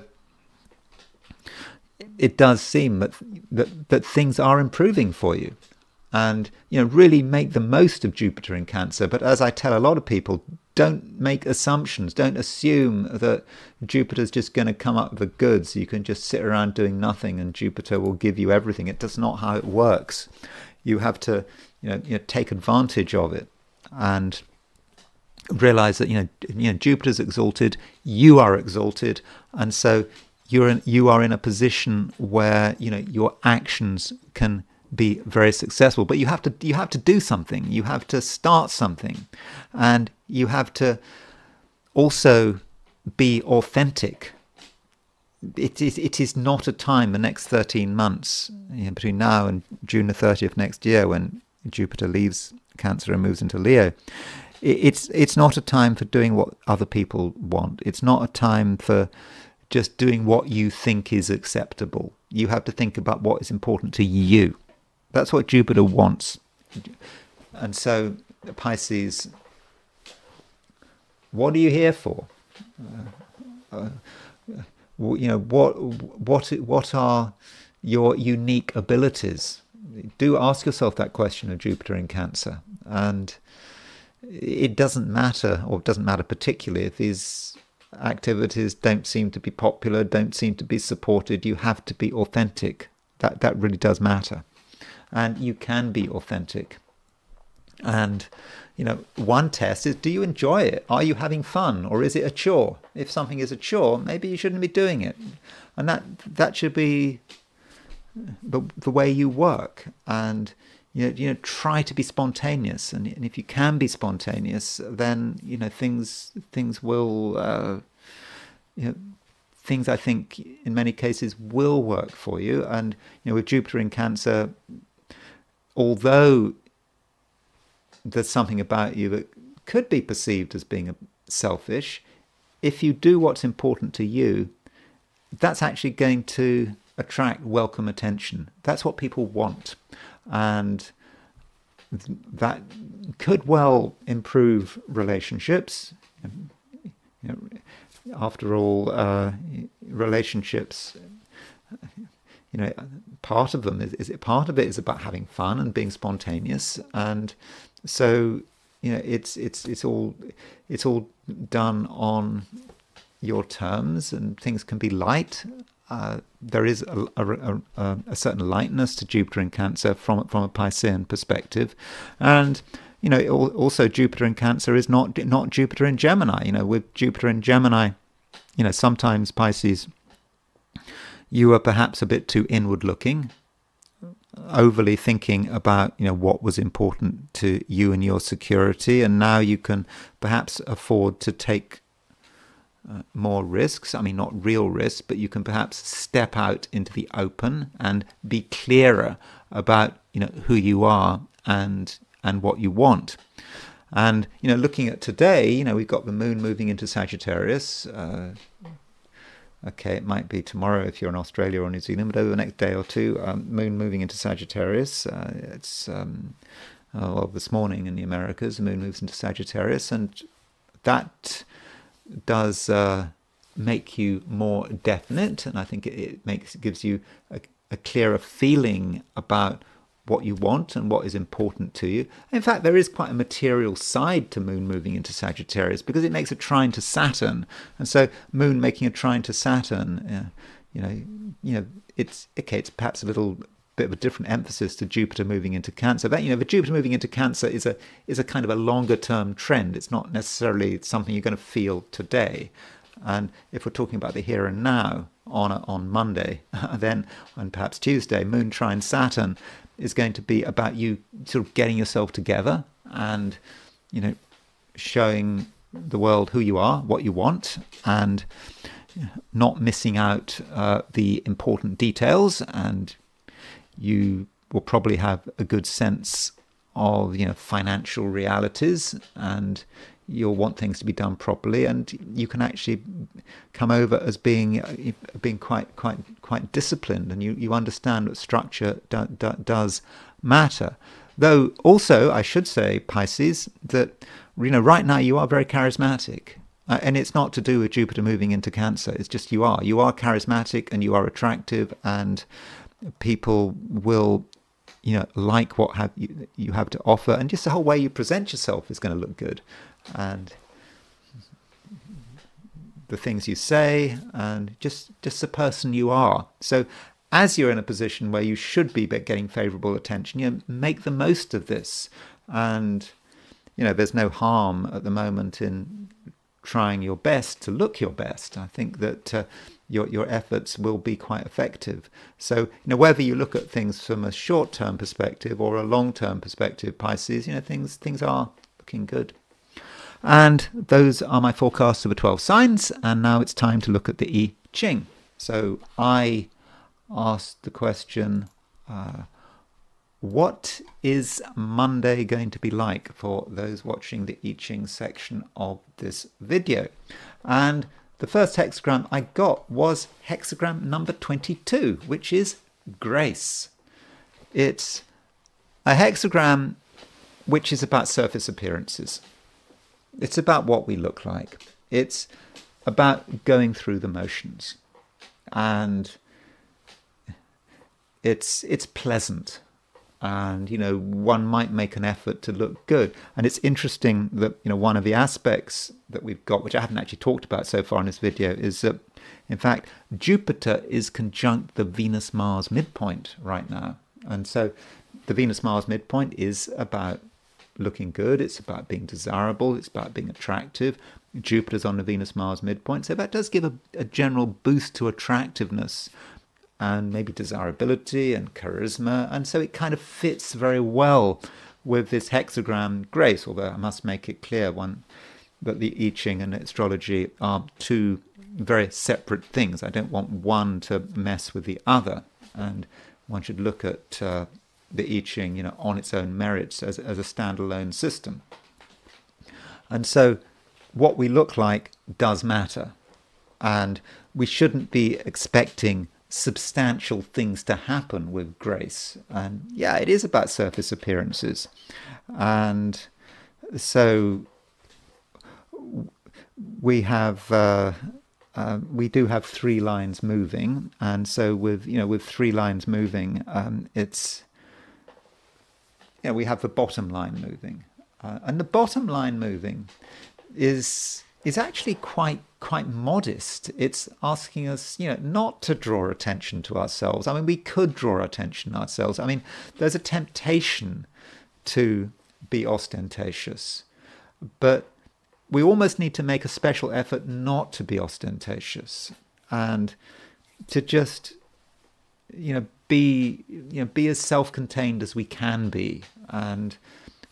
it does seem that things are improving for you. And really make the most of Jupiter in Cancer. But as I tell a lot of people, don't make assumptions. Don't assume that Jupiter's just going to come up with the goods. You can just sit around doing nothing and Jupiter will give you everything. It does not how it works. You have to take advantage of it and realize that Jupiter's exalted, you are exalted, and so you are in a position where your actions can be very successful. But you have to do something. You have to start something, and you have to also be authentic. It is not a time, the next 13 months, between now and June the 30th next year, when Jupiter leaves Cancer and moves into Leo. It's not a time for doing what other people want. It's not a time for just doing what you think is acceptable. You have to think about what is important to you. That's what Jupiter wants. And so, Pisces, what are you here for? What are your unique abilities? Do ask yourself that question of Jupiter in Cancer. And it doesn't matter, or it doesn't matter particularly, if these activities don't seem to be popular, don't seem to be supported. You have to be authentic. That really does matter. And you can be authentic. And, one test is, do you enjoy it? Are you having fun? Or is it a chore? If something is a chore, maybe you shouldn't be doing it. And that should be the way you work. And, try to be spontaneous. And if you can be spontaneous, then, things will, things I think in many cases will work for you. And, with Jupiter in Cancer, although there's something about you that could be perceived as being selfish, if you do what's important to you, that's actually going to attract welcome attention. That's what people want. And that could well improve relationships. After all, relationships, part of them part of it is about having fun and being spontaneous, and so it's all done on your terms, and things can be light. There is a certain lightness to Jupiter in Cancer from a Piscean perspective, and also Jupiter in Cancer is not Jupiter in Gemini. With Jupiter in Gemini, sometimes Pisces, you are perhaps a bit too inward looking, overly thinking about what was important to you and your security, and now you can perhaps afford to take more risks. I mean, not real risks, but you can perhaps step out into the open and be clearer about who you are and what you want. And looking at today, we've got the moon moving into Sagittarius. Okay, it might be tomorrow if you're in Australia or New Zealand, but over the next day or two, moon moving into Sagittarius. It's this morning in the Americas, the moon moves into Sagittarius, and that does make you more definite, and I think it gives you a clearer feeling about what you want and what is important to you. In fact, there is quite a material side to Moon moving into Sagittarius because it makes a trine to Saturn, and so Moon making a trine to Saturn, it's okay. It's perhaps a little bit of a different emphasis to Jupiter moving into Cancer. But the Jupiter moving into Cancer is a kind of a longer term trend. It's not necessarily something you're going to feel today. And if we're talking about the here and now on Monday, then on perhaps Tuesday, Moon trine Saturn is going to be about you sort of getting yourself together and showing the world who you are, what you want, and not missing out the important details. And you will probably have a good sense of financial realities, and you'll want things to be done properly, and you can actually come over as being quite disciplined, and you understand that structure does matter. Though also I should say, Pisces, that right now you are very charismatic. And it's not to do with Jupiter moving into Cancer. It's just you are charismatic and you are attractive, and people will like what you have to offer, and just the whole way you present yourself is going to look good, and the things you say, and just the person you are. So as you're in a position where you should be getting favorable attention, make the most of this. And there's no harm at the moment in trying your best to look your best. I think that your efforts will be quite effective. So whether you look at things from a short-term perspective or a long-term perspective, Pisces, things are looking good. And those are my forecasts of the 12 signs. And now it's time to look at the I Ching. So I asked the question, what is Monday going to be like for those watching the I Ching section of this video? And the first hexagram I got was hexagram number 22, which is grace. It's a hexagram which is about surface appearances. It's about what we look like. It's about going through the motions. And it's pleasant. And one might make an effort to look good. And it's interesting that one of the aspects that we've got, which I haven't actually talked about so far in this video, is that in fact Jupiter is conjunct the Venus-Mars midpoint right now. And so the Venus-Mars midpoint is about looking good, it's about being desirable, it's about being attractive. Jupiter's on the Venus-Mars midpoint, so that does give a general boost to attractiveness and maybe desirability and charisma, and so it kind of fits very well with this hexagram grace, although I must make it clear that the I Ching and astrology are two very separate things. I don't want one to mess with the other, and one should look at the I Ching on its own merits as a standalone system. And so what we look like does matter, and we shouldn't be expecting substantial things to happen with grace. And yeah, it is about surface appearances. And so we do have three lines moving, and so with three lines moving, we have the bottom line moving, and the bottom line moving is actually quite modest. It's asking us, not to draw attention to ourselves. I mean, we could draw attention to ourselves. I mean, there's a temptation to be ostentatious, but we almost need to make a special effort not to be ostentatious, and to just, be as self-contained as we can be, and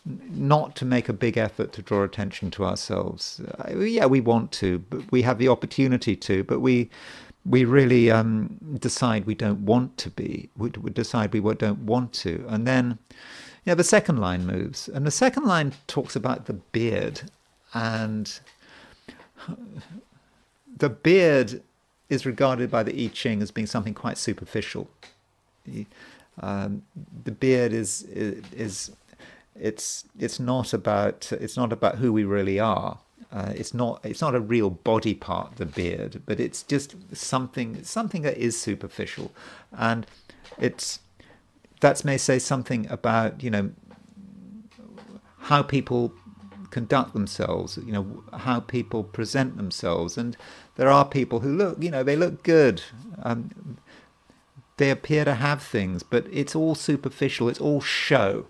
not to make a big effort to draw attention to ourselves. Yeah, we want to, but we have the opportunity to, but we really decide we don't want to be. We decide we don't want to. And then the second line moves. And the second line talks about the beard. And the beard is regarded by the I Ching as being something quite superficial. The beard it's not about who we really are. It's not a real body part, the beard, but it's just something that is superficial, and it's that may say something about, how people conduct themselves, how people present themselves. And there are people who look, they look good. They appear to have things, but it's all superficial. It's all show.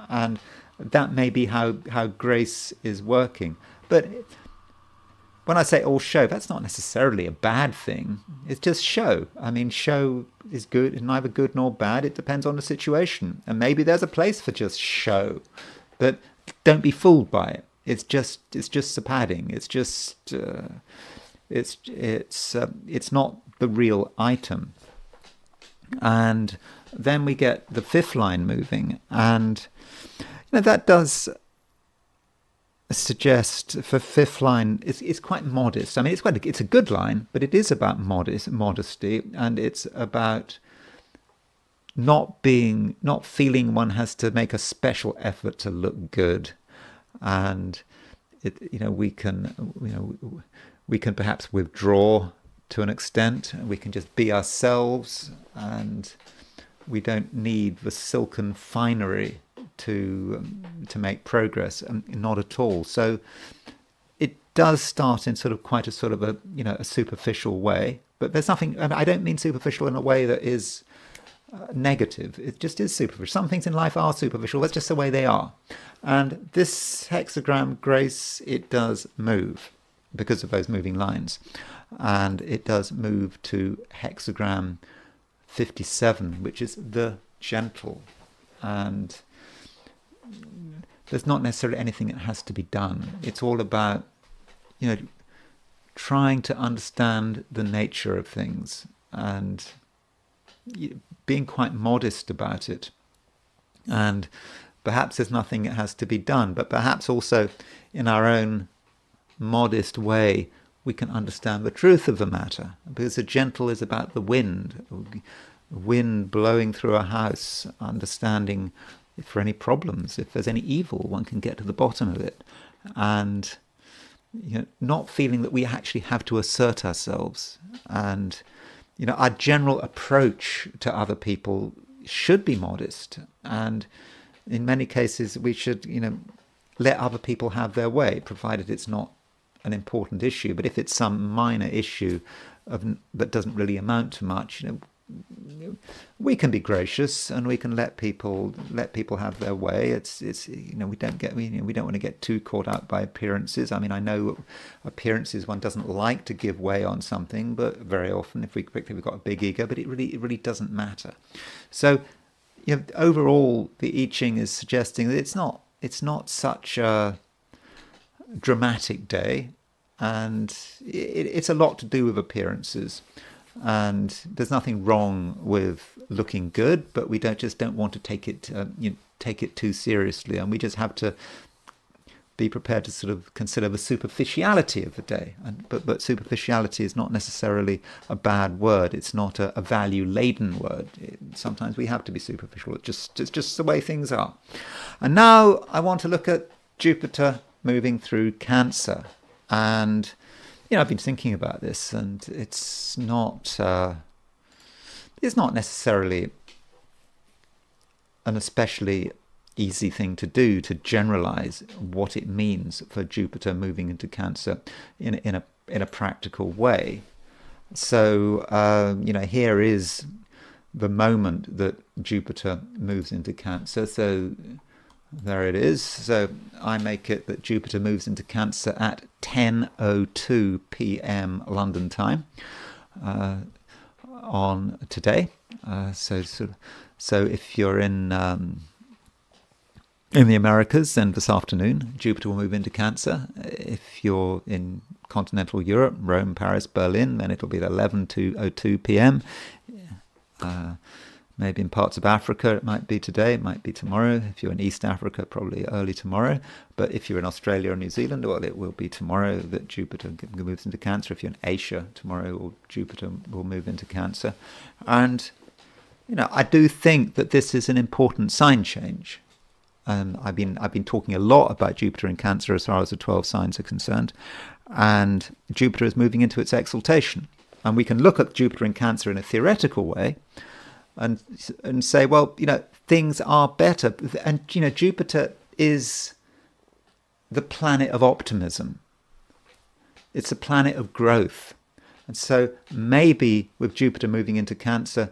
And that may be how grace is working. But when I say all show, that's not necessarily a bad thing. It's just show. I mean, show is good. It's neither good nor bad. It depends on the situation. And maybe there's a place for just show. But don't be fooled by it. It's just the padding. It's just it's not the real item. And then we get the fifth line moving, and that does suggest for fifth line it's quite modest. I mean, it's a good line, but it is about modesty, and it's about not feeling one has to make a special effort to look good. And we can perhaps withdraw to an extent. We can just be ourselves, and we don't need the silken finery to make progress. Not at all. So it does start in quite a superficial way. But there's nothing. I don't mean superficial in a way that is negative. It just is superficial. Some things in life are superficial. That's just the way they are. And this hexagram grace, it does move because of those moving lines. And it does move to hexagram 57, which is the gentle. And there's not necessarily anything that has to be done. It's all about, trying to understand the nature of things and being quite modest about it. And perhaps there's nothing that has to be done, but perhaps also in our own modest way we can understand the truth of the matter, because the gentle is about the wind blowing through a house, understanding if there are any problems, if there's any evil, one can get to the bottom of it, and not feeling that we actually have to assert ourselves. And our general approach to other people should be modest, and in many cases we should let other people have their way, provided it's not an important issue. But if it's some minor issue that doesn't really amount to much, we can be gracious and we can let people have their way. We don't want to get too caught up by appearances. I mean, I know appearances, one doesn't like to give way on something, but very often if we've got a big ego, but it really doesn't matter. So overall the I Ching is suggesting that it's not such a dramatic day, and it's a lot to do with appearances. And there's nothing wrong with looking good, but we don't want to take it too seriously, and we just have to be prepared to consider the superficiality of the day. But superficiality is not necessarily a bad word. It's not a value-laden word. Sometimes we have to be superficial. It's just the way things are. And now I want to look at Jupiter moving through Cancer, and I've been thinking about this, and it's not necessarily an especially easy thing to do, to generalize what it means for Jupiter moving into Cancer in a practical way. So here is the moment that Jupiter moves into Cancer. So there it is. So I make it that Jupiter moves into Cancer at 10:02 p.m. London time on today. So if you're in the Americas, then this afternoon Jupiter will move into Cancer. If you're in continental Europe, Rome, Paris, Berlin, then it'll be at 11:02 p.m. Maybe in parts of Africa it might be today, it might be tomorrow. If you're in East Africa, probably early tomorrow. But if you're in Australia or New Zealand, well, it will be tomorrow that Jupiter moves into Cancer. If you're in Asia, tomorrow Jupiter will move into Cancer. And, I do think that this is an important sign change. And I've been talking a lot about Jupiter in Cancer as far as the 12 signs are concerned. And Jupiter is moving into its exaltation. And we can look at Jupiter in Cancer in a theoretical way, and say, well, things are better. And Jupiter is the planet of optimism. It's a planet of growth. And so maybe with Jupiter moving into Cancer,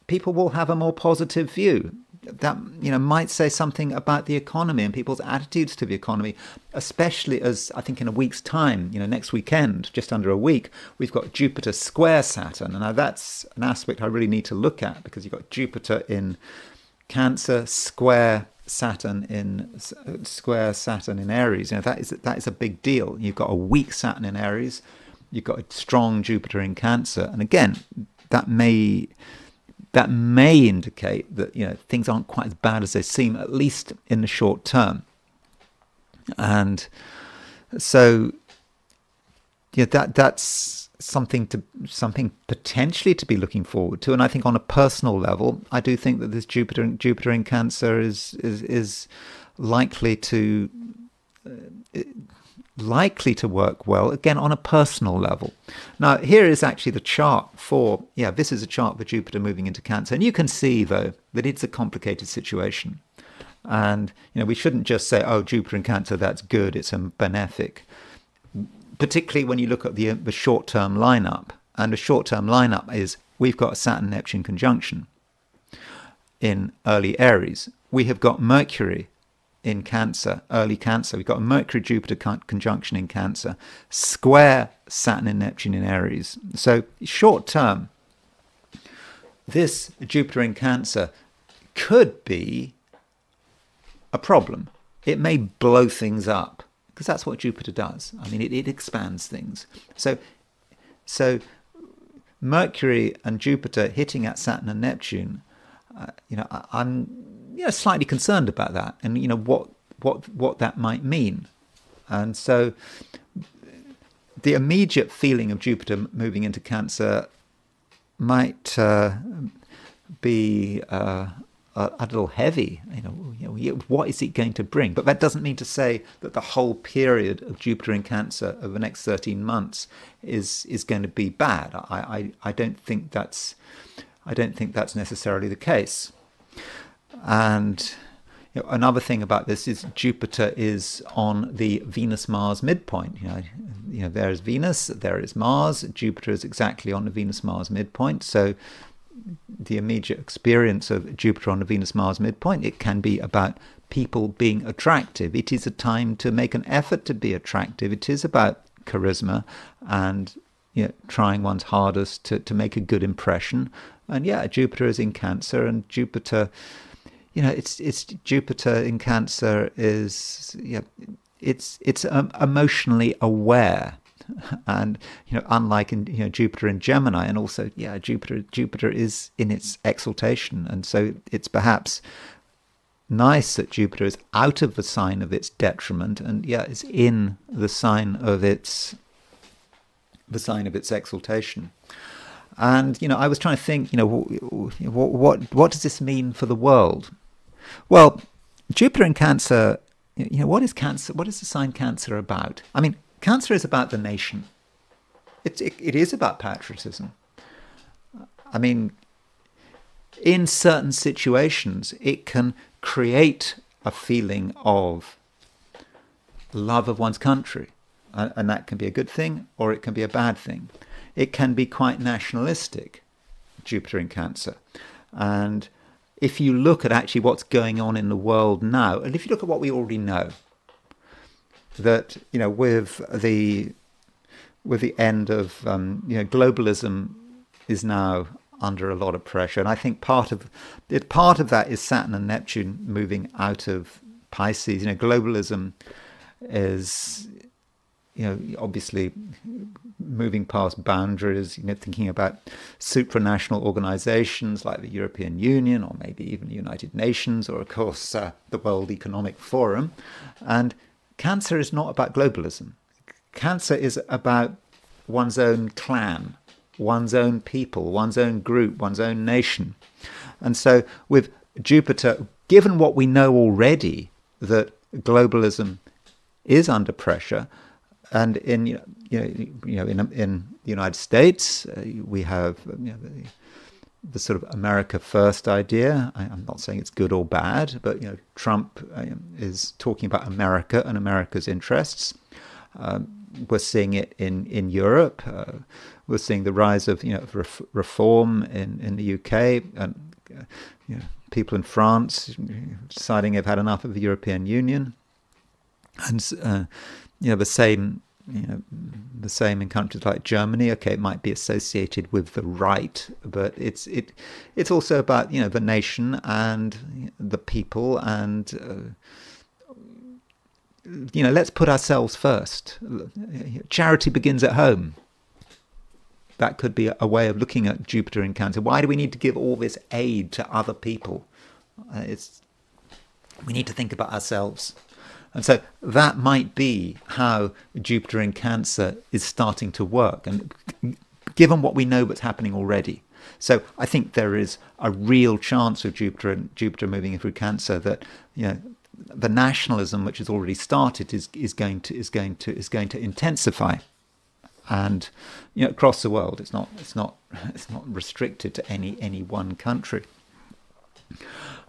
people will have a more positive view. That might say something about the economy and people's attitudes to the economy, especially as I think in a week's time, next weekend, just under a week, we've got Jupiter square Saturn. And now that's an aspect I really need to look at, because you've got Jupiter in Cancer square Saturn in Aries. That is a big deal. You've got a weak Saturn in Aries, you've got a strong Jupiter in Cancer, and again, that may indicate that things aren't quite as bad as they seem, at least in the short term. And so that's something potentially to be looking forward to. And I think on a personal level, I do think that this Jupiter in Cancer is likely to work well, again, on a personal level. Now, here is actually the chart for, this is a chart for Jupiter moving into Cancer. And you can see, though, that it's a complicated situation. And, we shouldn't just say, oh, Jupiter in Cancer, that's good, it's a benefic. Particularly when you look at the short-term lineup. And the short-term lineup is, we've got a Saturn-Neptune conjunction in early Aries. We have got Mercury in Cancer, early Cancer. We've got a Mercury-Jupiter conjunction in Cancer, square Saturn and Neptune in Aries. So short term, this Jupiter in Cancer could be a problem. It may blow things up, because that's what Jupiter does. I mean, it expands things. So Mercury and Jupiter hitting at Saturn and Neptune, I'm slightly concerned about that, and what that might mean. And so the immediate feeling of Jupiter moving into Cancer might be a little heavy. What is it going to bring? But that doesn't mean to say that the whole period of Jupiter in Cancer over the next 13 months is going to be bad. I don't think that's necessarily the case. And another thing about this is Jupiter is on the Venus-Mars midpoint. There is Venus, there is Mars. Jupiter is exactly on the Venus-Mars midpoint. So the immediate experience of Jupiter on the Venus-Mars midpoint, it can be about people being attractive. It is a time to make an effort to be attractive. It is about charisma and trying one's hardest to make a good impression. And Jupiter is in Cancer, and Jupiter, it's Jupiter in Cancer is it's emotionally aware, and unlike in Jupiter in Gemini, and also Jupiter is in its exaltation, and so it's perhaps nice that Jupiter is out of the sign of its detriment and is in the sign of its exaltation. And I was trying to think, what does this mean for the world? Well, Jupiter in Cancer, what is Cancer? What is the sign Cancer about? I mean, Cancer is about the nation. It is about patriotism. I mean, in certain situations, it can create a feeling of love of one's country, and that can be a good thing or it can be a bad thing. It can be quite nationalistic, Jupiter in Cancer. And if you look at actually what's going on in the world now, and if you look at what we already know, that with the end of globalism is now under a lot of pressure, and I think part of that is Saturn and Neptune moving out of Pisces. Globalism is obviously moving past boundaries, thinking about supranational organizations like the European Union, or maybe even the United Nations, or of course the World Economic Forum. And Cancer is not about globalism. Cancer is about one's own clan, one's own people, one's own group, one's own nation. And so with Jupiter, given what we know already, that globalism is under pressure, and in in the United States, we have the sort of America first idea. I'm not saying it's good or bad, but Trump is talking about America and America's interests. We're seeing it in Europe. We're seeing the rise of reform in the UK, and people in France deciding they've had enough of the European Union, and the same in countries like Germany. Okay, it might be associated with the right, but it's also about the nation and the people, and let's put ourselves first. Charity begins at home. That could be a way of looking at Jupiter in Cancer. Why do we need to give all this aid to other people? We need to think about ourselves. And so that might be how Jupiter in Cancer is starting to work, and given what we know what's happening already. So I think there is a real chance of Jupiter moving through Cancer that the nationalism which has already started is going to intensify, and across the world. It's not restricted to any one country.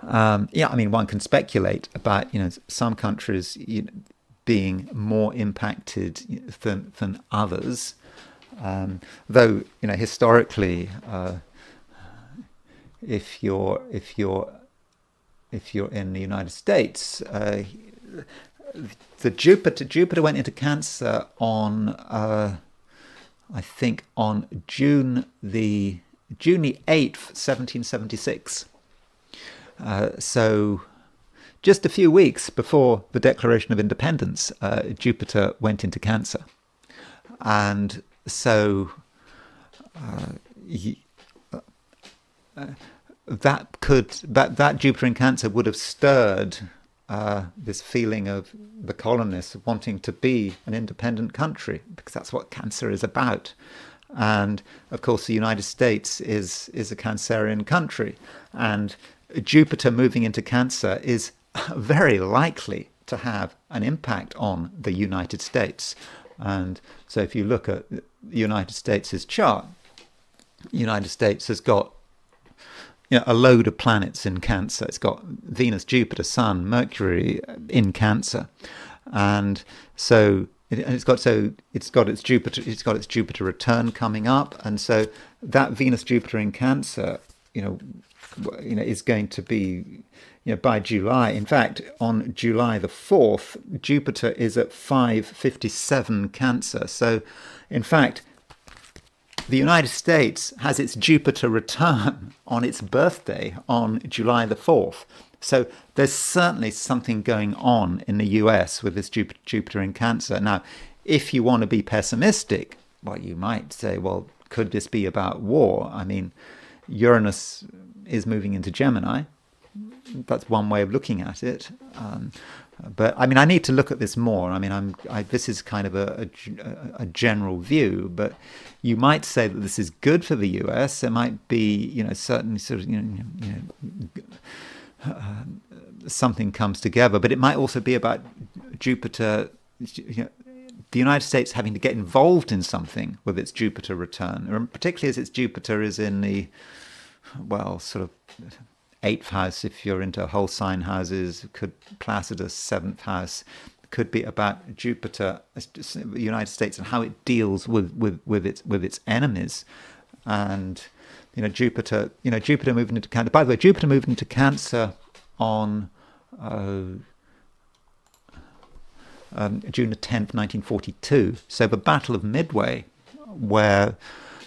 One can speculate about some countries being more impacted than others, though historically, if you're in the United States, the Jupiter went into Cancer on I think on June the 8th, 1776. So just a few weeks before the Declaration of Independence, Jupiter went into Cancer. And so that Jupiter in Cancer would have stirred this feeling of the colonists wanting to be an independent country, because that's what Cancer is about. And of course the United States is a Cancerian country, and Jupiter moving into Cancer is very likely to have an impact on the United States. And so if you look at the United States' chart, the United States has got a load of planets in Cancer. It's got Venus, Jupiter, Sun, Mercury in Cancer, and so it's got its Jupiter return coming up, and so that Venus Jupiter in Cancer, is going to be by July. In fact, on July the 4th, Jupiter is at 557 Cancer. So, in fact, the United States has its Jupiter return on its birthday on July the 4th. So there's certainly something going on in the US with this Jupiter in Cancer. Now, if you want to be pessimistic, well, you might say, well, could this be about war? I mean, Uranus is moving into Gemini. That's one way of looking at it. But I mean, I need to look at this more. I mean, this is kind of a general view, but you might say that this is good for the US. It might be, certainly sort of, something comes together, but it might also be about Jupiter, the United States having to get involved in something with its Jupiter return, particularly as its Jupiter is in the, sort of 8th house, if you're into whole sign houses, Placidus 7th house, could be about Jupiter, the United States, and how it deals with its enemies. And Jupiter moving into Cancer. By the way, Jupiter moved into Cancer on June the 10th, 1942. So the Battle of Midway, where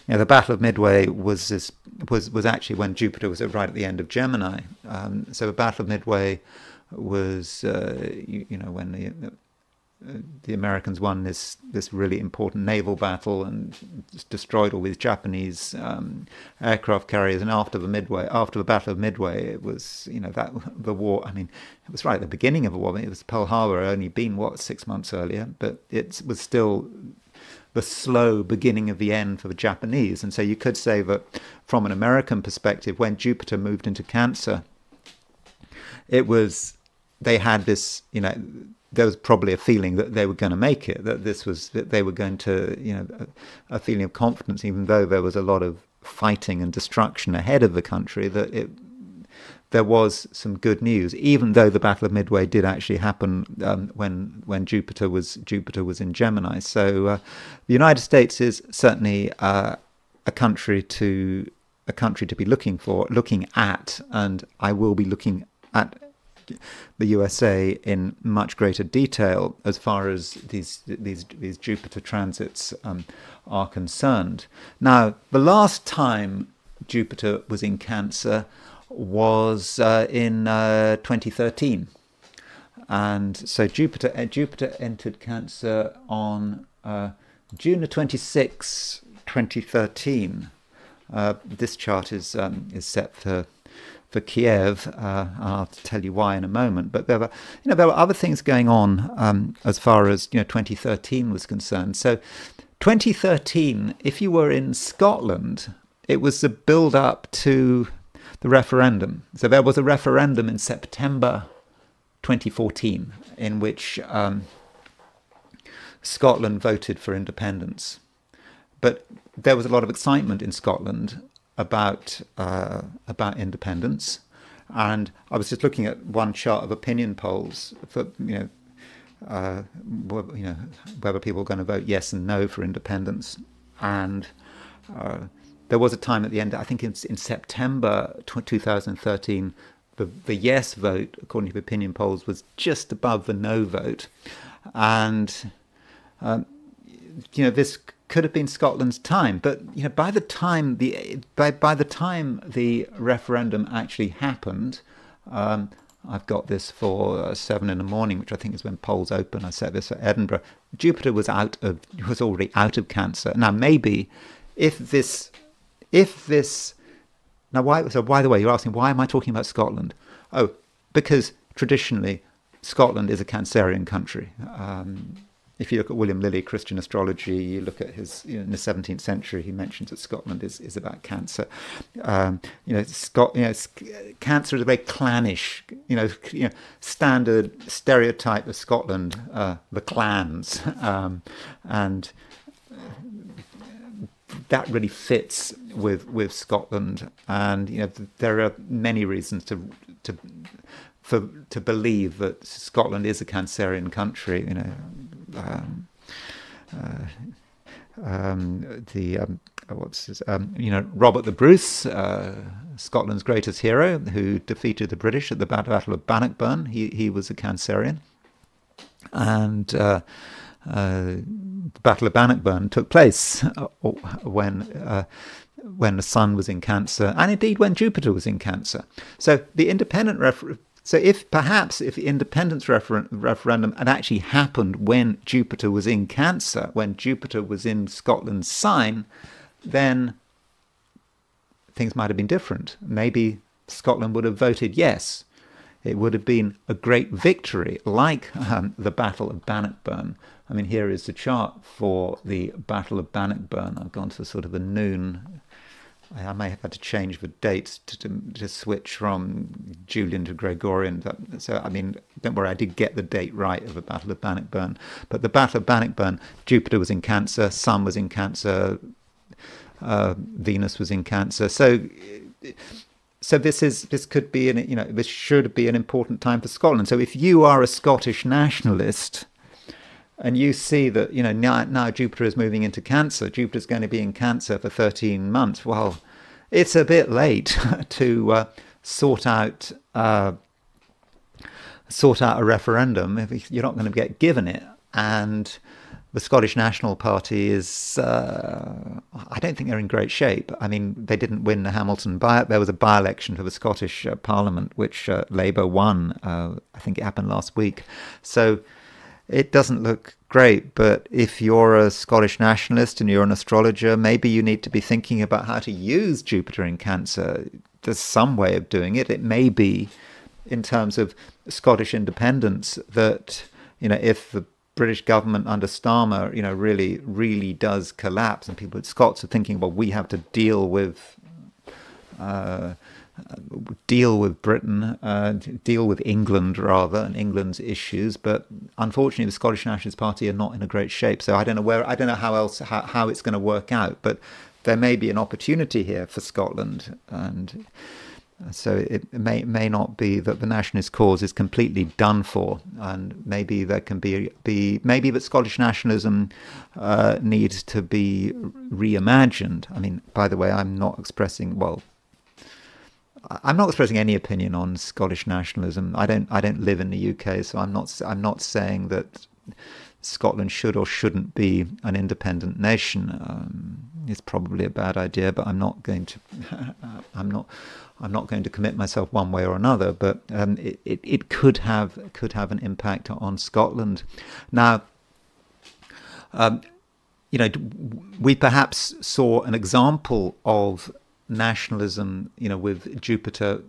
the Battle of Midway was actually when Jupiter was right at the end of Gemini. So the Battle of Midway was when the Americans won this really important naval battle and destroyed all these Japanese aircraft carriers. And after the Battle of Midway, it was the war. I mean, it was right at the beginning of the war. I mean, it was Pearl Harbor, only been 6 months earlier, but it was still the slow beginning of the end for the Japanese. And so you could say that from an American perspective, when Jupiter moved into Cancer, they had this, there was probably a feeling that they were going to make it, that they were going to, a feeling of confidence, even though there was a lot of fighting and destruction ahead of the country, that there was some good news, even though the Battle of Midway did actually happen when Jupiter was in Gemini. So the United States is certainly a country to be looking at, and I will be looking at the USA in much greater detail as far as these Jupiter transits are concerned. Now, the last time Jupiter was in Cancer was in 2013, and so Jupiter entered Cancer on June the 26th, 2013. This chart is set for Kiev. I'll tell you why in a moment. But there were other things going on as far as 2013 was concerned. So 2013, if you were in Scotland, it was the build-up to the referendum. So there was a referendum in September 2014 in which Scotland voted for independence. But there was a lot of excitement in Scotland about independence, and I was just looking at one chart of opinion polls for whether people were going to vote yes and no for independence, and there was a time at the end, I think in September 2013, the yes vote, according to opinion polls, was just above the no vote, and this could have been Scotland's time. But by the time the referendum actually happened, I've got this for 7 in the morning, which I think is when polls open. I set this for Edinburgh. Jupiter was already out of Cancer. Now maybe if this now why? So by the way, you're asking why am I talking about Scotland? Oh, because traditionally Scotland is a Cancerian country. If you look at William Lilly, Christian Astrology, you look at his, in the 17th century, he mentions that Scotland is about Cancer. Cancer is a very clannish, standard stereotype of Scotland, the clans, and that really fits with Scotland. And there are many reasons to believe that Scotland is a Cancerian country. Robert the Bruce, Scotland's greatest hero, who defeated the British at the Battle of Bannockburn. He was a Cancerian, and the Battle of Bannockburn took place when the Sun was in Cancer, and indeed when Jupiter was in Cancer. So the independent So if the independence referendum had actually happened when Jupiter was in Cancer, when Jupiter was in Scotland's sign, then things might have been different. Maybe Scotland would have voted yes. It would have been a great victory, like the Battle of Bannockburn. I mean, here is the chart for the Battle of Bannockburn. I've gone to sort of the noon. I may have had to change the dates to switch from Julian to Gregorian. So, I mean, don't worry, I did get the date right of the Battle of Bannockburn. But the Battle of Bannockburn, Jupiter was in Cancer, Sun was in Cancer, Venus was in Cancer. So this should be an important time for Scotland. So if you are a Scottish nationalist, and you see that, now Jupiter is moving into Cancer, Jupiter's going to be in Cancer for 13 months. Well, it's a bit late to sort out a referendum if you're not going to get given it. And the Scottish National Party is, I don't think they're in great shape. I mean, they didn't win the Hamilton there was a by-election for the Scottish Parliament, which Labour won. I think it happened last week. So it doesn't look great, but if you're a Scottish nationalist and you're an astrologer, maybe you need to be thinking about how to use Jupiter in Cancer. There's some way of doing it. It may be in terms of Scottish independence that, if the British government under Starmer, really, really does collapse, and Scots are thinking, well, we have to deal with Britain, deal with England rather, and England's issues. But unfortunately, the Scottish Nationalist Party are not in a great shape. So I don't know how it's going to work out. But there may be an opportunity here for Scotland, and so it may not be that the nationalist cause is completely done for, and maybe there can be maybe that Scottish nationalism needs to be reimagined. I mean, by the way, I'm not expressing any opinion on Scottish nationalism. I don't live in the UK, so I'm not saying that Scotland should or shouldn't be an independent nation. It's probably a bad idea, but I'm not going to commit myself one way or another. But it could have an impact on Scotland. Now, we perhaps saw an example of nationalism, with Jupiter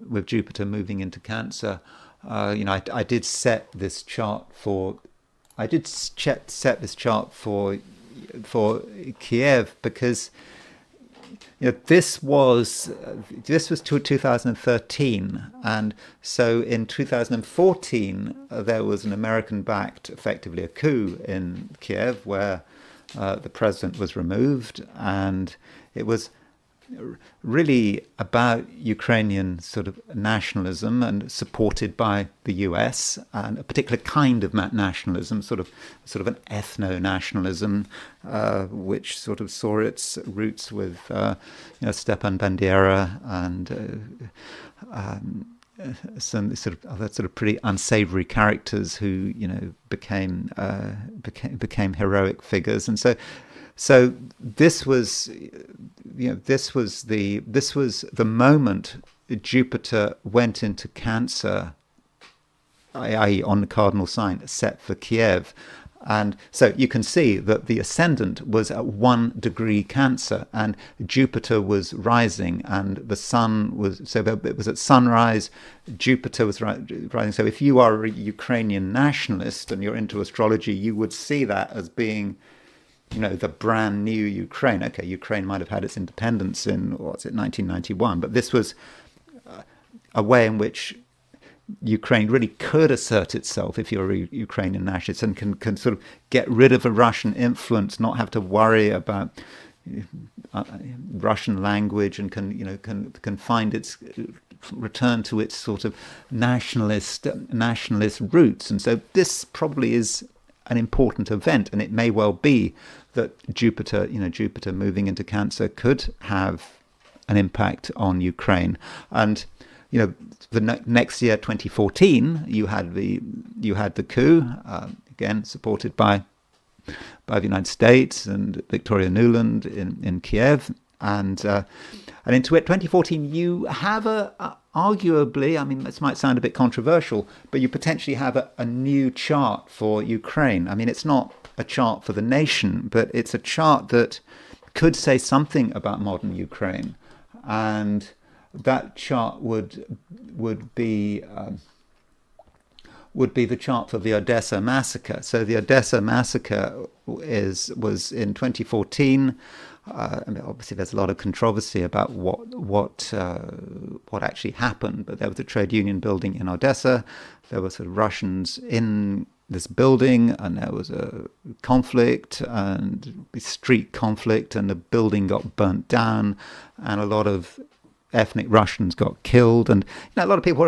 moving into Cancer. I did set this chart for Kiev, because this was 2013, and so in 2014 there was an American-backed, effectively a coup in Kiev, where the president was removed, and it was really about Ukrainian sort of nationalism, and supported by the US, and a particular kind of nationalism, sort of an ethno-nationalism, which sort of saw its roots with Stepan Bandera and some sort of other sort of pretty unsavory characters who became heroic figures. And so this was the moment Jupiter went into Cancer, i.e. on the cardinal sign set for Kiev. And so you can see that the ascendant was at 1 degree Cancer, and Jupiter was rising, and the sun was, so it was at sunrise, Jupiter was rising. So if you are a Ukrainian nationalist and you're into astrology, you would see that as being, the brand new Ukraine. Okay, Ukraine might have had its independence in, 1991, but this was a way in which Ukraine really could assert itself if you're a Ukrainian nationalist, and can sort of get rid of a Russian influence, not have to worry about Russian language, and can find its return to its sort of nationalist roots. And so this probably is an important event, and it may well be that Jupiter moving into Cancer could have an impact on Ukraine. And the next year, 2014, you had the coup, again supported by the United States and Victoria Nuland in Kiev, and into 2014 you have arguably, I mean, this might sound a bit controversial, but you potentially have a new chart for Ukraine. I mean, it's not a chart for the nation, but it's a chart that could say something about modern Ukraine, and that chart would be the chart for the Odessa massacre. So the Odessa massacre was in 2014. I mean, obviously, there's a lot of controversy about what actually happened, but there was a trade union building in Odessa. There were sort of Russians in this building, and there was a conflict, and street conflict, and the building got burnt down, and a lot of ethnic Russians got killed. And a lot of people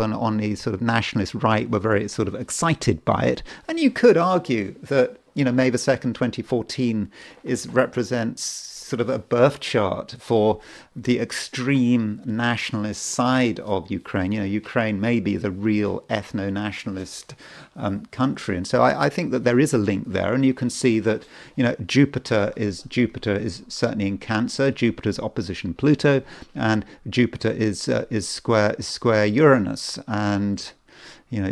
on the sort of nationalist right were very sort of excited by it. And you could argue that May the 2nd, 2014 represents sort of a birth chart for the extreme nationalist side of Ukraine. Ukraine may be the real ethno-nationalist country, and so I think that there is a link there. And you can see that Jupiter is certainly in Cancer. Jupiter's opposition Pluto, and Jupiter is square Uranus, and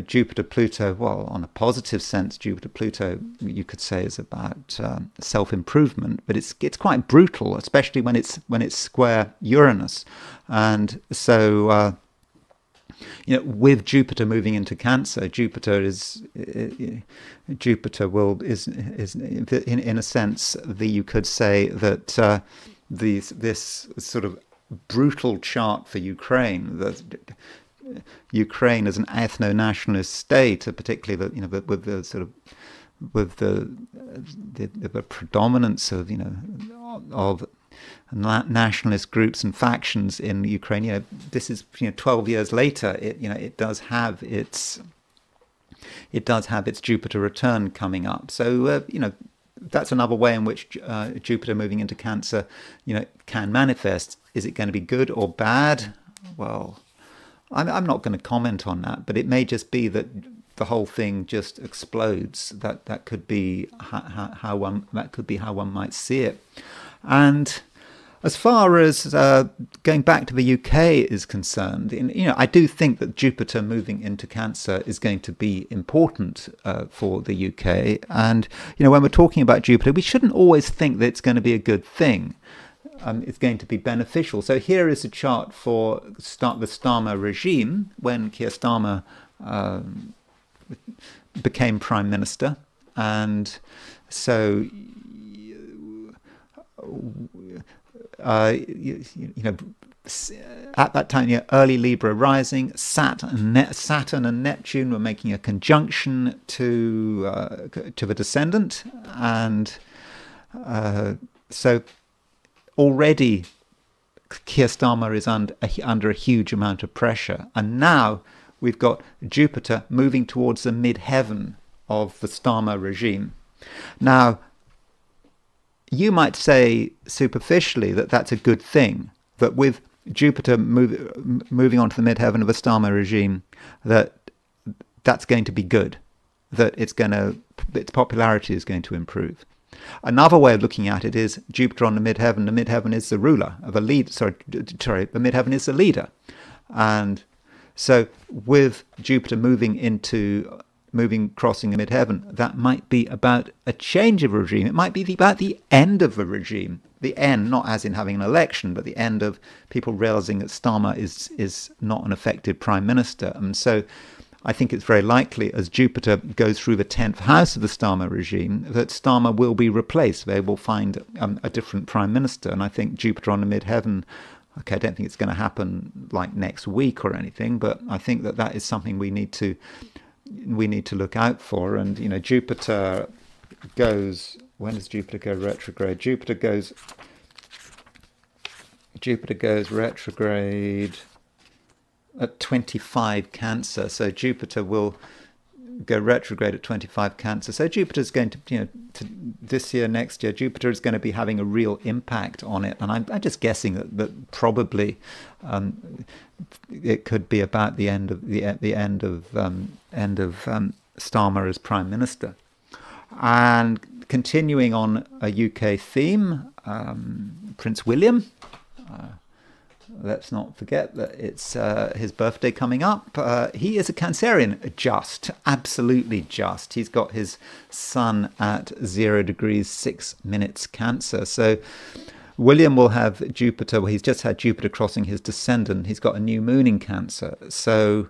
Jupiter-Pluto, well, on a positive sense, Jupiter-Pluto, you could say, is about self-improvement, but it's quite brutal, especially when it's square Uranus. And so, with Jupiter moving into Cancer, Jupiter is in a sense, you could say that this sort of brutal chart for Ukraine, Ukraine as an ethno-nationalist state, particularly with the predominance of nationalist groups and factions in Ukraine. This is 12 years later. It does have its Jupiter return coming up. So that's another way in which Jupiter moving into Cancer, can manifest. Is it going to be good or bad? Well, I'm not going to comment on that, but it may just be that the whole thing just explodes. That could be how one might see it. And as far as going back to the UK is concerned, I do think that Jupiter moving into Cancer is going to be important for the UK. And when we're talking about Jupiter, we shouldn't always think that it's going to be a good thing. It's going to be beneficial. So here is a chart for the Starmer regime when Keir Starmer became Prime Minister, and so at that time, early Libra rising, Saturn and Neptune were making a conjunction to the descendant, and so already Keir Starmer is under a huge amount of pressure, and now we've got Jupiter moving towards the midheaven of the Starmer regime. Now, you might say superficially that that's a good thing, that with Jupiter moving on to the midheaven of a Starmer regime, that's going to be good, that its popularity is going to improve. Another way of looking at it is Jupiter on the midheaven. The midheaven is the ruler of a lead. The midheaven is the leader, and so with Jupiter crossing the midheaven, that might be about a change of regime. It might be about the end of the regime. The end, not as in having an election, but the end of people realizing that Starmer is not an effective prime minister. And so I think it's very likely, as Jupiter goes through the 10th house of the Starmer regime, that Starmer will be replaced. They will find a different prime minister. And I think Jupiter on the midheaven, okay, I don't think it's going to happen like next week or anything, but I think that is something we need to look out for. And Jupiter goes, when does Jupiter go retrograde? Jupiter goes retrograde at 25 Cancer. So Jupiter will go retrograde at 25 Cancer. So Jupiter's going to this year, next year, Jupiter is going to be having a real impact on it. And I'm just guessing that probably it could be about the end of Starmer as Prime Minister. And continuing on a UK theme, Prince William. Let's not forget that it's his birthday coming up. He is a Cancerian, absolutely just. He's got his sun at 0 degrees 6 minutes Cancer. So William will have Jupiter, well, he's just had Jupiter crossing his descendant. He's got a new moon in Cancer. So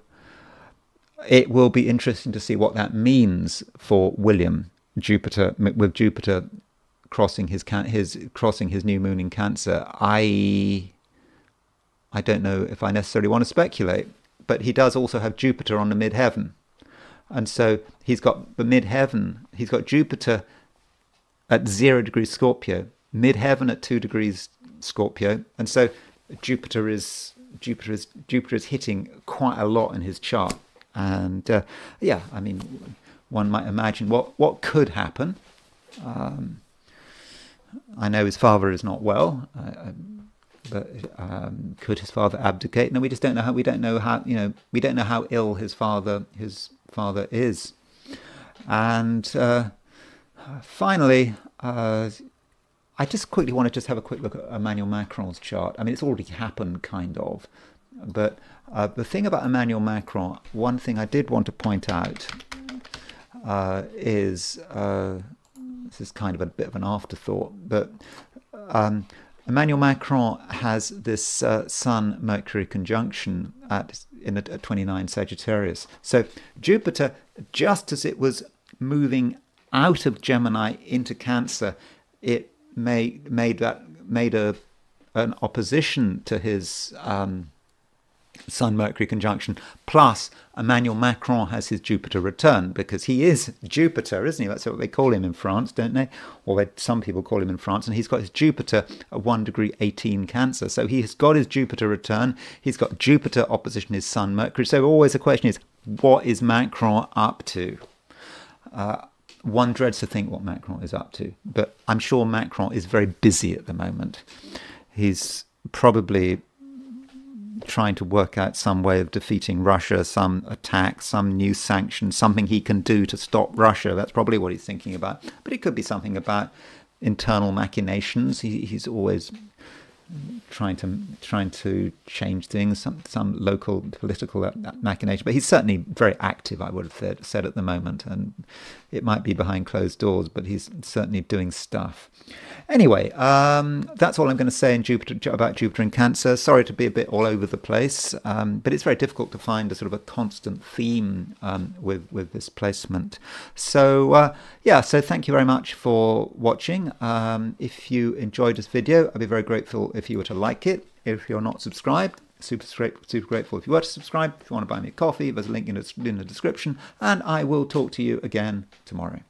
it will be interesting to see what that means for William, with Jupiter crossing his new moon in Cancer. I don't know if I necessarily want to speculate, but he does also have Jupiter on the midheaven. And so he's got the midheaven, he's got Jupiter at 0 degrees Scorpio, midheaven at 2 degrees Scorpio. And so Jupiter is hitting quite a lot in his chart. And I mean, one might imagine what could happen. I know his father is not well. But could his father abdicate? No, we just don't know how. We don't know how ill his father is. And finally, I just quickly want to have a quick look at Emmanuel Macron's chart. I mean, it's already happened, kind of. But the thing about Emmanuel Macron, one thing I did want to point out is this is kind of a bit of an afterthought, but Emmanuel Macron has this Sun-Mercury conjunction at 29 Sagittarius. So Jupiter, just as it was moving out of Gemini into Cancer, it made an opposition to his Sun-Mercury conjunction, plus Emmanuel Macron has his Jupiter return, because he is Jupiter, isn't he? That's what they call him in France, don't they? Or some people call him in France, and he's got his Jupiter at 1 degree 18 Cancer. So he has got his Jupiter return. He's got Jupiter opposition his Sun, Mercury. So always the question is, what is Macron up to? One dreads to think what Macron is up to, but I'm sure Macron is very busy at the moment. He's probably trying to work out some way of defeating Russia, some attack, some new sanction, something he can do to stop Russia. That's probably what he's thinking about. But it could be something about internal machinations. He's always trying to change things, some local political machination. But he's certainly very active, I would have said, at the moment. And it might be behind closed doors, but he's certainly doing stuff. Anyway, that's all I'm going to say about Jupiter in Cancer. Sorry to be a bit all over the place, but it's very difficult to find a sort of a constant theme with this placement. So yeah, so thank you very much for watching. If you enjoyed this video, I'd be very grateful if you were to like it. If you're not subscribed, super grateful if you were to subscribe. If you want to buy me a coffee, there's a link in the description, and I will talk to you again tomorrow.